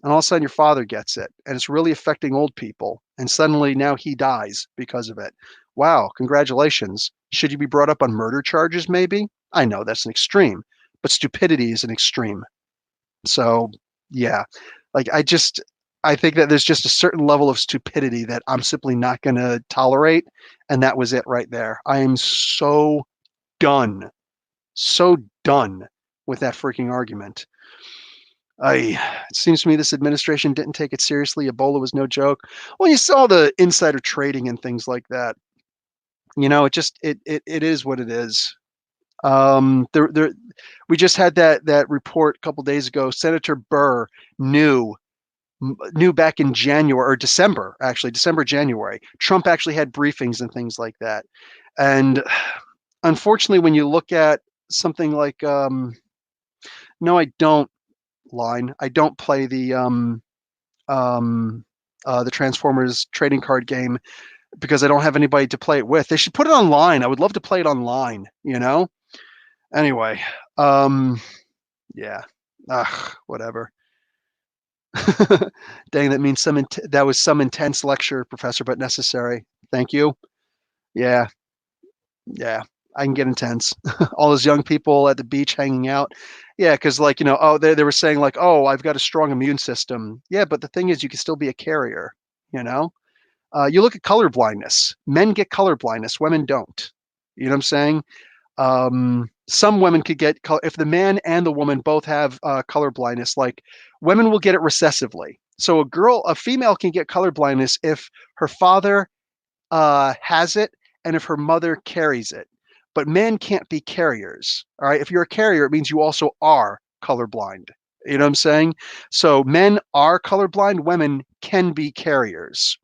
Speaker 1: and all of a sudden your father gets it, and it's really affecting old people, and suddenly now he dies because of it. Wow, congratulations. Should you be brought up on murder charges, maybe? I know that's an extreme, but stupidity is an extreme. So yeah, like I think that there's just a certain level of stupidity that I'm simply not going to tolerate, and that was it right there. I am done so done with that freaking argument. It seems to me this administration didn't take it seriously. Ebola was no joke. Well, you saw the insider trading and things like that. You know, it is what it is. There we just had that report a couple days ago. Senator Burr knew back in January or December, actually December, January. Trump actually had briefings and things like that. And unfortunately, when you look at something like no, I don't line. I don't play the Transformers trading card game because I don't have anybody to play it with. They should put it online. I would love to play it online, you know? Anyway, yeah. Ugh, whatever. Dang, that means that was some intense lecture, Professor, but necessary. Thank you. Yeah, yeah. I can get intense. All those young people at the beach hanging out. Yeah, because like, you know, oh, they were saying like, oh, I've got a strong immune system. Yeah, but the thing is you can still be a carrier, you know? You look at color blindness. Men get color blindness. Women don't. You know what I'm saying? Some women could get if the man and the woman both have color blindness. Like women will get it recessively. So a female can get color blindness if her father has it and if her mother carries it. But men can't be carriers. All right. If you're a carrier, it means you also are colorblind. You know what I'm saying? So men are colorblind. Women can be carriers.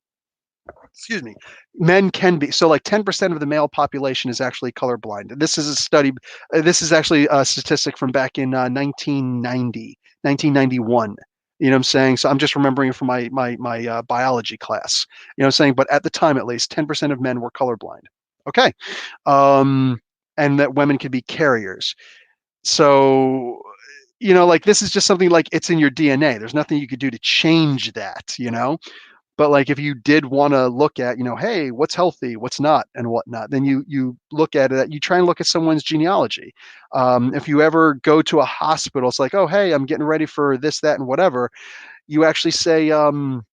Speaker 1: Excuse me, men can be. So like 10% of the male population is actually colorblind. This is a study, this is actually a statistic from back in 1990, 1991. You know what I'm saying? So I'm just remembering from my biology class. You know what I'm saying? But at the time, at least 10% of men were colorblind. Okay. Um, and that women could be carriers. So, you know, like this is just something like it's in your DNA. There's nothing you could do to change that, you know? But like if you did want to look at, you know, hey, what's healthy, what's not, and whatnot, then you look at it. You try and look at someone's genealogy. If you ever go to a hospital, it's like, oh, hey, I'm getting ready for this, that, and whatever. You actually say, um,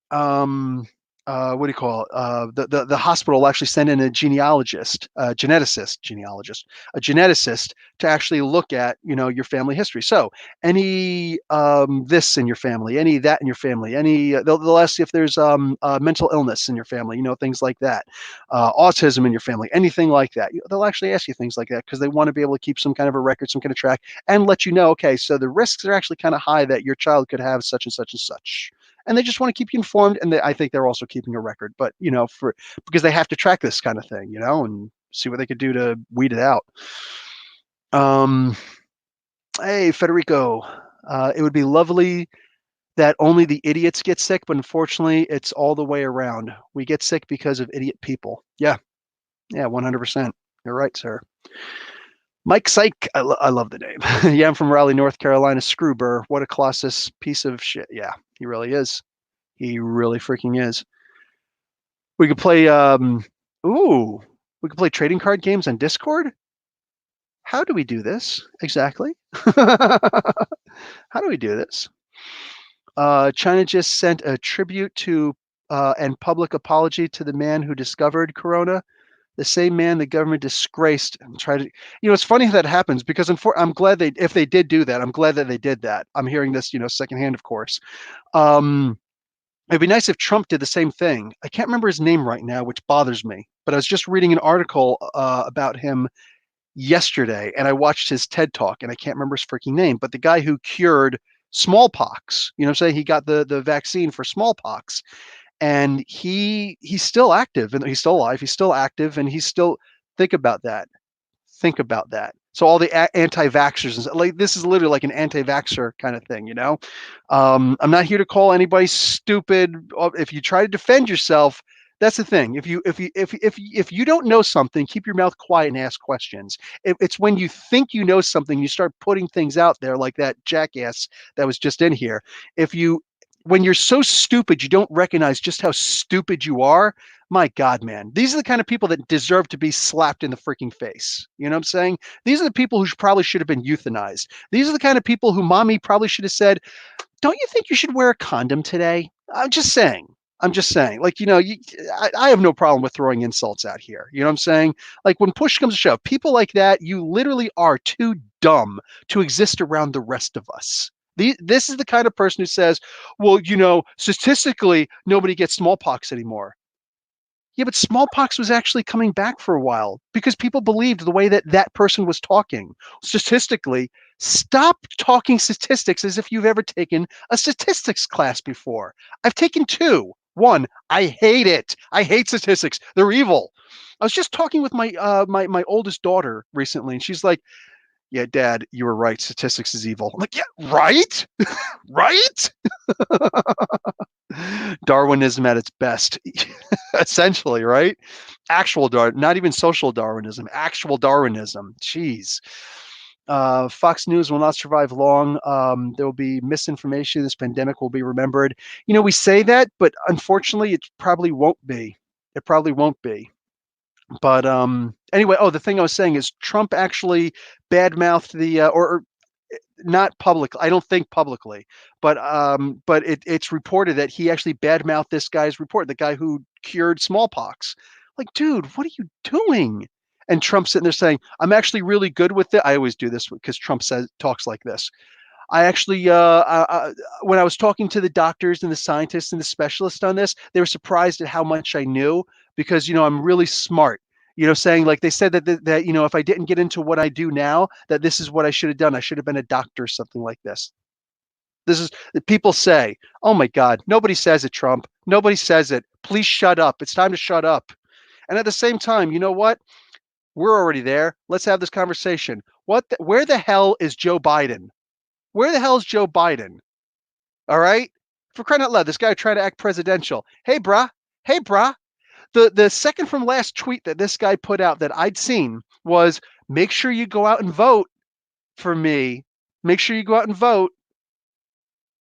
Speaker 1: what do you call it? The hospital will actually send in a geneticist to actually look at, you know, your family history. So any this in your family, any that in your family, any they'll ask you if there's mental illness in your family, you know, things like that, autism in your family, anything like that. They'll actually ask you things like that because they want to be able to keep some kind of a record, some kind of track, and let you know, okay, so the risks are actually kind of high that your child could have such and such and such, and they just want to keep you informed. And I think they're also keeping a record, but you know, because they have to track this kind of thing, you know, and see what they could do to weed it out. Um, hey, Federico, it would be lovely that only the idiots get sick, but unfortunately, it's all the way around. We get sick because of idiot people. Yeah, 100%. You're right, sir. Mike Syke, I love the name. Yeah, I'm from Raleigh, North Carolina. Screw Burr. What a colossus piece of shit. Yeah, he really is. He really freaking is. We could play we could play trading card games on Discord. How do we do this exactly? How do we do this? China just sent a tribute to and public apology to the man who discovered corona. The same man the government disgraced and tried to. It's funny how that happens because I'm glad if they did do that, I'm glad that they did that. I'm hearing this, secondhand, of course. It'd be nice if Trump did the same thing. I can't remember his name right now, which bothers me. But I was just reading an article about him yesterday, and I watched his TED Talk, and I can't remember his freaking name. But the guy who cured smallpox, what I'm saying? He got the vaccine for smallpox, and he's still active, and he's still alive. He's still active, and he's still. Think about that. Think about that. So all the anti-vaxxers, like this is literally like an anti-vaxxer kind of thing, I'm not here to call anybody stupid. If you try to defend yourself, that's the thing. If you don't know something, keep your mouth quiet and ask questions. It's when you think you know something, you start putting things out there like that jackass that was just in here. When you're so stupid, you don't recognize just how stupid you are. My God, man, these are the kind of people that deserve to be slapped in the freaking face. You know what I'm saying? These are the people who probably should have been euthanized. These are the kind of people who mommy probably should have said, don't you think you should wear a condom today? I'm just saying. Like, I have no problem with throwing insults out here. You know what I'm saying? Like when push comes to shove, people like that, you literally are too dumb to exist around the rest of us. This is the kind of person who says, well, statistically, nobody gets smallpox anymore. Yeah, but smallpox was actually coming back for a while because people believed the way that person was talking. Statistically, stop talking statistics as if you've ever taken a statistics class before. I've taken two. One, I hate it. I hate statistics. They're evil. I was just talking with my oldest daughter recently, and she's like, "Yeah, Dad, you were right. Statistics is evil." I'm like, "Yeah, right, right." Darwinism at its best, essentially, right? Actual not even social Darwinism, actual Darwinism. Jeez. Fox News will not survive long. There will be misinformation. This pandemic will be remembered. We say that, but unfortunately, it probably won't be. It probably won't be. But anyway, the thing I was saying is Trump actually badmouthed or not publicly. I don't think publicly, but it's reported that he actually badmouthed this guy's report, the guy who cured smallpox. Like, dude, what are you doing? And Trump's sitting there saying, "I'm actually really good with it." I always do this because Trump talks like this. I actually, when I was talking to the doctors and the scientists and the specialists on this, they were surprised at how much I knew because I'm really smart. Saying like they said that if I didn't get into what I do now, that this is what I should have done. I should have been a doctor or something like this. This is people say, "Oh my God, nobody says it, Trump. Nobody says it. Please shut up. It's time to shut up." And at the same time, you know what? We're already there. Let's have this conversation. Where the hell is Joe Biden? Where the hell is Joe Biden? All right? For crying out loud, this guy trying to act presidential. Hey, brah. Hey, brah. The second from last tweet that this guy put out that I'd seen was, make sure you go out and vote for me. Make sure you go out and vote.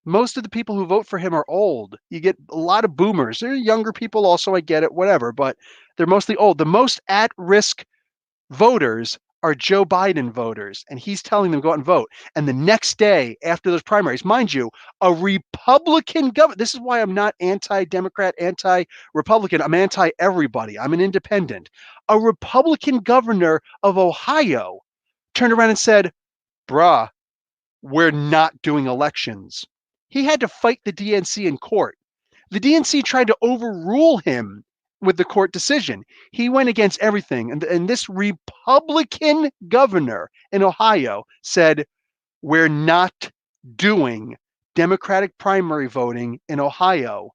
Speaker 1: Most of the people who vote for him are old. You get a lot of boomers. There are younger people also, I get it, whatever, but they're mostly old. The most at-risk voters are Joe Biden voters, and he's telling them go out and vote. And the next day after those primaries, mind you, a Republican governor, this is why I'm not anti-Democrat, anti-Republican, I'm anti-everybody. I'm an independent. A Republican governor of Ohio turned around and said, bruh, we're not doing elections. He had to fight the DNC in court. The DNC tried to overrule him with the court decision. He went against everything. And this Republican governor in Ohio said, we're not doing Democratic primary voting in Ohio.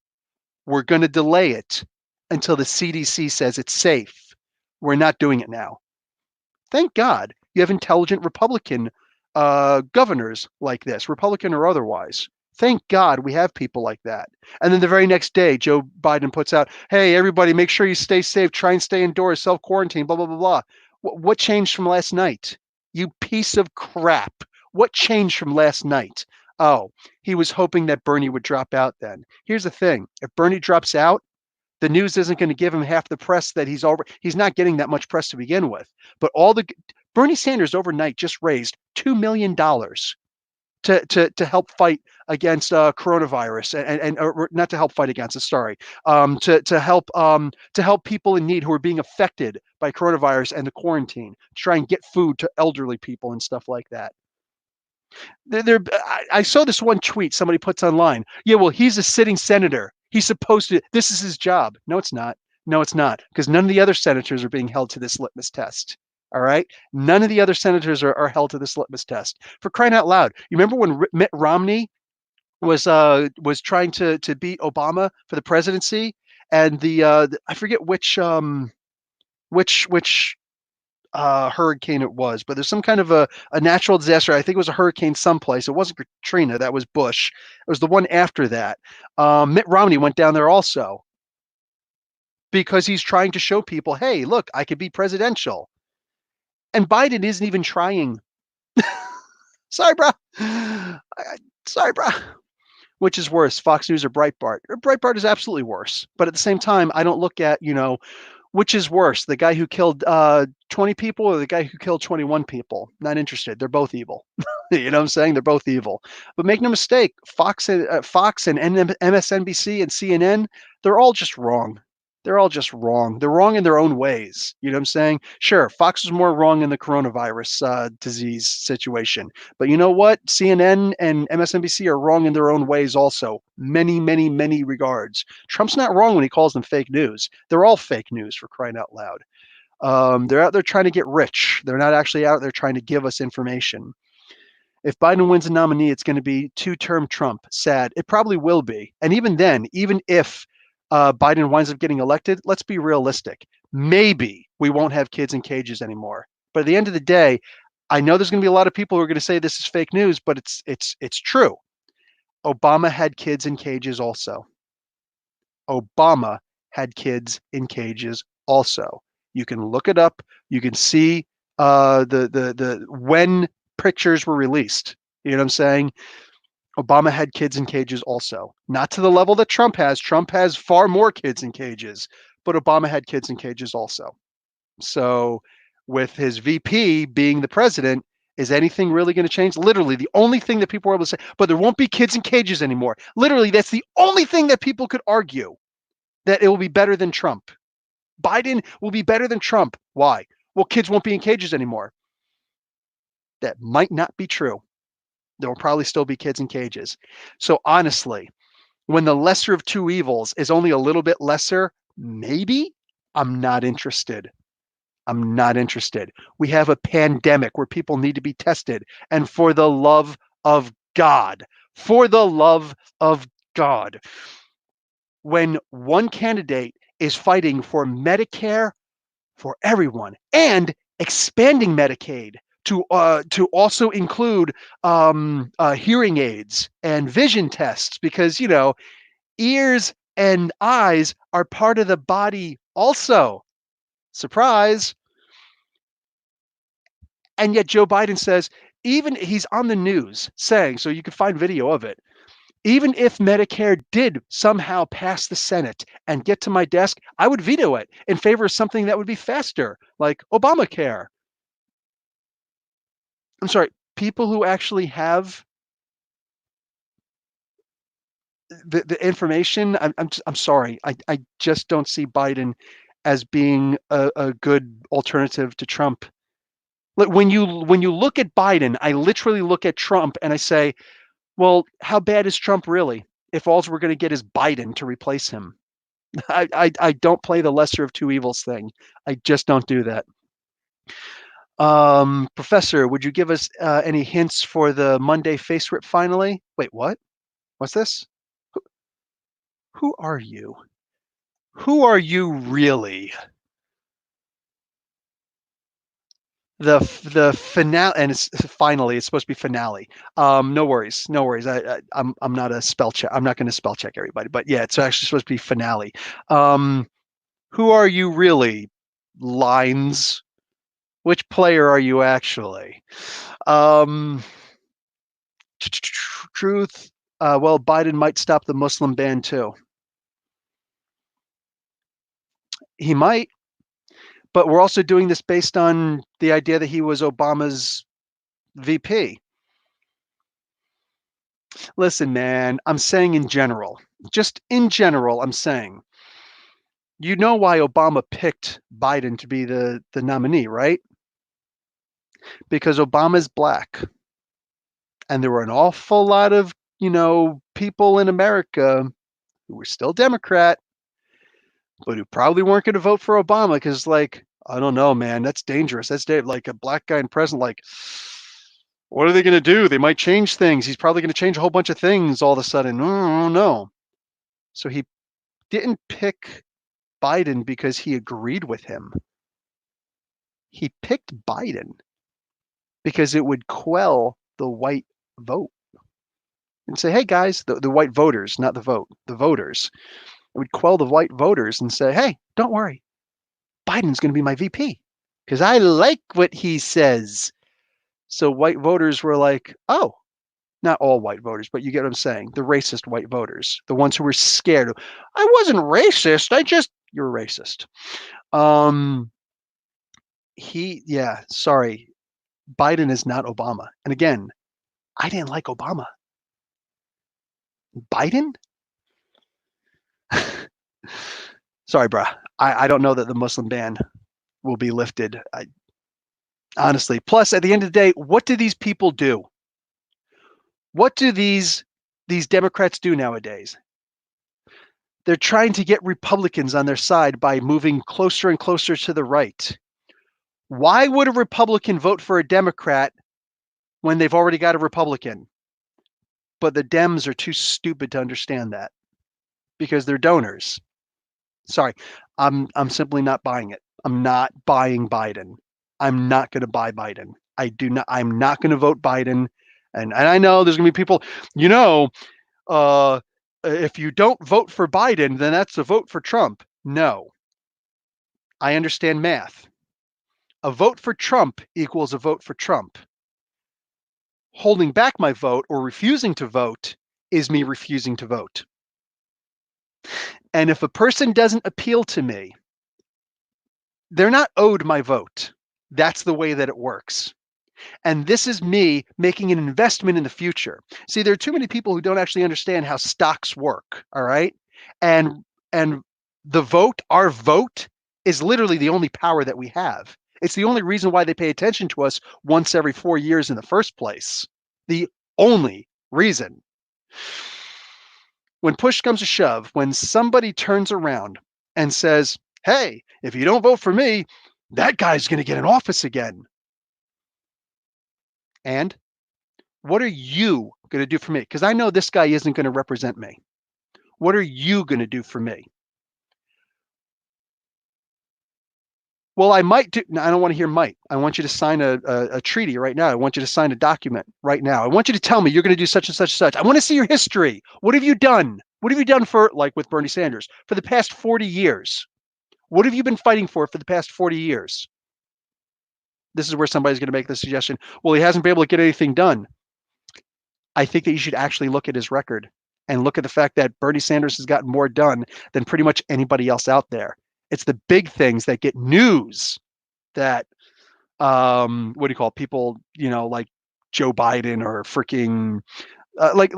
Speaker 1: We're going to delay it until the CDC says it's safe. We're not doing it now. Thank God you have intelligent Republican governors like this, Republican or otherwise. Thank God we have people like that. And then the very next day, Joe Biden puts out, hey, everybody, make sure you stay safe. Try and stay indoors, self-quarantine, blah, blah, blah, blah. What changed from last night? You piece of crap. What changed from last night? Oh, he was hoping that Bernie would drop out then. Here's the thing. If Bernie drops out, the news isn't going to give him half the press that he's not getting that much press to begin with. But Bernie Sanders overnight just raised $2 million to help fight against coronavirus and or not to help fight against it. Sorry, to help people in need who are being affected by coronavirus and the quarantine. To try and get food to elderly people and stuff like that. I saw this one tweet somebody puts online. Yeah, well, he's a sitting senator. He's supposed to. This is his job. No, it's not. No, it's not, because none of the other senators are being held to this litmus test. All right, none of the other senators are held to this litmus test. For crying out loud, you remember when Mitt Romney was trying to beat Obama for the presidency, and I forget which hurricane it was, but there's some kind of a natural disaster. I think it was a hurricane someplace. It wasn't Katrina. That was Bush. It was the one after that. Mitt Romney went down there also because he's trying to show people, hey, look, I could be presidential. And Biden isn't even trying. Sorry, bro. Sorry, bro. Which is worse, Fox News or Breitbart? Breitbart is absolutely worse. But at the same time, I don't look at, which is worse, the guy who killed 20 people or the guy who killed 21 people? Not interested. They're both evil. You know what I'm saying? They're both evil. But make no mistake, Fox and MSNBC and CNN, they're all just wrong. They're all just wrong. They're wrong in their own ways. You know what I'm saying? Sure, Fox is more wrong in the coronavirus disease situation. But you know what? CNN and MSNBC are wrong in their own ways also. Many, many, many regards. Trump's not wrong when he calls them fake news. They're all fake news, for crying out loud. They're out there trying to get rich. They're not actually out there trying to give us information. If Biden wins a nominee, it's going to be two-term Trump. Sad. It probably will be. And even then, even if Biden winds up getting elected, let's be realistic. Maybe we won't have kids in cages anymore. But at the end of the day, I know there's going to be a lot of people who are going to say this is fake news, but it's true. Obama had kids in cages also. Obama had kids in cages also. You can look it up. You can see the when pictures were released. You know what I'm saying? Obama had kids in cages also. Not to the level that Trump has. Trump has far more kids in cages, but Obama had kids in cages also. So with his VP being the president, is anything really going to change? Literally, the only thing that people are able to say, but there won't be kids in cages anymore. Literally, that's the only thing that people could argue that it will be better than Trump. Biden will be better than Trump. Why? Well, kids won't be in cages anymore. That might not be true. There will probably still be kids in cages. So honestly, when the lesser of two evils is only a little bit lesser, maybe I'm not interested. I'm not interested. We have a pandemic where people need to be tested. And for the love of God, for the love of God, when one candidate is fighting for Medicare for everyone and expanding Medicaid to also include hearing aids and vision tests, because ears and eyes are part of the body also. Surprise. And yet Joe Biden says, even he's on the news saying, so you can find video of it, even if Medicare did somehow pass the Senate and get to my desk, I would veto it in favor of something that would be faster, like Obamacare. I'm sorry, people who actually have the information. I'm sorry. I just don't see Biden as being a good alternative to Trump. When you look at Biden, I literally look at Trump and I say, well, how bad is Trump really? If all we're going to get is Biden to replace him. I don't play the lesser of two evils thing. I just don't do that. Professor, would you give us any hints for the Monday face rip finally? Wait, what? What's this? Who are you? Who are you really? The finale, and it's finally, it's supposed to be finale. No worries, no worries. I'm not a spell check. I'm not going to spell check everybody, but yeah, it's actually supposed to be finale. Who are you really? Lines. Which player are you actually? Truth. Well, Biden might stop the Muslim ban too. He might, but we're also doing this based on the idea that he was Obama's VP. Listen, man, I'm saying in general, just in general, I'm saying, you know why Obama picked Biden to be the nominee, right? Because Obama's black. And there were an awful lot of, people in America who were still Democrat, but who probably weren't going to vote for Obama because, like, I don't know, man, that's dangerous. That's like a black guy in president, like, what are they going to do? They might change things. He's probably going to change a whole bunch of things all of a sudden. Oh, no. So he didn't pick Biden because he agreed with him. He picked Biden because it would quell the white vote and say, hey, guys, the white voters, not the vote, the voters. It would quell the white voters and say, hey, don't worry. Biden's going to be my VP because I like what he says. So white voters were like, oh, not all white voters, but you get what I'm saying. The racist white voters, the ones who were scared. I wasn't racist. You're racist. Sorry. Biden is not Obama. And again, I didn't like Obama. Biden? Sorry, bruh. I don't know that the Muslim ban will be lifted. Honestly. Plus, at the end of the day, what do these people do? What do these Democrats do nowadays? They're trying to get Republicans on their side by moving closer and closer to the right. Why would a Republican vote for a Democrat when they've already got a Republican? But the Dems are too stupid to understand that because they're donors. Sorry, I'm simply not buying it. I'm not buying Biden. I'm not going to buy Biden. I'm not going to vote Biden. And I know there's going to be people, if you don't vote for Biden, then that's a vote for Trump. No. I understand math. A vote for Trump equals a vote for Trump. Holding back my vote or refusing to vote is me refusing to vote. And if a person doesn't appeal to me, they're not owed my vote. That's the way that it works. And this is me making an investment in the future. See, there are too many people who don't actually understand how stocks work, all right? And the vote, our vote, is literally the only power that we have. It's the only reason why they pay attention to us once every 4 years in the first place. The only reason. When push comes to shove, when somebody turns around and says, hey, if you don't vote for me, that guy's going to get in office again. And what are you going to do for me? Because I know this guy isn't going to represent me. What are you going to do for me? Well, I might do. No, I don't want to hear might. I want you to sign a treaty right now. I want you to sign a document right now. I want you to tell me you're going to do such and such and such. I want to see your history. What have you done? What have you done for, like with Bernie Sanders, for the past 40 years? What have you been fighting for the past 40 years? This is where somebody's going to make the suggestion, well, he hasn't been able to get anything done. I think that you should actually look at his record and look at the fact that Bernie Sanders has gotten more done than pretty much anybody else out there. It's the big things that get news that, what do you call it? People, like Joe Biden or freaking, like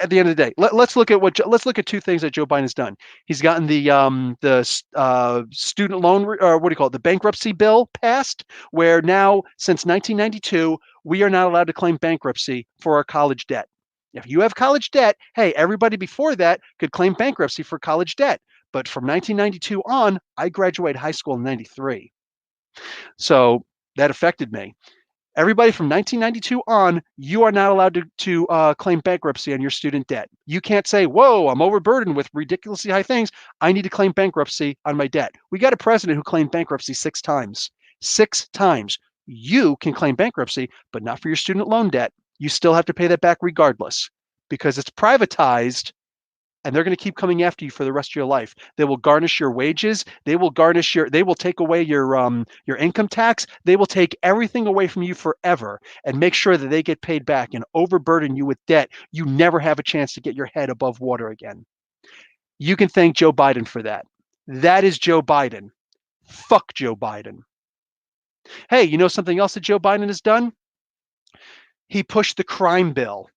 Speaker 1: at the end of the day, let's look at two things that Joe Biden's done. He's gotten the student loan, or what do you call it, the bankruptcy bill passed, where now since 1992 we are not allowed to claim bankruptcy for our college debt. If you have college debt, hey, everybody before that could claim bankruptcy for college debt. But from 1992 on, I graduated high school in 93. So that affected me. Everybody from 1992 on, you are not allowed to claim bankruptcy on your student debt. You can't say, whoa, I'm overburdened with ridiculously high things. I need to claim bankruptcy on my debt. We got a president who claimed bankruptcy 6 times. 6 times. You can claim bankruptcy, but not for your student loan debt. You still have to pay that back regardless because it's privatized and they're going to keep coming after you for the rest of your life. They will garnish your wages. They will take away your income tax. They will take everything away from you forever and make sure that they get paid back and overburden you with debt. You never have a chance to get your head above water again. You can thank Joe Biden for that. That is Joe Biden. Fuck Joe Biden. Hey, you know something else that Joe Biden has done? He pushed the crime bill.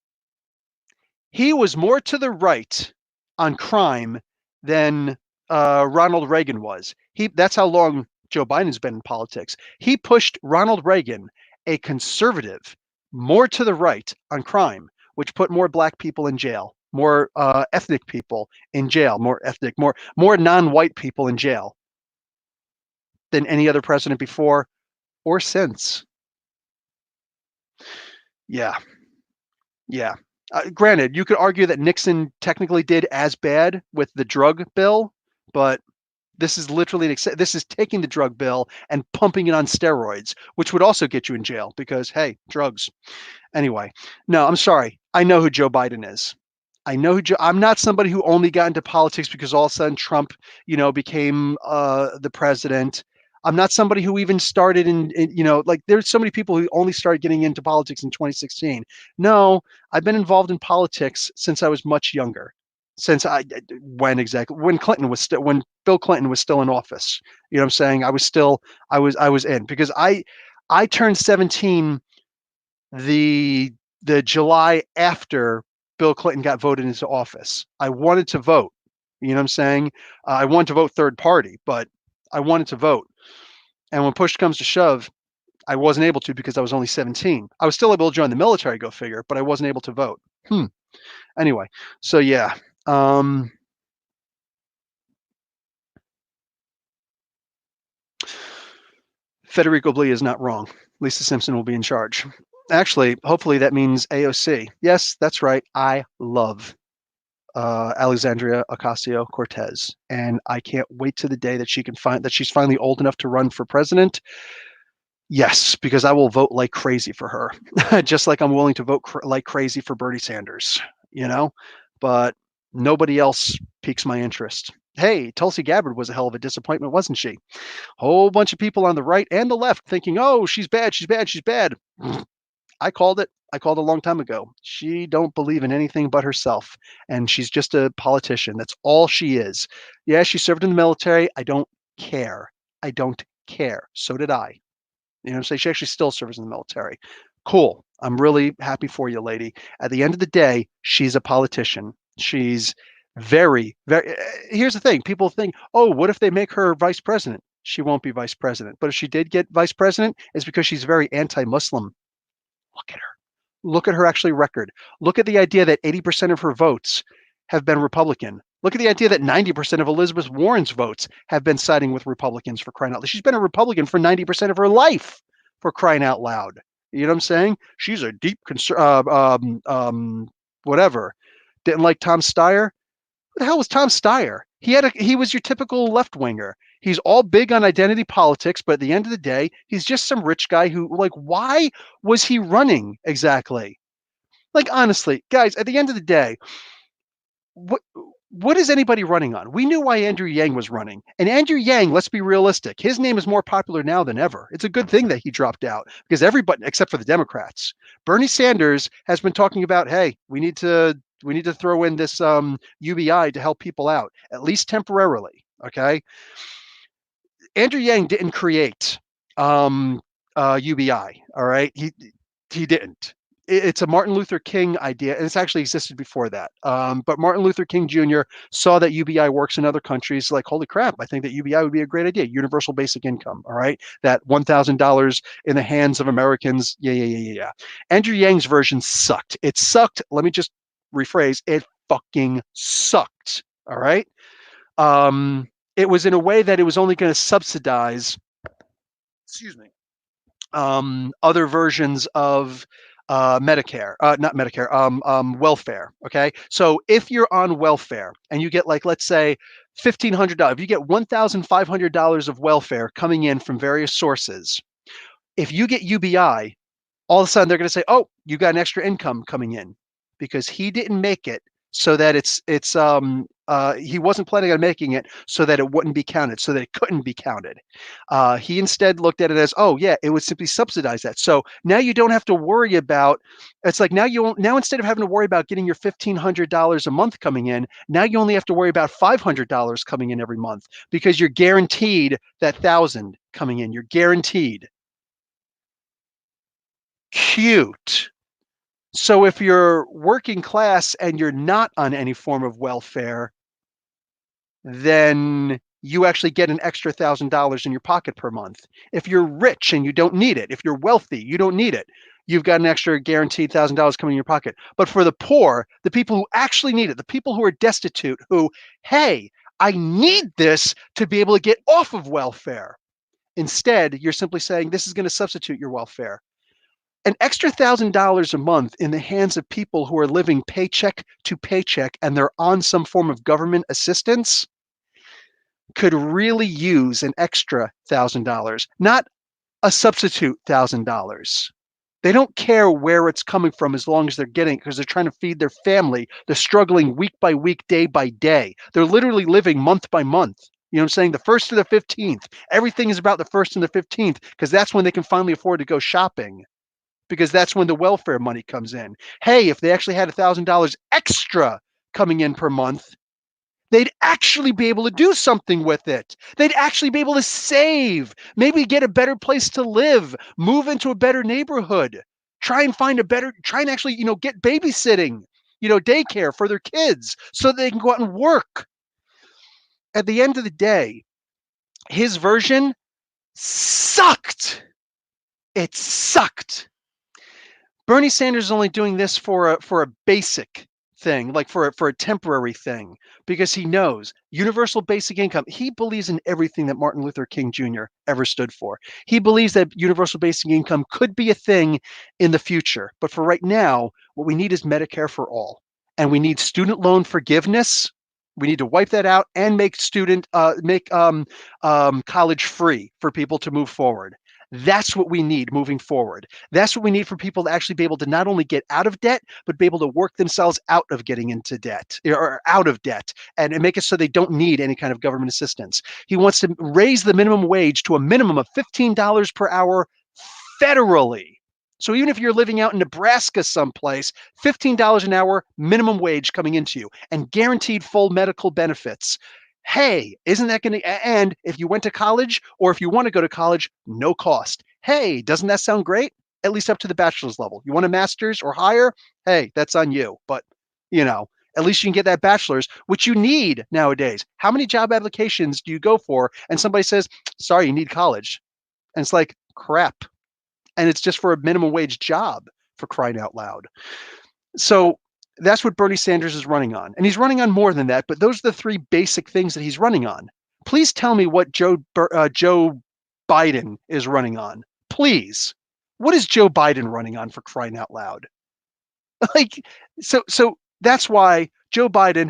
Speaker 1: He was more to the right on crime than Ronald Reagan was. That's how long Joe Biden's been in politics. He pushed Ronald Reagan, a conservative, more to the right on crime, which put more black people in jail, more ethnic people in jail, more non-white people in jail than any other president before or since. Yeah. Yeah. Granted, you could argue that Nixon technically did as bad with the drug bill, but this is literally this is taking the drug bill and pumping it on steroids, which would also get you in jail because, hey, drugs. Anyway, no, I'm sorry. I know who Joe Biden is. I know who I'm not somebody who only got into politics because all of a sudden Trump, became the president. I'm not somebody who even started like there's so many people who only started getting into politics in 2016. No, I've been involved in politics since I was much younger. Since when Clinton was still when Bill Clinton was still in office. You know what I'm saying? I was in because I turned 17 the July after Bill Clinton got voted into office. I wanted to vote. You know what I'm saying? I wanted to vote third party, but I wanted to vote. And when push comes to shove, I wasn't able to because I was only 17. I was still able to join the military, go figure, but I wasn't able to vote. Anyway, so yeah. Federico Blee is not wrong. Lisa Simpson will be in charge. Actually, hopefully that means AOC. Yes, that's right. I love Alexandria Ocasio-Cortez, and I can't wait to the day that she's finally old enough to run for president. Yes, because I will vote like crazy for her, just like I'm willing to vote like crazy for Bernie Sanders. But nobody else piques my interest. Hey, Tulsi Gabbard was a hell of a disappointment, wasn't she? Whole bunch of people on the right and the left thinking, oh, she's bad, she's bad, she's bad. I called it. I called a long time ago. She don't believe in anything but herself, and she's just a politician. That's all she is. Yeah, she served in the military. I don't care. I don't care. So did I. So she actually still serves in the military. Cool. I'm really happy for you, lady. At the end of the day, she's a politician. She's very, very. Here's the thing: people think, oh, what if they make her vice president? She won't be vice president. But if she did get vice president, it's because she's very anti-Muslim. Look at her. Look at her actually record. Look at the idea that 80% of her votes have been Republican. Look at the idea that 90% of Elizabeth Warren's votes have been siding with Republicans, for crying out loud. She's been a Republican for 90% of her life, for crying out loud. You know what I'm saying? She's a deep whatever. Didn't like Tom Steyer? Who the hell was Tom Steyer? He was your typical left winger. He's all big on identity politics, but at the end of the day, he's just some rich guy who, like, why was he running exactly? Like, honestly, guys, at the end of the day, what is anybody running on? We knew why Andrew Yang was running. And Andrew Yang, let's be realistic, his name is more popular now than ever. It's a good thing that he dropped out because everybody, except for the Democrats, Bernie Sanders has been talking about, hey, we need to throw in this UBI to help people out, at least temporarily. Okay. Andrew Yang didn't create UBI. All right. He didn't. It's a Martin Luther King idea, and it's actually existed before that. But Martin Luther King Jr. saw that UBI works in other countries. Like, holy crap, I think that UBI would be a great idea. Universal basic income, all right? That $1,000 in the hands of Americans. Yeah. Andrew Yang's version sucked. It sucked. Let me just rephrase. It fucking sucked, all right? It was in a way that it was only going to subsidize, other versions of Medicare, not Medicare, welfare. Okay. So if you're on welfare and you get, like, let's say $1,500, if you get $1,500 of welfare coming in from various sources, if you get UBI, all of a sudden they're going to say, oh, you got an extra income coming in because he didn't make it so that he wasn't planning on making it so that it wouldn't be counted, so that it couldn't be counted. He instead looked at it as, oh yeah, it would simply subsidize that. So now you don't have to worry about. It's like now instead of having to worry about getting your $1,500 a month coming in, now you only have to worry about $500 coming in every month because you're guaranteed that 1,000 coming in. You're guaranteed. Cute. So if you're working class and you're not on any form of welfare, then you actually get an extra $1,000 in your pocket per month. If you're rich and you don't need it, if you're wealthy, you don't need it, you've got an extra guaranteed $1,000 coming in your pocket. But for the poor, the people who actually need it, the people who are destitute, who, hey, I need this to be able to get off of welfare. Instead, you're simply saying this is going to substitute your welfare. An extra $1,000 a month in the hands of people who are living paycheck to paycheck and they're on some form of government assistance could really use an extra $1,000, not a substitute $1,000. They don't care where it's coming from as long as they're getting it because they're trying to feed their family. They're struggling week by week, day by day. They're literally living month by month. You know what I'm saying? The 1st to the 15th. Everything is about the 1st and the 15th because that's when they can finally afford to go shopping, because that's when the welfare money comes in. Hey, if they actually had $1,000 extra coming in per month, they'd actually be able to do something with it. They'd actually be able to save, maybe get a better place to live, move into a better neighborhood, try and actually, get babysitting, daycare for their kids so they can go out and work. At the end of the day, his version sucked. It sucked. Bernie Sanders is only doing this for a basic thing, like for a temporary thing, because he knows universal basic income. He believes in everything that Martin Luther King Jr. ever stood for. He believes that universal basic income could be a thing in the future, but for right now, what we need is Medicare for all, and we need student loan forgiveness. We need to wipe that out and make college free for people to move forward. That's what we need moving forward. That's what we need for people to actually be able to not only get out of debt, but be able to work themselves out of getting into debt or out of debt and make it so they don't need any kind of government assistance. He wants to raise the minimum wage to a minimum of $15 per hour federally. So even if you're living out in Nebraska someplace, $15 an hour minimum wage coming into you and guaranteed full medical benefits. Hey, isn't that going to, and if you went to college or if you want to go to college, no cost. Hey, doesn't that sound great? At least up to the bachelor's level. You want a master's or higher? Hey, that's on you. But, at least you can get that bachelor's, which you need nowadays. How many job applications do you go for? And somebody says, sorry, you need college. And it's like, crap. And it's just for a minimum wage job, for crying out loud. So that's what Bernie Sanders is running on. And he's running on more than that, but those are the three basic things that he's running on. Please tell me what Joe Biden is running on. Please. What is Joe Biden running on, for crying out loud? So that's why Joe Biden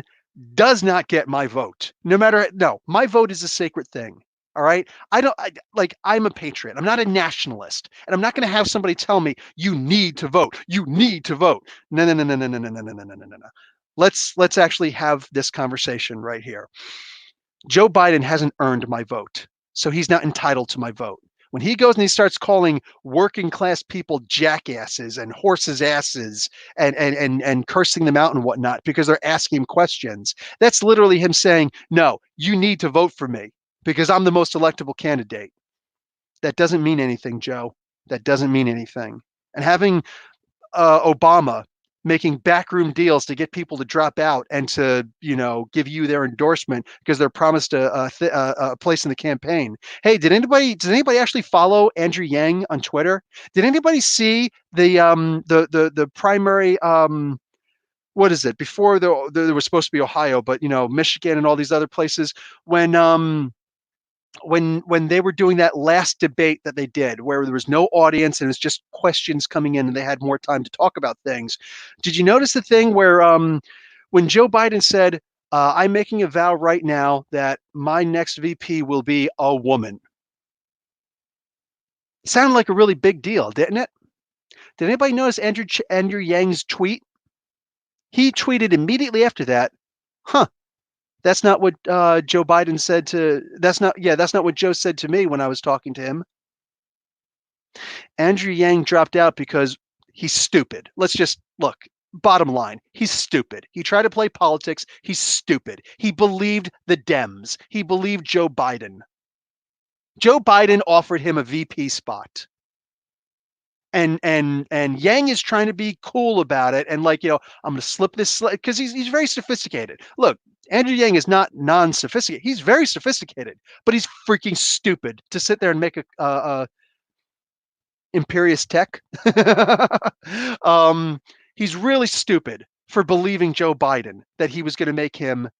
Speaker 1: does not get my vote. My vote is a sacred thing. All right. I'm a patriot. I'm not a nationalist. And I'm not going to have somebody tell me you need to vote. You need to vote. No. Let's actually have this conversation right here. Joe Biden hasn't earned my vote, so he's not entitled to my vote. When he goes and he starts calling working class people jackasses and horses' asses and cursing them out and whatnot because they're asking him questions, that's literally him saying, no, you need to vote for me because I'm the most electable candidate. That doesn't mean anything, Joe. That doesn't mean anything. And having Obama making backroom deals to get people to drop out and to, give you their endorsement because they're promised a place in the campaign. Hey, does anybody actually follow Andrew Yang on Twitter? Did anybody see the primary? What is it? Before there was supposed to be Ohio, but Michigan and all these other places when they were doing that last debate that they did, where there was no audience and it was just questions coming in and they had more time to talk about things. Did you notice the thing where when Joe Biden said, I'm making a vow right now that my next VP will be a woman? It sounded like a really big deal, didn't it? Did anybody notice Andrew Yang's tweet? He tweeted immediately after that, huh, that's not what Joe Biden said to, that's not what Joe said to me when I was talking to him. Andrew Yang dropped out because he's stupid. Let's just look. Bottom line, he's stupid. He tried to play politics. He's stupid. He believed the Dems. He believed Joe Biden. Joe Biden offered him a VP spot. And Yang is trying to be cool about it and like, I'm going to slip this because he's very sophisticated. Look, Andrew Yang is not non-sophisticated. He's very sophisticated, but he's freaking stupid to sit there and make a Imperious Tech. He's really stupid for believing Joe Biden that he was going to make him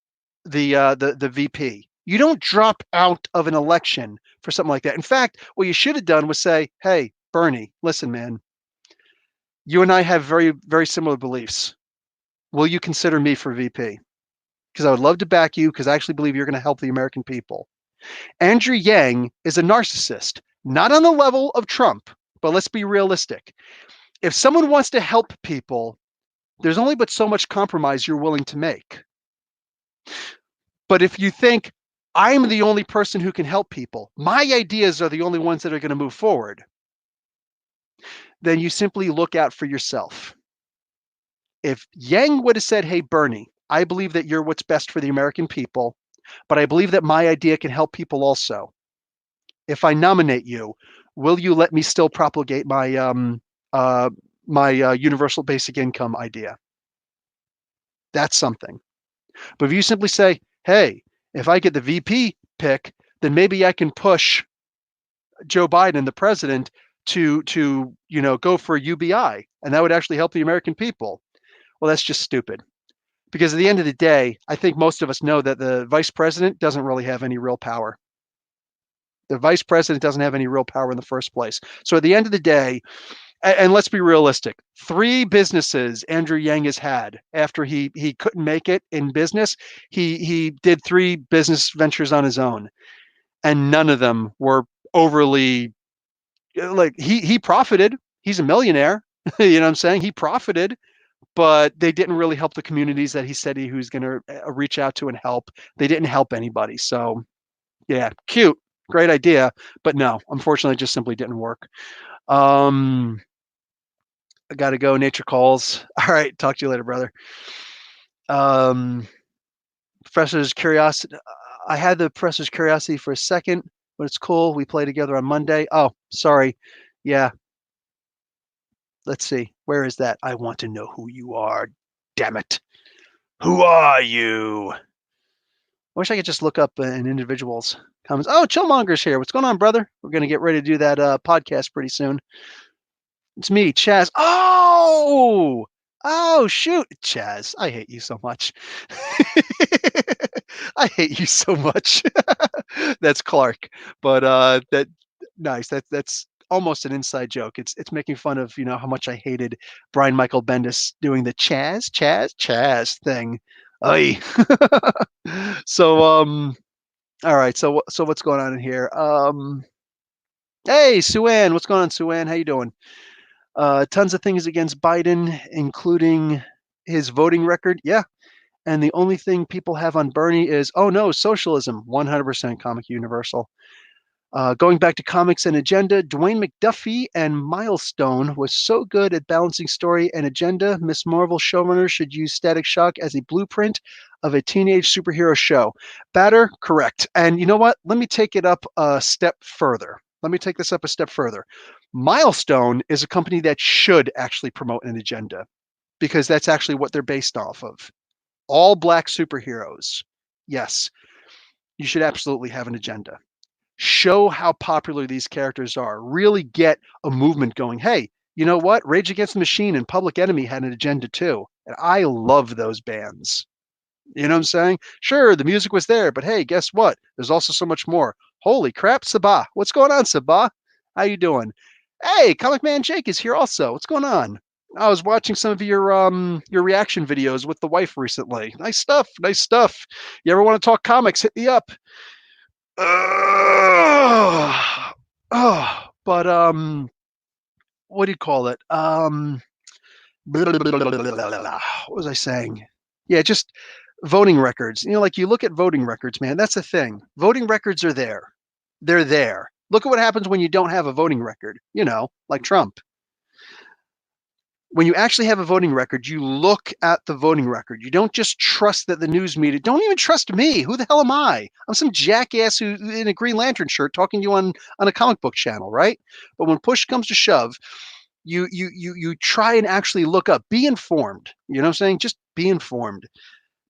Speaker 1: the VP. You don't drop out of an election for something like that. In fact, what you should have done was say, "Hey, Bernie, listen, man. You and I have very, very similar beliefs. Will you consider me for VP? Because I would love to back you because I actually believe you're going to help the American people." Andrew Yang is a narcissist, not on the level of Trump, but let's be realistic. If someone wants to help people, there's only but so much compromise you're willing to make. But if you think, I'm the only person who can help people, my ideas are the only ones that are going to move forward, then you simply look out for yourself. If Yang would have said, hey, Bernie, I believe that you're what's best for the American people, but I believe that my idea can help people also. If I nominate you, will you let me still propagate my universal basic income idea? That's something. But if you simply say, hey, if I get the VP pick, then maybe I can push Joe Biden, the president, to go for a UBI, and that would actually help the American people. Well, that's just stupid. Because at the end of the day, I think most of us know that the vice president doesn't really have any real power. The vice president doesn't have any real power in the first place. So at the end of the day, and let's be realistic, 3 businesses Andrew Yang has had after he couldn't make it in business. He did 3 business ventures on his own, and none of them were overly like he profited. He's a millionaire. You know what I'm saying? He profited, but they didn't really help the communities that he said he was going to reach out to and help. They didn't help anybody. So yeah, cute, great idea, but no, unfortunately, it just simply didn't work. I got to go. Nature calls. All right. Talk to you later, brother. Professor's curiosity. I had the professor's curiosity for a second, but it's cool. We play together on Monday. Oh, sorry. Yeah. Let's see. Where is that? I want to know who you are. Damn it. Who are you? I wish I could just look up an individual's comments. Oh, Chillmonger's here. What's going on, brother? We're going to get ready to do that podcast pretty soon. It's me, Chaz. Oh, shoot. Chaz, I hate you so much. I hate you so much. That's Clark. But that nice. That's almost an inside joke. It's making fun of, how much I hated Brian Michael Bendis doing the Chaz thing. Oy. So all right. So what's going on in here? Hey, Suan, what's going on, Suan? How you doing? Tons of things against Biden, including his voting record. Yeah. And the only thing people have on Bernie is, oh no, socialism, 100% comic universal. Going back to comics and agenda, Dwayne McDuffie and Milestone was so good at balancing story and agenda. Miss Marvel showrunner should use Static Shock as a blueprint of a teenage superhero show. Batter, correct. And you know what? Let me take it up a step further. Let me take this up a step further. Milestone is a company that should actually promote an agenda because that's actually what they're based off of. All Black superheroes. Yes, you should absolutely have an agenda. Show how popular these characters are. Really get a movement going. Hey, you know what? Rage Against the Machine and Public Enemy had an agenda too. And I love those bands. You know what I'm saying? Sure, the music was there, but hey, guess what? There's also so much more. Holy crap, Sabah. What's going on, Sabah? How you doing? Hey, Comic Man Jake is here also. What's going on? I was watching some of your reaction videos with the wife recently. Nice stuff, nice stuff. You ever want to talk comics, hit me up. But what do you call it? What was I saying? Yeah, just voting records. Like you look at voting records, man, that's the thing. Voting records are there. They're there. Look at what happens when you don't have a voting record, like Trump. When you actually have a voting record, you look at the voting record. You don't just trust that the news media, don't even trust me. Who the hell am I? I'm some jackass who in a Green Lantern shirt talking to you on a comic book channel, right? But when push comes to shove, you try and actually look up, be informed. You know what I'm saying? Just be informed.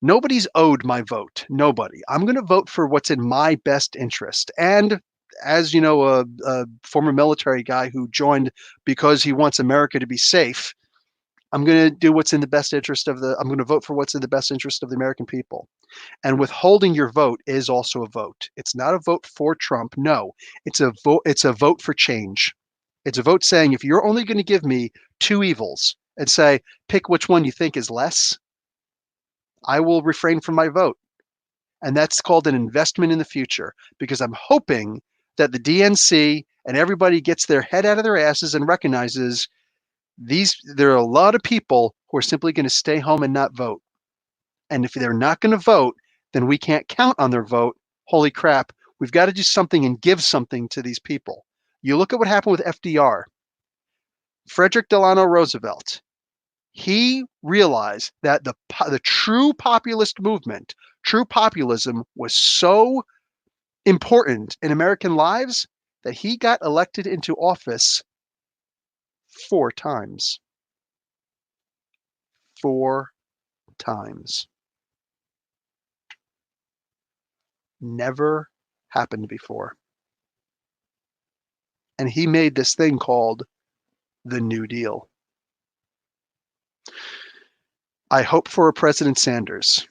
Speaker 1: Nobody's owed my vote. Nobody. I'm going to vote for what's in my best interest. And as you know, a former military guy who joined because he wants America to be safe, I'm going to do what's in the best interest of I'm going to vote for what's in the best interest of the American people. And withholding your vote is also a vote. It's not a vote for Trump. No, it's a vote. It's a vote for change. It's a vote saying, if you're only going to give me two evils and say, pick which one you think is less, I will refrain from my vote. And that's called an investment in the future, because I'm hoping that the DNC and everybody gets their head out of their asses and recognizes there are a lot of people who are simply going to stay home and not vote. And if they're not going to vote, then we can't count on their vote. Holy crap. We've got to do something and give something to these people. You look at what happened with FDR. Frederick Delano Roosevelt. He realized that the true populist movement, true populism, was so important in American lives that he got elected into office 4 times. 4 times. Never happened before. And he made this thing called the New Deal. I hope for a President Sanders.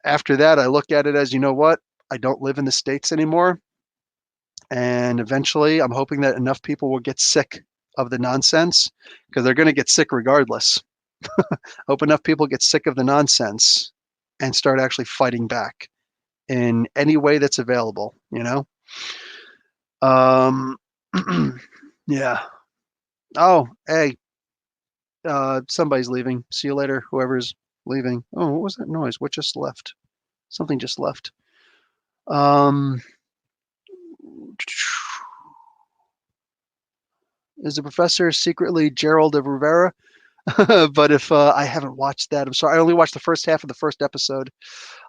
Speaker 1: After that, I look at it as, you know what? I don't live in the States anymore. And eventually, I'm hoping that enough people will get sick of the nonsense, because they're going to get sick regardless. Hope enough people get sick of the nonsense and start actually fighting back in any way that's available, Yeah. Oh, hey, somebody's leaving. See you later, whoever's leaving. Oh, what was that noise? What just left? Something just left. Is the professor secretly Gerald of Rivera? But if I haven't watched that, I'm sorry. I only watched the first half of the first episode.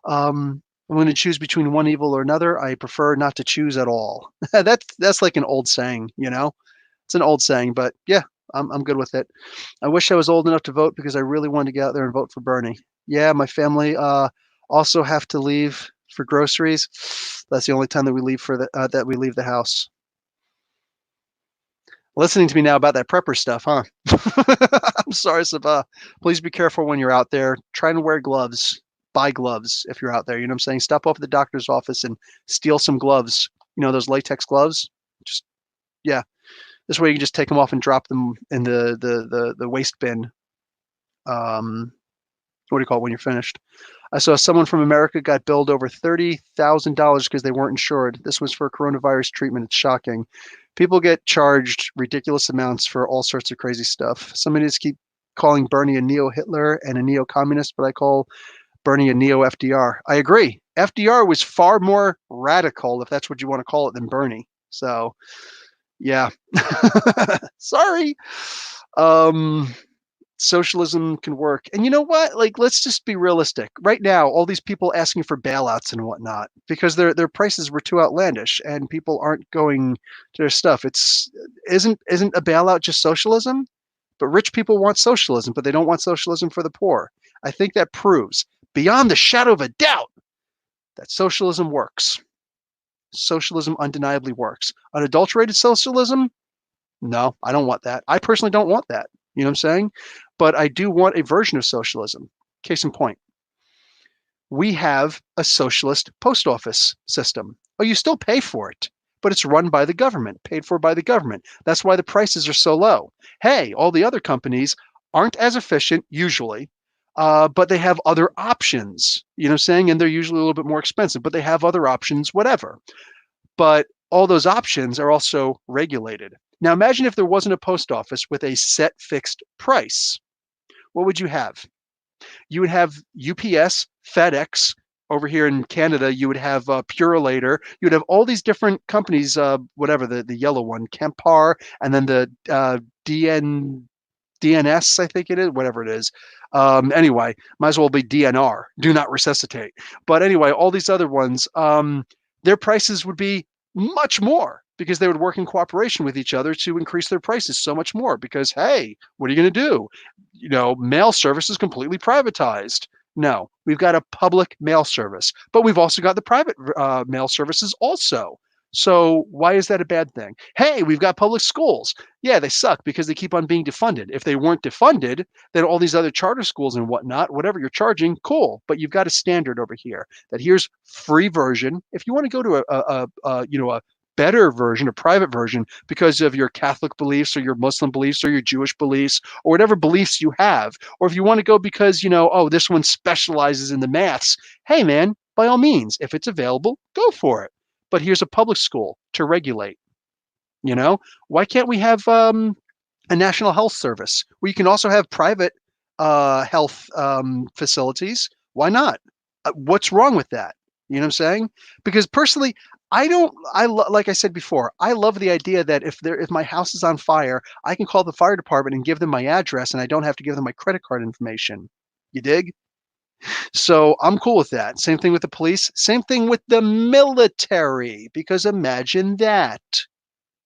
Speaker 1: I'm going to choose between one evil or another. I prefer not to choose at all. That's like an old saying, It's an old saying, but yeah, I'm good with it. I wish I was old enough to vote, because I really wanted to get out there and vote for Bernie. Yeah, my family also have to leave for groceries. That's the only time that we leave that we leave the house. Listening to me now about that prepper stuff, huh? I'm sorry, Sabah. Please be careful when you're out there. Try and wear gloves. Buy gloves if you're out there. You know what I'm saying? Stop off at the doctor's office and steal some gloves. Those latex gloves? Yeah. This way you can just take them off and drop them in the waste bin. What do you call it when you're finished? I saw someone from America got billed over $30,000 because they weren't insured. This was for coronavirus treatment. It's shocking. People get charged ridiculous amounts for all sorts of crazy stuff. Somebody just keep calling Bernie a neo-Hitler and a neo-communist, but I call Bernie a neo-FDR. I agree. FDR was far more radical, if that's what you want to call it, than Bernie. So, yeah. Sorry. Socialism can work. And you know what? Like, let's just be realistic. Right now, all these people asking for bailouts and whatnot, because their prices were too outlandish and people aren't going to their stuff. Isn't a bailout just socialism? But rich people want socialism, but they don't want socialism for the poor. I think that proves beyond the shadow of a doubt that socialism works. Socialism undeniably works. Unadulterated socialism? No, I don't want that. I personally don't want that. You know what I'm saying? But I do want a version of socialism. Case in point, we have a socialist post office system. Oh, you still pay for it, but it's run by the government, paid for by the government. That's why the prices are so low. Hey, all the other companies aren't as efficient usually, but they have other options. You know what I'm saying? And they're usually a little bit more expensive, but they have other options, whatever. But all those options are also regulated. Now imagine if there wasn't a post office with a set fixed price. What would you have? You would have UPS, FedEx. Over here in Canada, you would have Purolator. You would have all these different companies, whatever the yellow one, Kempar, and then the DNS, I think it is, whatever it is. Anyway, might as well be DNR, do not resuscitate. But anyway, all these other ones, their prices would be much more because they would work in cooperation with each other to increase their prices so much more. Because, hey, what are you going to do? Mail service is completely privatized. No, we've got a public mail service, but we've also got the private mail services also. So why is that a bad thing? Hey, we've got public schools. Yeah, they suck because they keep on being defunded. If they weren't defunded, then all these other charter schools and whatnot, whatever you're charging, cool. But you've got a standard over here that here's free version. If you want to go to a better version, a private version, because of your Catholic beliefs or your Muslim beliefs or your Jewish beliefs or whatever beliefs you have, or if you want to go because, oh, this one specializes in the maths, hey, man, by all means, if it's available, go for it. But here's a public school to regulate. Why can't we have a national health service where you can also have private health facilities? Why not? What's wrong with that? You know what I'm saying? Because personally, like I said before, I love the idea that if my house is on fire, I can call the fire department and give them my address, and I don't have to give them my credit card information. You dig? So I'm cool with that. Same thing with the police. Same thing with the military. Because imagine that.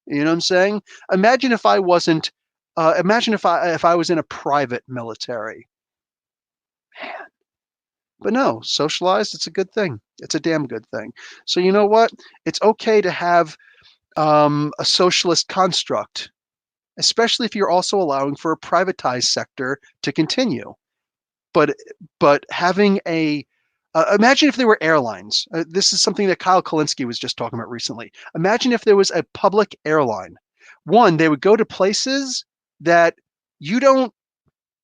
Speaker 1: You know what I'm saying? Imagine if I wasn't. Imagine if I was in a private military. Man. But no, socialized. It's a good thing. It's a damn good thing. So you know what? It's okay to have a socialist construct, especially if you're also allowing for a privatized sector to continue. But having a imagine if there were airlines. This is something that Kyle Kalinske was just talking about recently. Imagine if there was a public airline. One, they would go to places that you don't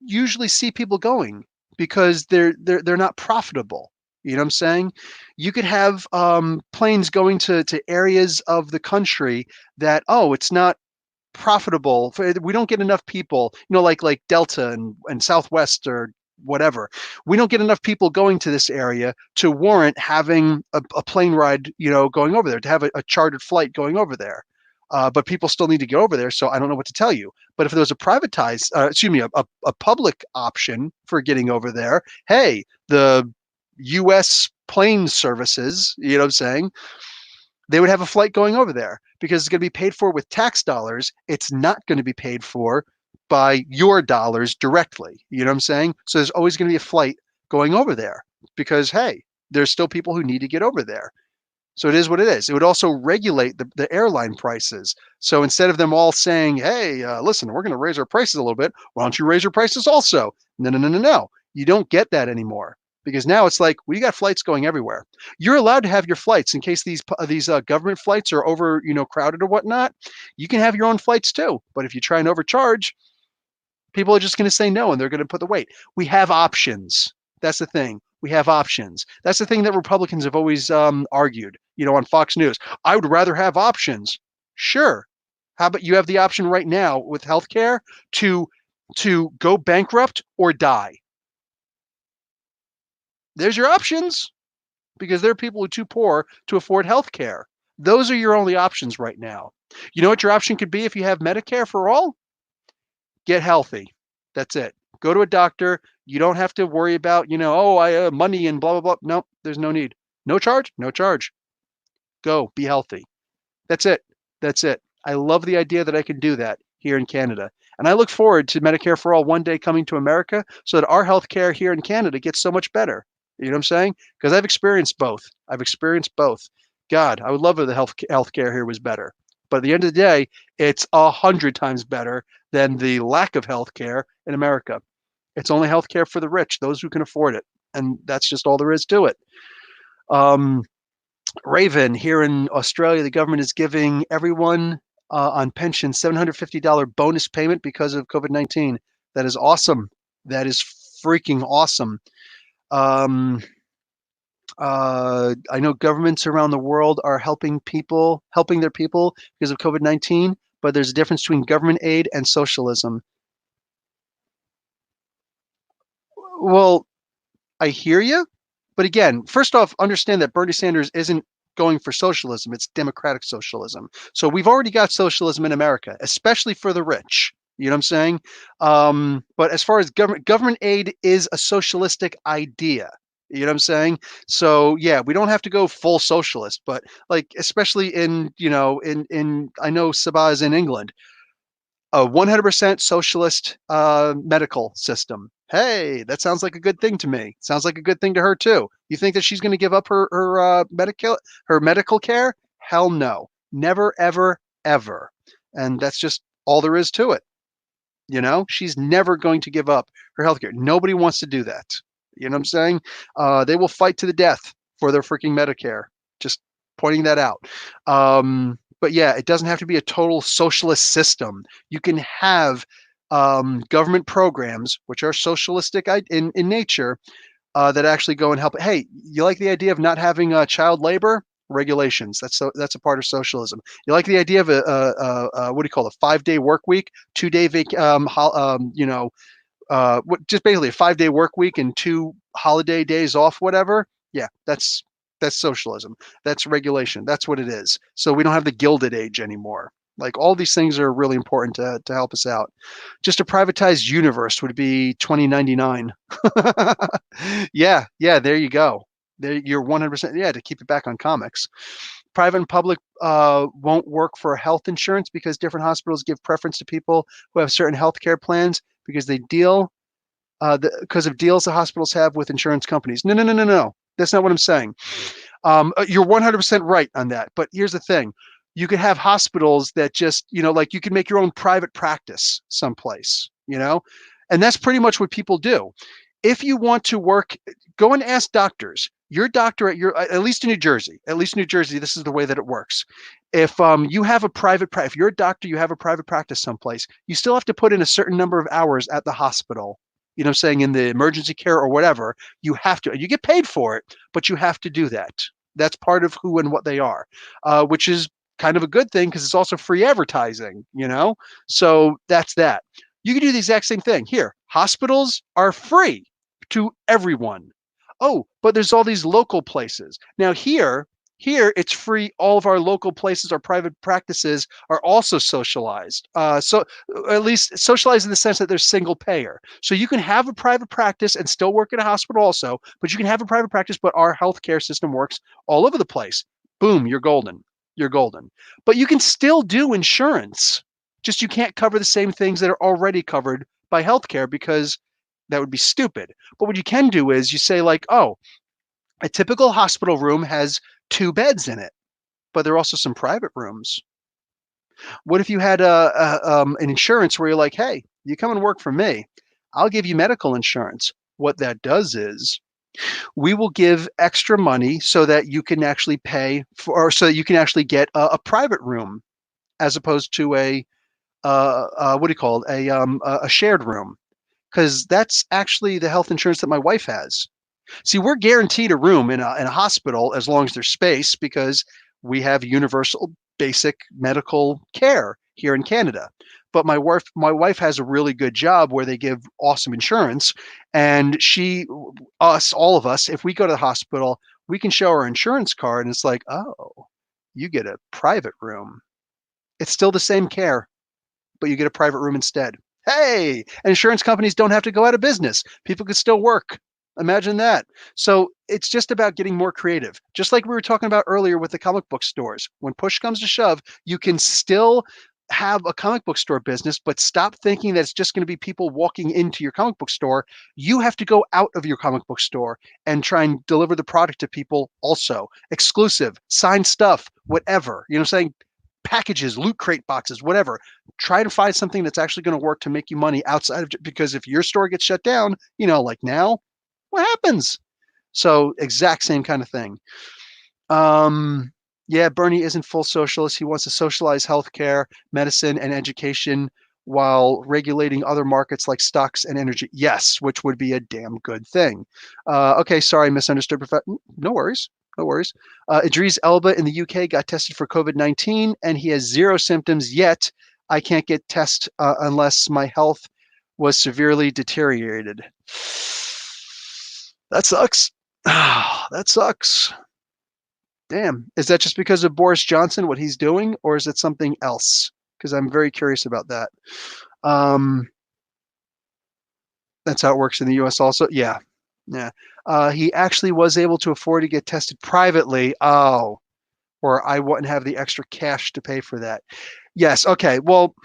Speaker 1: usually see people going because they're not profitable. You know what I'm saying? You could have planes going to areas of the country that, oh, it's not profitable. We don't get enough people, like Delta and Southwest or whatever. We don't get enough people going to this area to warrant having a plane ride, going over there, to have a chartered flight going over there. But people still need to get over there, so I don't know what to tell you. But if there was a privatized, a public option for getting over there, hey, the U.S. plane services, you know what I'm saying? They would have a flight going over there because it's going to be paid for with tax dollars. It's not going to be paid for by your dollars directly. You know what I'm saying? So there's always going to be a flight going over there because, hey, there's still people who need to get over there. So it is what it is. It would also regulate the airline prices. So instead of them all saying, hey, listen, we're going to raise our prices a little bit, why don't you raise your prices also? No, no, no, no, no. You don't get that anymore. Because now it's like, we got flights going everywhere. You're allowed to have your flights in case these government flights are over, crowded or whatnot. You can have your own flights too. But if you try and overcharge, people are just going to say no, and they're going to put the weight. We have options. That's the thing. We have options. That's the thing that Republicans have always argued, on Fox News. I would rather have options. Sure. How about you have the option right now with healthcare to go bankrupt or die? There's your options, because there are people who are too poor to afford health care. Those are your only options right now. You know what your option could be if you have Medicare for all? Get healthy. That's it. Go to a doctor. You don't have to worry about, I have money and blah, blah, blah. No, there's no need. No charge? No charge. Go, be healthy. That's it. That's it. I love the idea that I can do that here in Canada. And I look forward to Medicare for all one day coming to America so that our healthcare here in Canada gets so much better. You know what I'm saying? Because I've experienced both. God, I would love if the healthcare here was better. But at the end of the day, it's 100 times better than the lack of healthcare in America. It's only healthcare for the rich, those who can afford it. And that's just all there is to it. Raven, here in Australia, the government is giving everyone on pension $750 bonus payment because of COVID-19. That is awesome. That is freaking awesome. I know governments around the world are helping their people because of COVID-19, but there's a difference between government aid and socialism. Well, I hear you. But again, first off, understand that Bernie Sanders isn't going for socialism, it's democratic socialism. So we've already got socialism in America, especially for the rich. You know what I'm saying? But as far as government aid is a socialistic idea. You know what I'm saying? So yeah, we don't have to go full socialist, but like especially in, in I know Sabah is in England, a 100% socialist medical system. Hey, that sounds like a good thing to me. Sounds like a good thing to her too. You think that she's going to give up her medical care? Hell no, never, ever, ever. And that's just all there is to it. She's never going to give up her healthcare. Nobody wants to do that. You know what I'm saying? They will fight to the death for their freaking Medicare. Just pointing that out. But yeah, it doesn't have to be a total socialist system. You can have government programs which are socialistic in nature that actually go and help. Hey, you like the idea of not having child labor? Regulations. That's a part of socialism. You like the idea of what do you call it? A 5-day work week, 2-day just basically a 5-day work week and 2 holiday days off, whatever. Yeah, that's socialism. That's regulation. That's what it is. So we don't have the Gilded Age anymore. Like all these things are really important to help us out. Just a privatized universe would be 2099. Yeah, there you go. There, you're 100%. Yeah, to keep it back on comics. Private and public won't work for health insurance because different hospitals give preference to people who have certain health care plans because they deal because of deals the hospitals have with insurance companies. No. That's not what I'm saying. You're 100% right on that. But here's the thing. You could have hospitals that just, like you can make your own private practice someplace, and that's pretty much what people do. If you want to work, go and ask doctors. Your doctor at least in New Jersey, this is the way that it works. If you have a if you're a doctor, you have a private practice someplace, you still have to put in a certain number of hours at the hospital. You know what I'm saying, in the emergency care or whatever, you have to, and you get paid for it, but you have to do that. That's part of who and what they are, which is kind of a good thing because it's also free advertising, So that's that. You can do the exact same thing here. Hospitals are free to everyone. Oh, but there's all these local places. Now here it's free. All of our local places, our private practices are also socialized. So at least socialized in the sense that they're single payer. So you can have a private practice and still work in a hospital also, but you can have a private practice, but our healthcare system works all over the place. Boom, you're golden. You're golden. But you can still do insurance. Just you can't cover the same things that are already covered by healthcare because that would be stupid. But what you can do is you say like, oh, a typical hospital room has 2 beds in it, but there are also some private rooms. What if you had an insurance where you're like, hey, you come and work for me, I'll give you medical insurance. What that does is we will give extra money so that you can actually pay for, or so that you can actually get a private room as opposed to a what do you call it, a shared room, because that's actually the health insurance that my wife has. See, we're guaranteed a room in a hospital as long as there's space because we have universal basic medical care here in Canada. But my wife has a really good job where they give awesome insurance, and all of us, if we go to the hospital, we can show our insurance card, and it's like, oh, you get a private room. It's still the same care, but you get a private room instead. Hey, insurance companies don't have to go out of business. People could still work. Imagine that. So it's just about getting more creative. Just like we were talking about earlier with the comic book stores. When push comes to shove, you can still have a comic book store business, but stop thinking that it's just going to be people walking into your comic book store. You have to go out of your comic book store and try and deliver the product to people also. Exclusive, signed stuff, whatever. You know what I'm saying? Packages, loot crate boxes, whatever. Try to find something that's actually going to work to make you money outside of, because if your store gets shut down, like now, what happens? So exact same kind of thing. Yeah, Bernie isn't full socialist. He wants to socialize healthcare, medicine, and education while regulating other markets like stocks and energy. Yes, which would be a damn good thing. Okay, sorry, misunderstood. No worries. No worries. Idris Elba in the UK got tested for COVID-19 and he has 0 symptoms yet. I can't get tests unless my health was severely deteriorated. That sucks. That sucks. Damn. Is that just because of Boris Johnson, what he's doing, or is it something else? Because I'm very curious about that. Um, that's how it works in the US also. Yeah. Yeah. He actually was able to afford to get tested privately. Oh, or I wouldn't have the extra cash to pay for that. Yes. Okay. Well,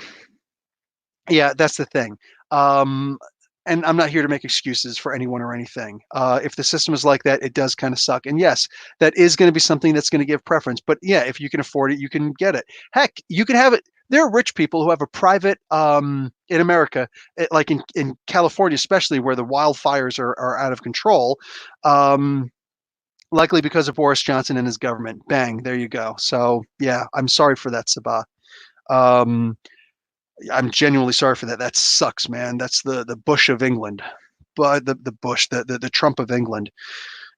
Speaker 1: yeah, that's the thing. Um, and I'm not here to make excuses for anyone or anything. If the system is like that, it does kind of suck. And yes, that is going to be something that's going to give preference. But yeah, if you can afford it, you can get it. Heck, you can have it. There are rich people who have a private in America, like in California, especially where the wildfires are out of control. Likely because of Boris Johnson and his government. Bang, there you go. So yeah, I'm sorry for that, Sabah. Um, I'm genuinely sorry for that. That sucks, man. That's the Bush of England, but the Bush, the Trump of England,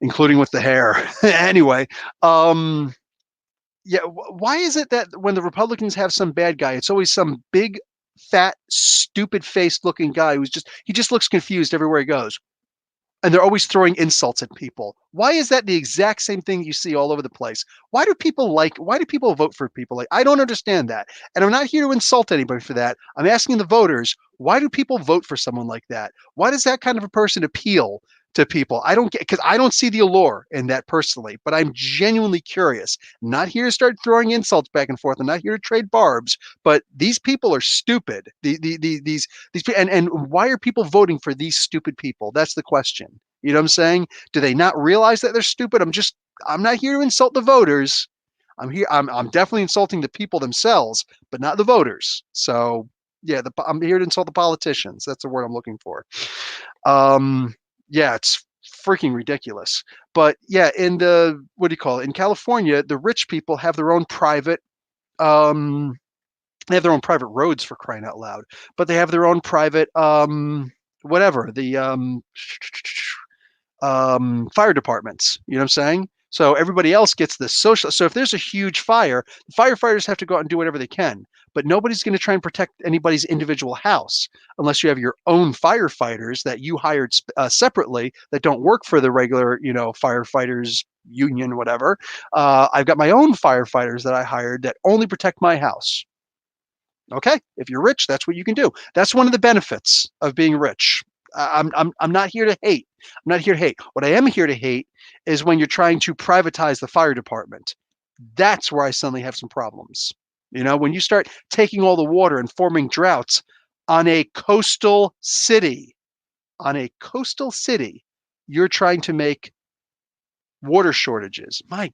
Speaker 1: including with the hair. Anyway, yeah. Why is it that when the Republicans have some bad guy, it's always some big, fat, stupid faced looking guy who's he just looks confused everywhere he goes? And they're always throwing insults at people. Why is that the exact same thing you see all over the place? Why do people vote for people like, I don't understand that. And I'm not here to insult anybody for that. I'm asking the voters, why do people vote for someone like that? Why does that kind of a person appeal to people? I don't get, because I don't see the allure in that personally, but I'm genuinely curious. I'm not here to start throwing insults back and forth. I'm not here to trade barbs, but these people are stupid. These and why are people voting for these stupid people? That's the question. You know what I'm saying? Do they not realize that they're stupid? I'm not here to insult the voters. I'm definitely insulting the people themselves, but not the voters. So yeah, I'm here to insult the politicians. That's the word I'm looking for. Yeah, it's freaking ridiculous. But yeah, in the what do you call it? In California, the rich people have their own private they have their own private roads, for crying out loud, but they have their own private whatever, the fire departments. You know what I'm saying? So everybody else gets the social. So if there's a huge fire, the firefighters have to go out and do whatever they can. But nobody's going to try and protect anybody's individual house unless you have your own firefighters that you hired separately that don't work for the regular, firefighters union, whatever. I've got my own firefighters that I hired that only protect my house. Okay, if you're rich, that's what you can do. That's one of the benefits of being rich. I'm not here to hate. I'm not here to hate. What I am here to hate is when you're trying to privatize the fire department. That's where I suddenly have some problems. When you start taking all the water and forming droughts on a coastal city, you're trying to make water shortages. My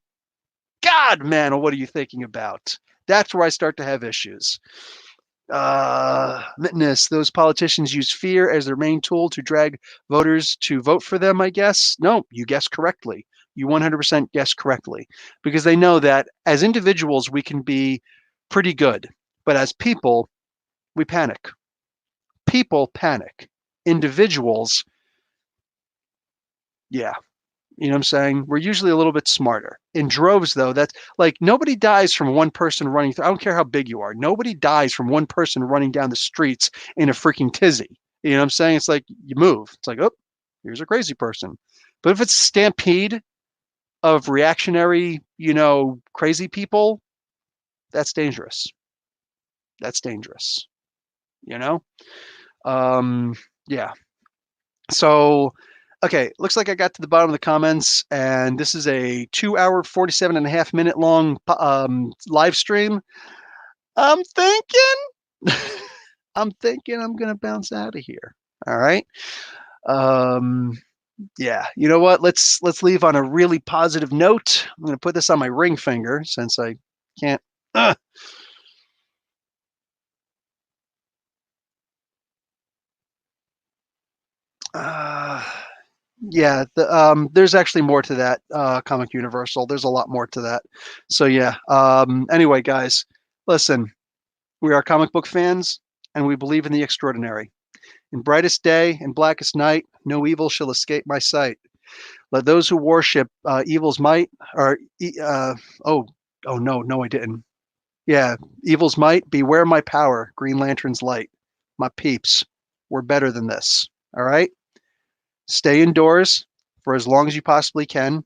Speaker 1: God, man, what are you thinking about? That's where I start to have issues. Those politicians use fear as their main tool to drag voters to vote for them, I guess. No, you guessed correctly. You 100% guessed correctly, because they know that as individuals, we can be pretty good, but as people, we panic. People panic. Individuals, yeah. You know what I'm saying? We're usually a little bit smarter. In droves, though, that's like nobody dies from one person running through. I don't care how big you are. Nobody dies from one person running down the streets in a freaking tizzy. You know what I'm saying? It's like you move. It's like, oh, here's a crazy person. But if it's a stampede of reactionary, crazy people, that's dangerous. That's dangerous. You know? Yeah. So okay, looks like I got to the bottom of the comments, and this is a 2-hour, 47.5-minute long live stream. I'm thinking, I'm thinking I'm gonna bounce out of here. All right. Yeah. You know what? Let's leave on a really positive note. I'm gonna put this on my ring finger since I can't. Yeah, there's actually more to that comic universal. There's a lot more to that. So yeah. Anyway, guys, listen, we are comic book fans, and we believe in the extraordinary. In brightest day and blackest night, no evil shall escape my sight. Let those who worship evil's might, or oh no, I didn't. Yeah, evil's might, beware my power, Green Lantern's light. My peeps, we're better than this. All right? Stay indoors for as long as you possibly can.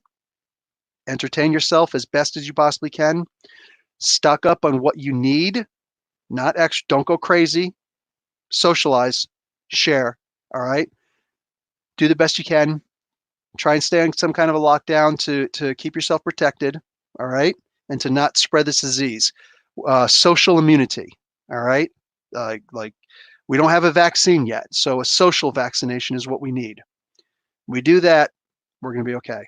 Speaker 1: Entertain yourself as best as you possibly can. Stock up on what you need, not extra. Don't go crazy. Socialize, share. All right? Do the best you can. Try and stay on some kind of a lockdown to keep yourself protected. All right? And to not spread this disease. Social immunity. All right? Like we don't have a vaccine yet, so a social vaccination is what we need. We do that, we're going to be okay.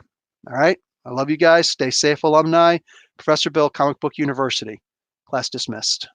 Speaker 1: All right? I love you guys. Stay safe, alumni. Professor Bill, Comic Book University. Class dismissed.